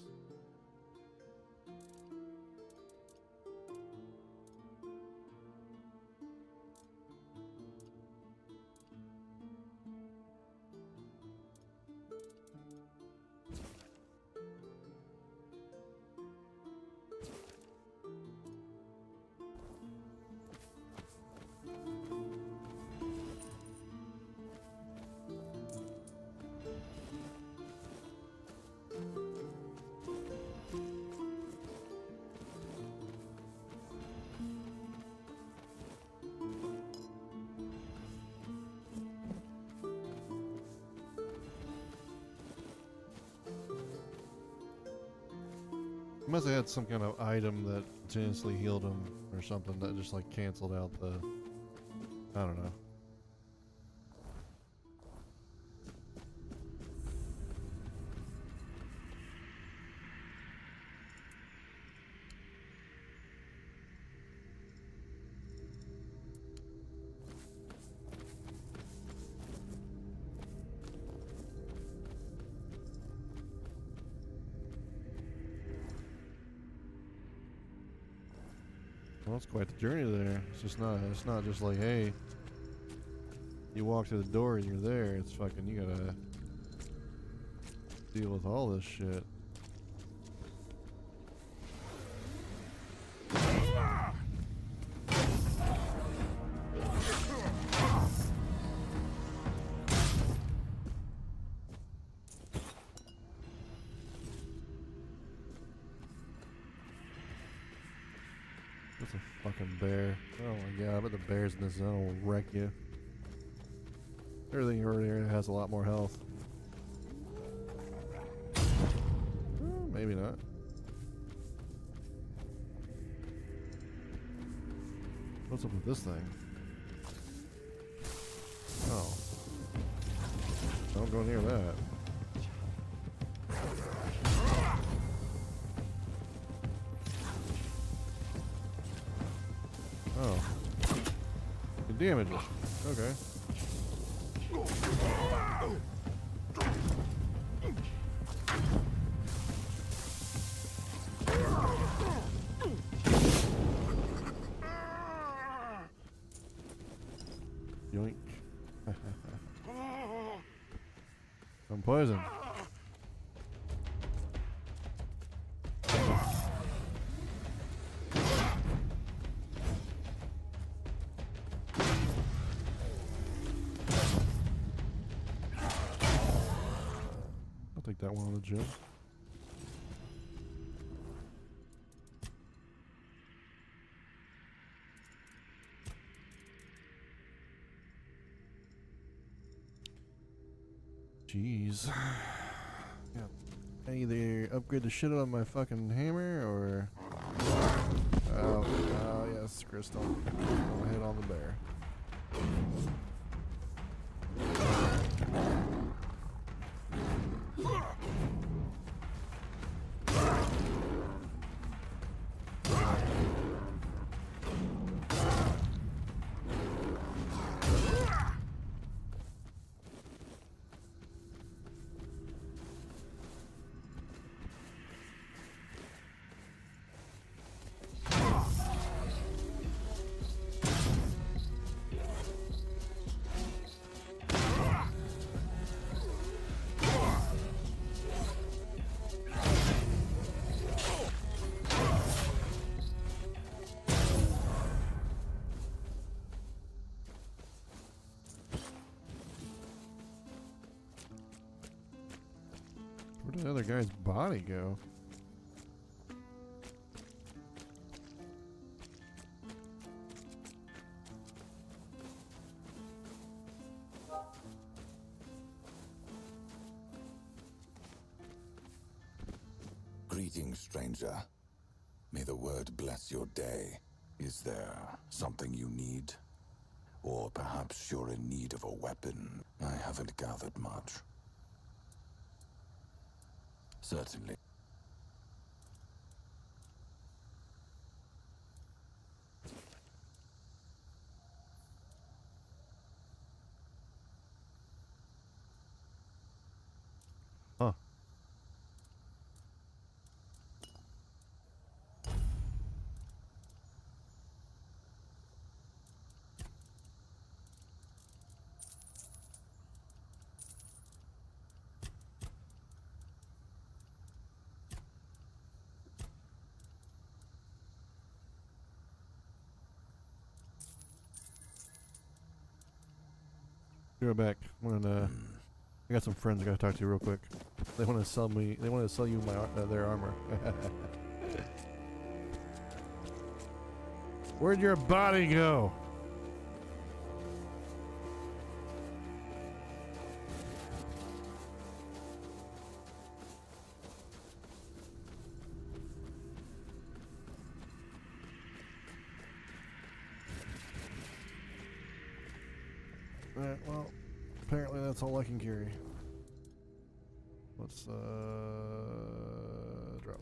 He must have had some kind of item that continuously healed him or something that just like canceled out the, I don't know. Well, it's quite the journey there. It's not just like, hey, you walk through the door and you're there. It's fucking, you gotta deal with all this shit. That's a fucking bear. Oh my god, I bet the bears in this zone will wreck you. Everything over there has a lot more health. Maybe not. What's up with this thing? Oh. Don't go near that. Oh. It damages. Okay. Yoink. I'm poisoned. I'll take that one on the gym. Jeez. Yeah. I either upgrade the shit out of my fucking hammer or. Oh, yes, Crystal. I'll hit on the bear. Where did the other guy's body go? Greetings, stranger. May the word bless your day. Is there something you need? Or perhaps you're in need of a weapon? I haven't gathered much. Certainly. Huh. Be right back. I got some friends I gotta talk to you real quick. They want to sell me. They want to sell you my their armor. Where'd your body go? Alright, well, apparently that's all I can carry. Let's drop.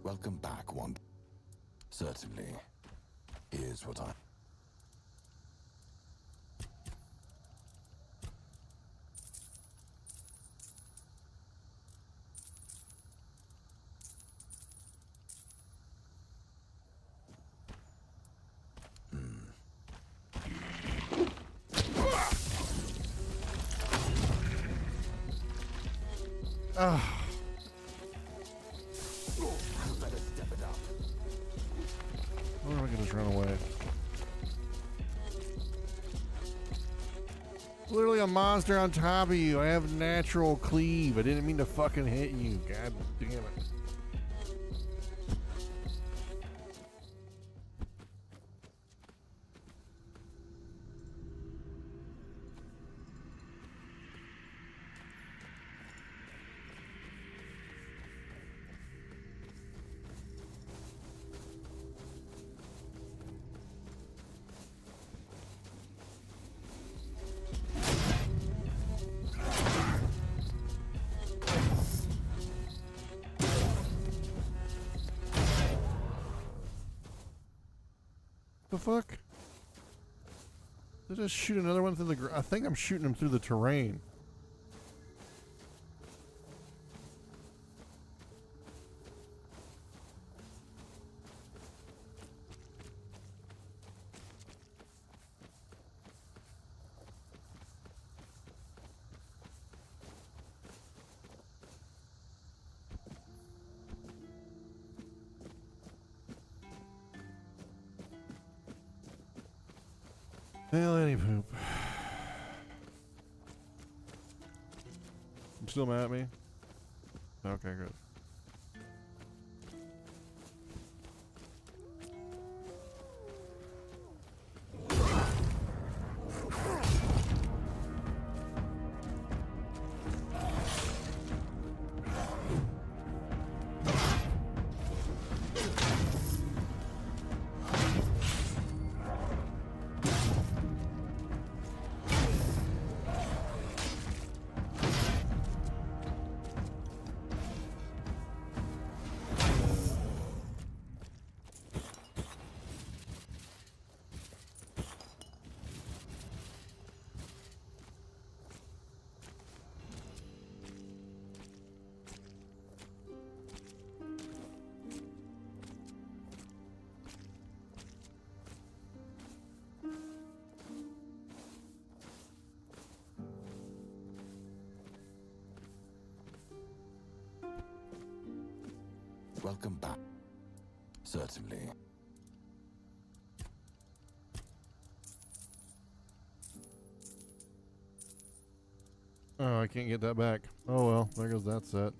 Welcome back, one. Certainly. Here's what I... Ah. I wonder if I can just run away. Literally a monster on top of you. I have natural cleave. I didn't mean to fucking hit you. God damn it. The fuck? Did I just shoot another one through the ground? I think I'm shooting him through the terrain. Hell, any poop. You still mad at me? Okay, good. Welcome back. Certainly. Oh, I can't get that back. Oh well, there goes that set.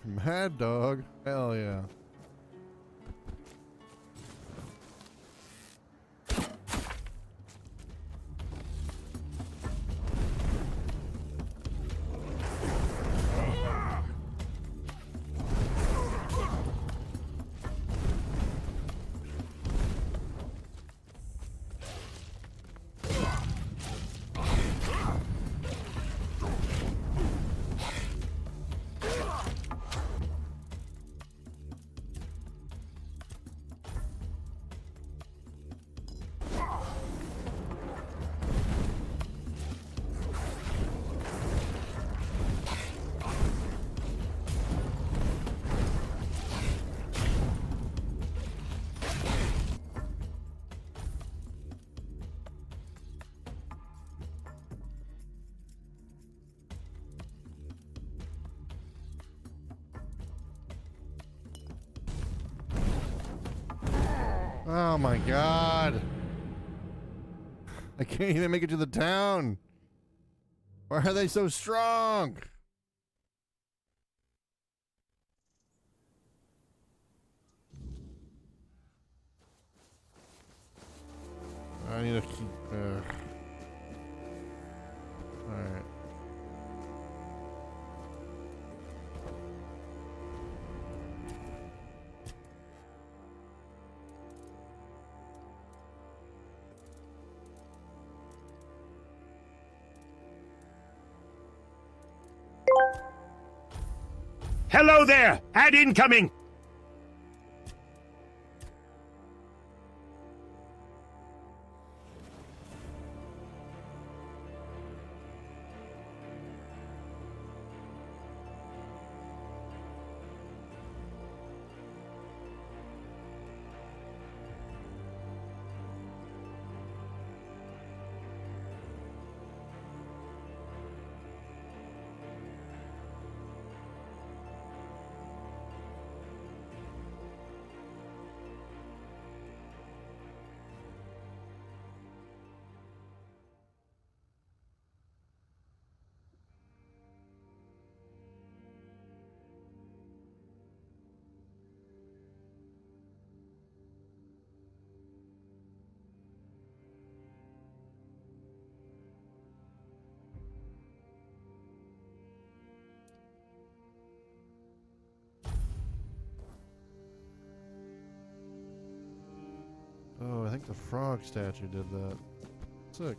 Mad Dog. Hell yeah. Oh my god. I can't even make it to the town. Why are they so strong? I need to keep... Alright. Hello there! Ad incoming! Oh, I think the frog statue did that. Sick.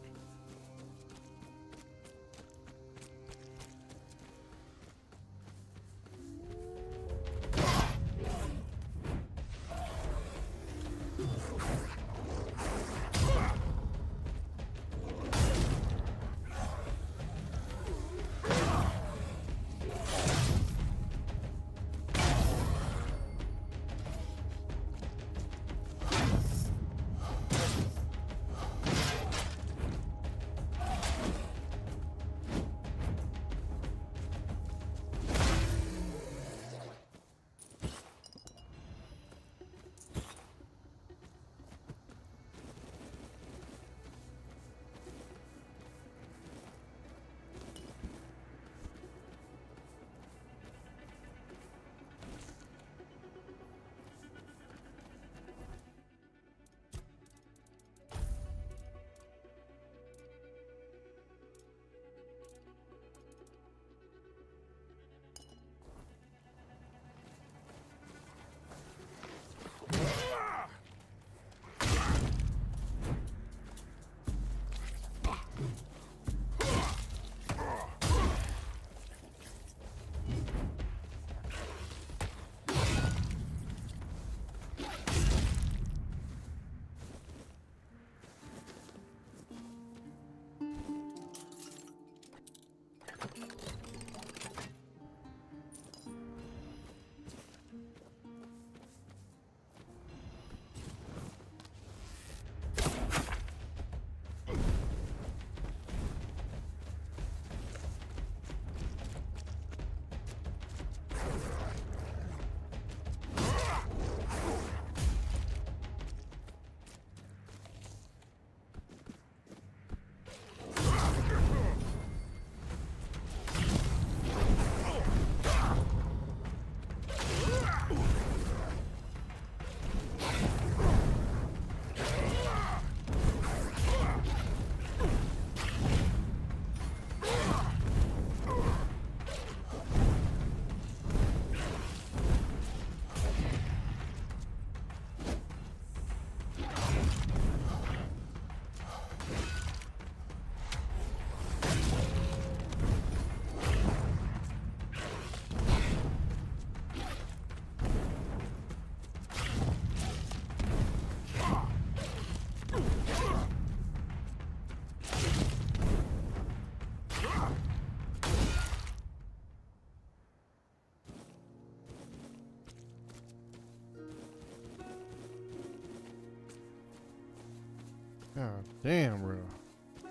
God damn, bro.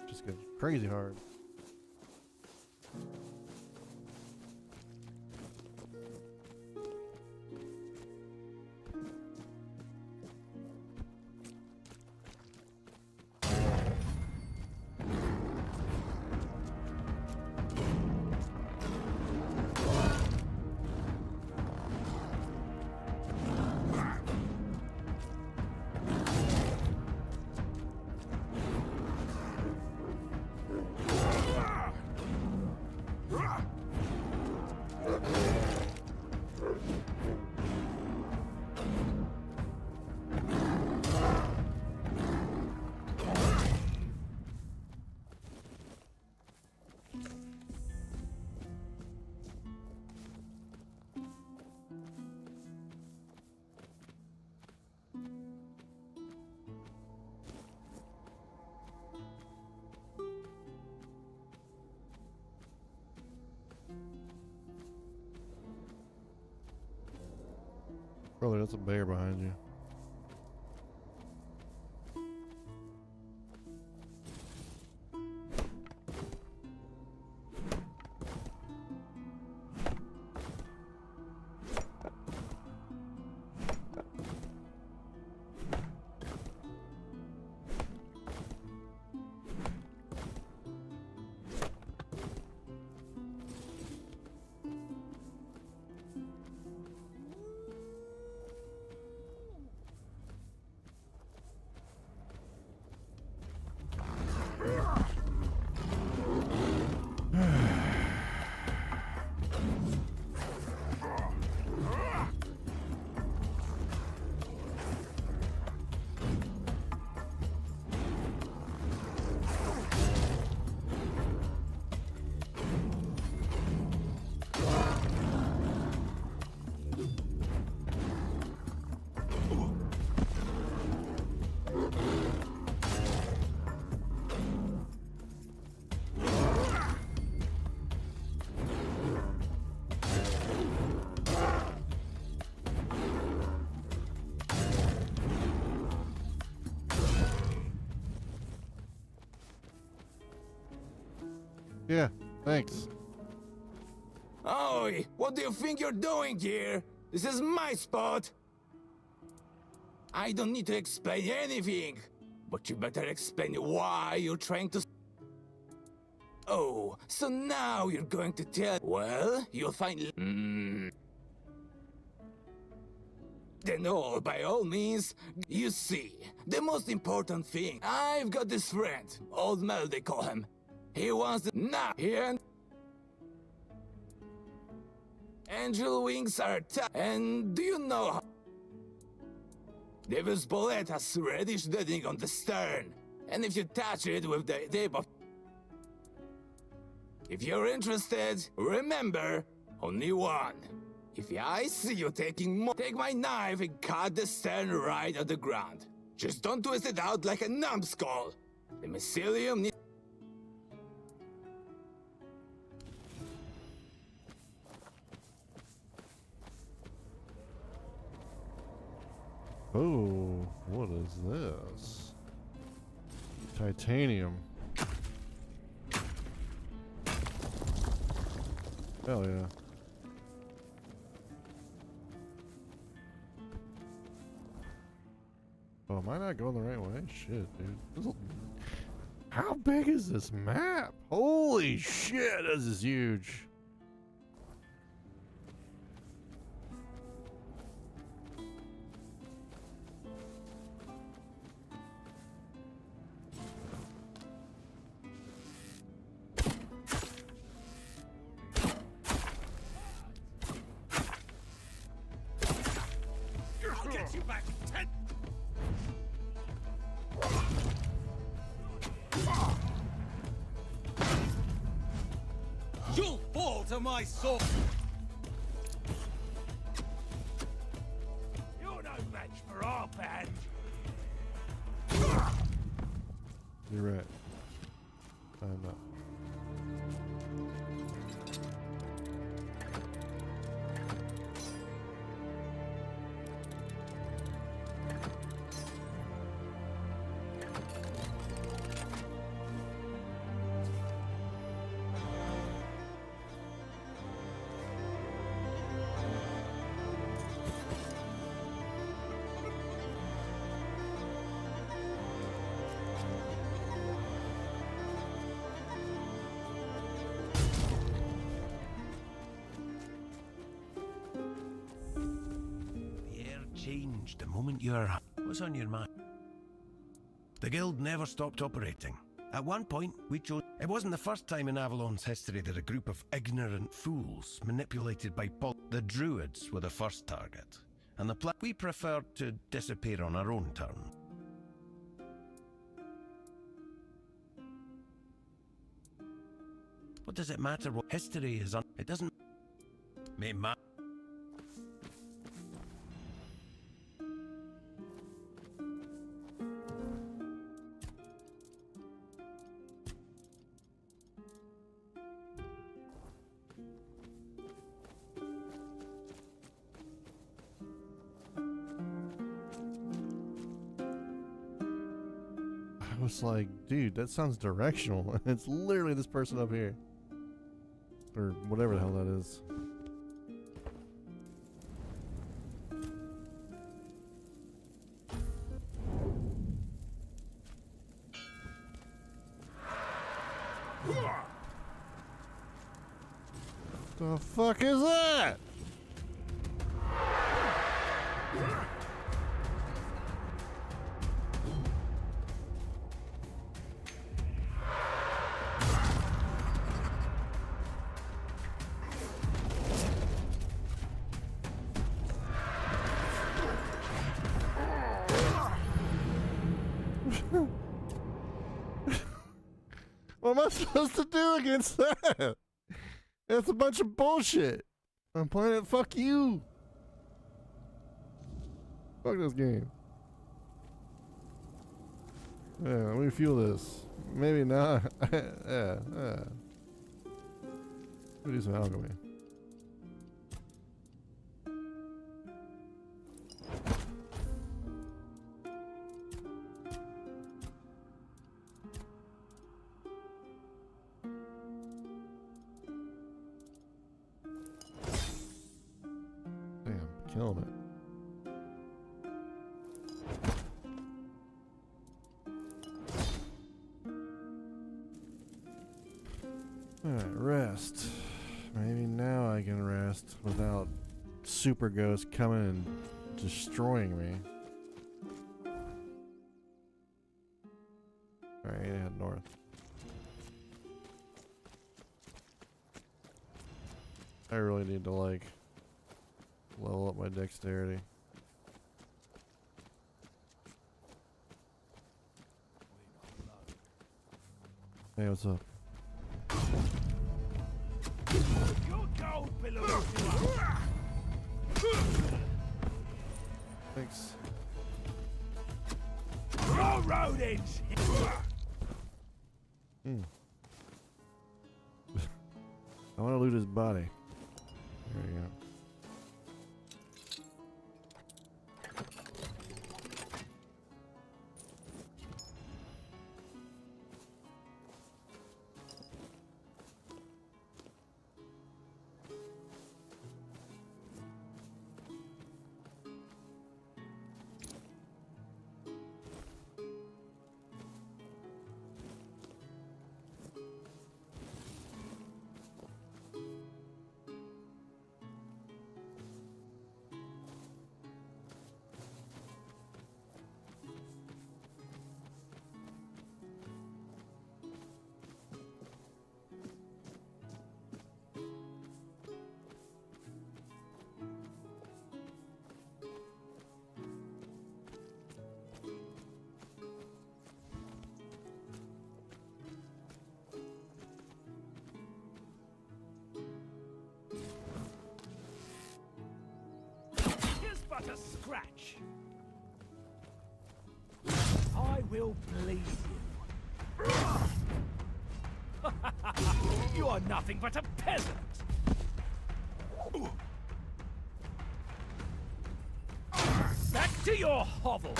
Just gets crazy hard. Brother, that's a bear behind you. Yeah, thanks. Oi, what do you think you're doing here? This is my spot. I don't need to explain anything, but you better explain why you're trying to... Oh, so now you're going to tell... Well, you'll find... Then by all means, you see, the most important thing, I've got this friend, Old Mel they call him. He wants the... Nah, here... Angel wings are and do you know how... Devil's bullet has reddish deadening on the stern, and if you touch it with the tip of... If you're interested, remember, only one. If I see you taking more, take my knife and cut the stern right at the ground. Just don't twist it out like a numbskull. The mycelium needs... Oh, what is this? Titanium. Hell yeah. Oh, am I not going the right way? Shit, dude. How big is this map? Holy shit, this is huge. I'll get you back in 10... You'll fall to my sword! You're no match for our band! You're right. I'm not. changed the moment you're... What's on your mind? The guild never stopped operating. At one point, we chose... It wasn't the first time in Avalon's history that a group of ignorant fools, manipulated by The Druids were the first target, and we preferred to disappear on our own terms. What does it matter what history is on? It doesn't... May matter. I was like, dude, that sounds directional. It's literally this person up here. Or whatever the hell that is. The fuck is that? What am I supposed to do against that? That's a bunch of bullshit. I'm playing it. Fuck you. Fuck this game. Yeah, let me feel this. Maybe not. Yeah. We'll do some alchemy. Killing it. Alright, rest. Maybe now I can rest without Super Ghost coming and destroying me. Alright, head north. I really need to like level up my dexterity. Hey, what's up? Thanks. No rodents! I want to loot his body. There you go. But a scratch. I will bleed you. You are nothing but a peasant. Back to your hovel.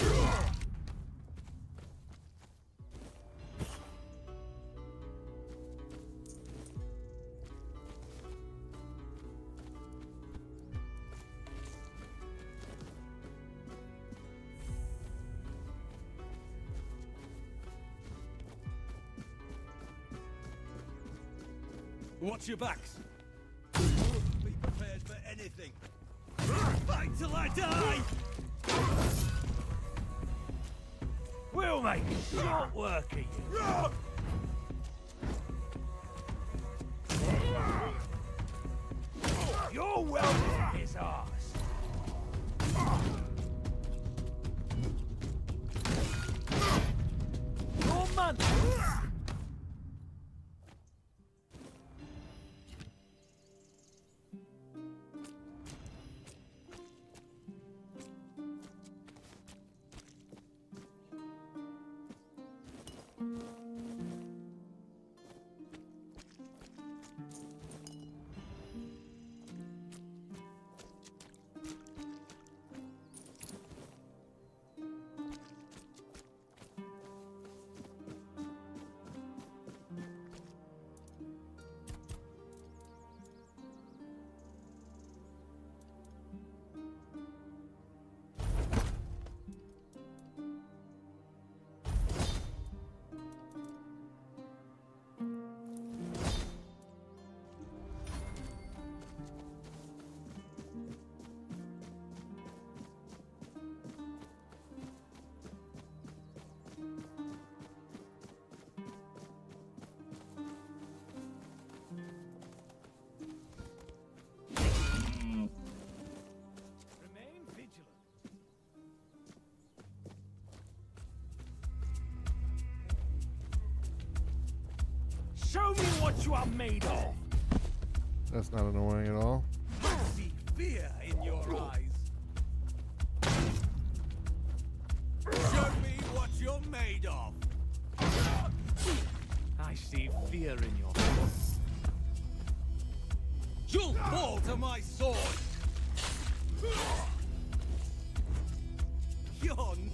Watch your backs. Be prepared for anything. Fight till I die! make short work of you. Your wealth is ours. Your money. Remain vigilant. Show me what you are made of. That's not annoying at all. I see fear in your eyes. Show me what you're made of. I see fear in your eyes. You'll fall to my sword. You're nothing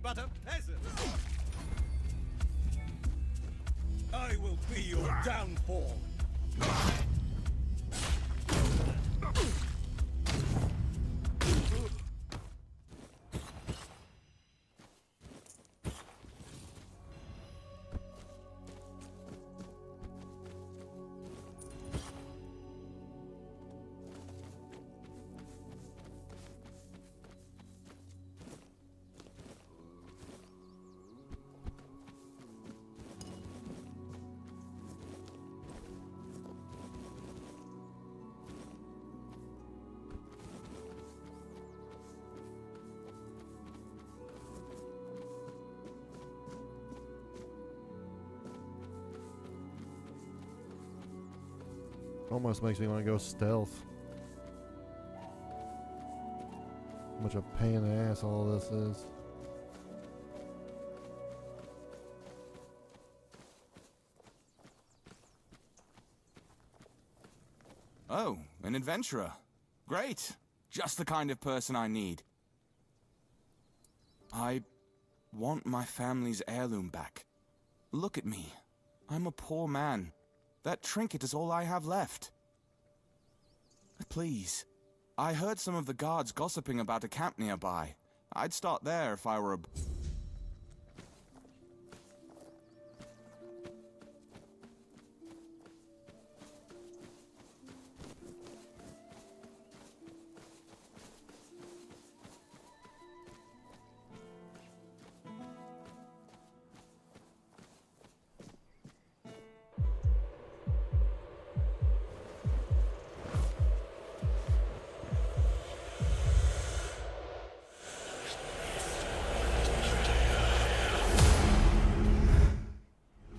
but a peasant. I will be your downfall. Almost makes me want to go stealth. How much a pain in the ass all this is. Oh, an adventurer. Great. Just the kind of person I need. I want my family's heirloom back. Look at me. I'm a poor man. That trinket is all I have left. Please. I heard some of the guards gossiping about a camp nearby. I'd start there if I were a...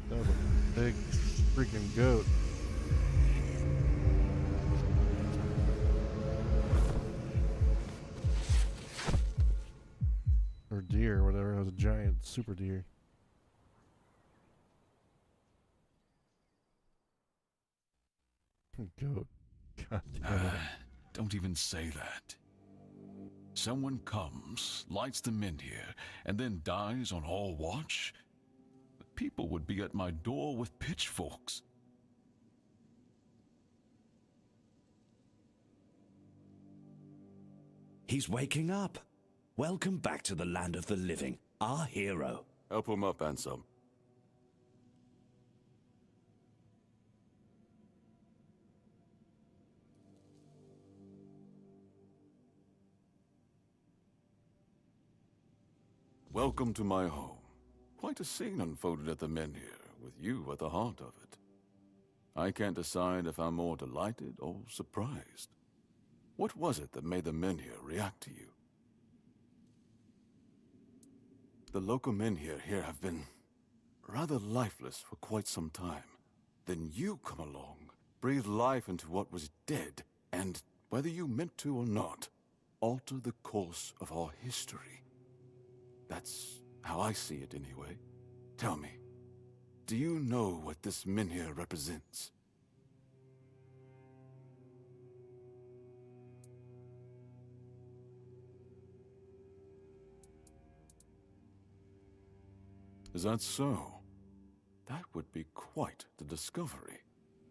That was a big freaking goat. Or deer, whatever. It was a giant super deer. Goat. God damn it. Don't even say that. Someone comes, lights them in here, and then dies on all watch? The people would be at my door with pitchforks. He's waking up. Welcome back to the land of the living, our hero. Help him up, Ansem. Welcome to my home. Quite a scene unfolded at the Menhir, with you at the heart of it. I can't decide if I'm more delighted or surprised. What was it that made the Menhir react to you? The local Menhir here have been rather lifeless for quite some time. Then you come along, breathe life into what was dead, and, whether you meant to or not, alter the course of our history. That's how I see it anyway. Tell me, do you know what this Menhir represents? Is that so? That would be quite the discovery.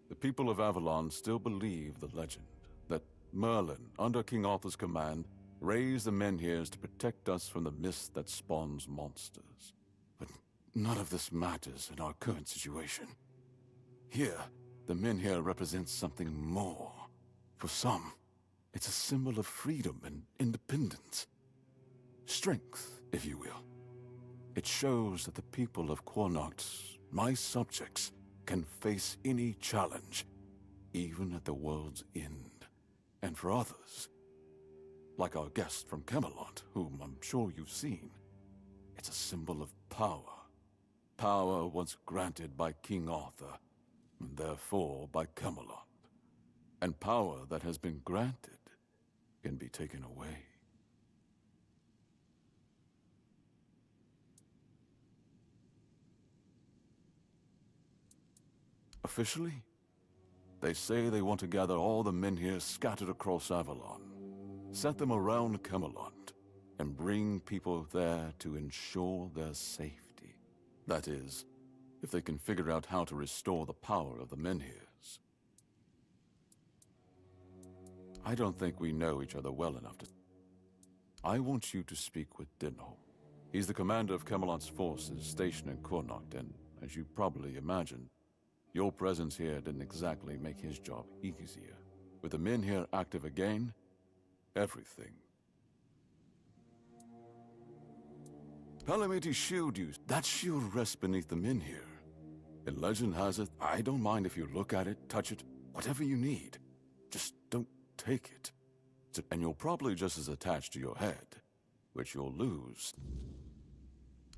The people of Avalon still believe the legend, that Merlin, under King Arthur's command, raised the Menhirs to protect us from the mist that spawns monsters. But none of this matters in our current situation. Here, the Menhir represents something more. For some, it's a symbol of freedom and independence. Strength, if you will. It shows that the people of Quanacht, my subjects, can face any challenge, even at the world's end. And for others, like our guest from Camelot, whom I'm sure you've seen, it's a symbol of power. Power once granted by King Arthur, and therefore by Camelot. And power that has been granted can be taken away. Officially, they say they want to gather all the Menhir scattered across Avalon, set them around Camelot, and bring people there to ensure their safety. That is, if they can figure out how to restore the power of the Menhirs. I don't think we know each other well enough to... I want you to speak with Dinho. He's the commander of Camelot's forces stationed in Connacht, and, as you probably imagined, your presence here didn't exactly make his job easier. With the Menhir active again, everything. Palamiti's shield use. That shield rests beneath the Menhir. And legend has it, I don't mind if you look at it, touch it, whatever you need. Just don't take it. And you're probably just as attached to your head, which you'll lose.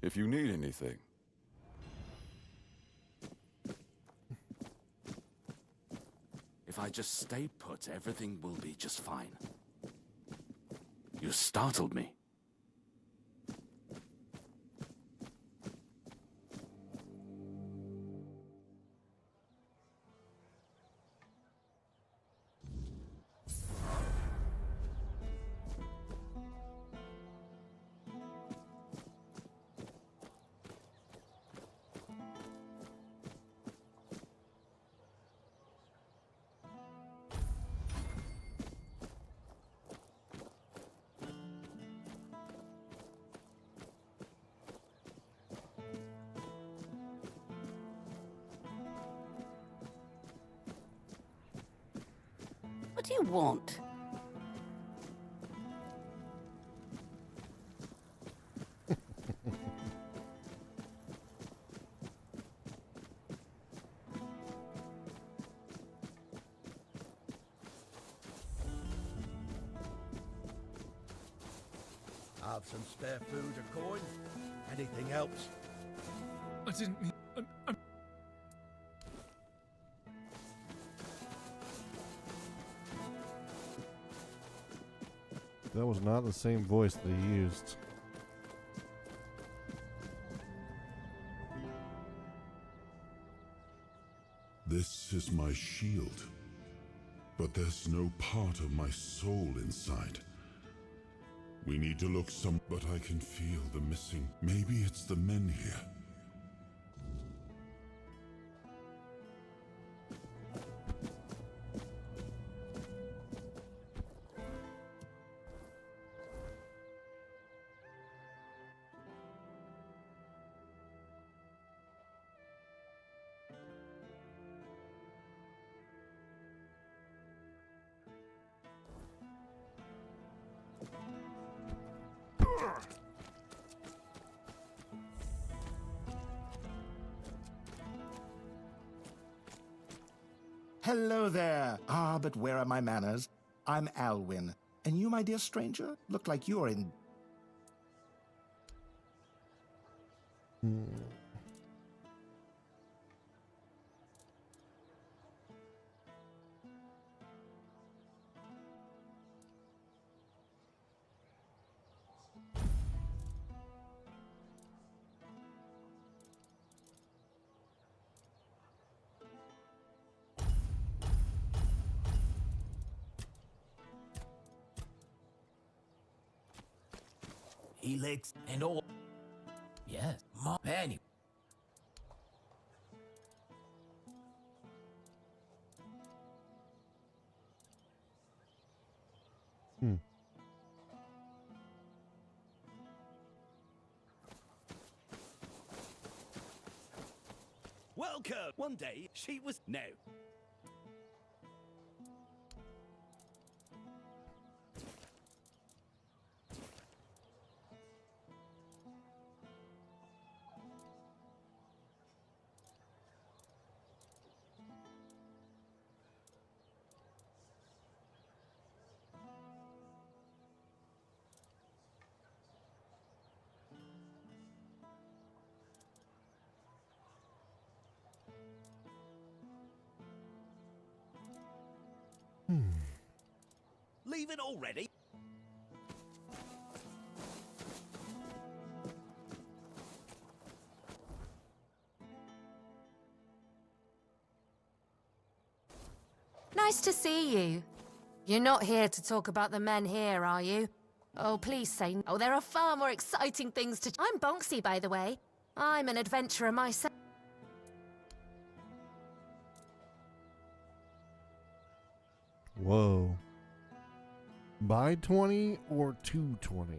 If you need anything, If I just stay put, everything will be just fine. You startled me. What do you want? Have some spare food or coin? Anything else? I didn't mean... I'm... That was not the same voice they used. This is my shield, but there's no part of my soul inside. We need to look but I can feel the missing. Maybe it's the Menhir. Hello there. Ah, but where are my manners? I'm Alwyn. And you, my dear stranger, look like you're in... Helix and all. Yes, anyway. Welcome! One day, she was... No. Leaving already? Nice to see you. You're not here to talk about the men here, are you? Oh, please say no. Oh, there are far more exciting things to... I'm Bonksy, by the way. I'm an adventurer myself. Whoa. Buy 20 or 220?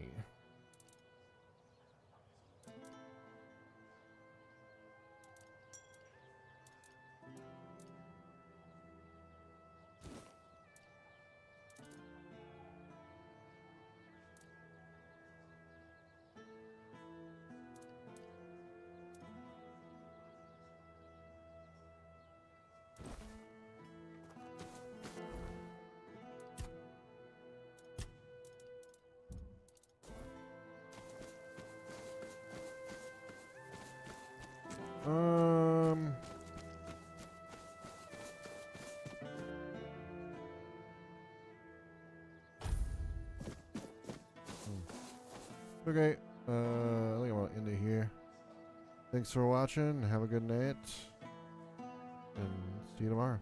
Okay, I think I'm gonna end it here. Thanks for watching. Have a good night, and see you tomorrow.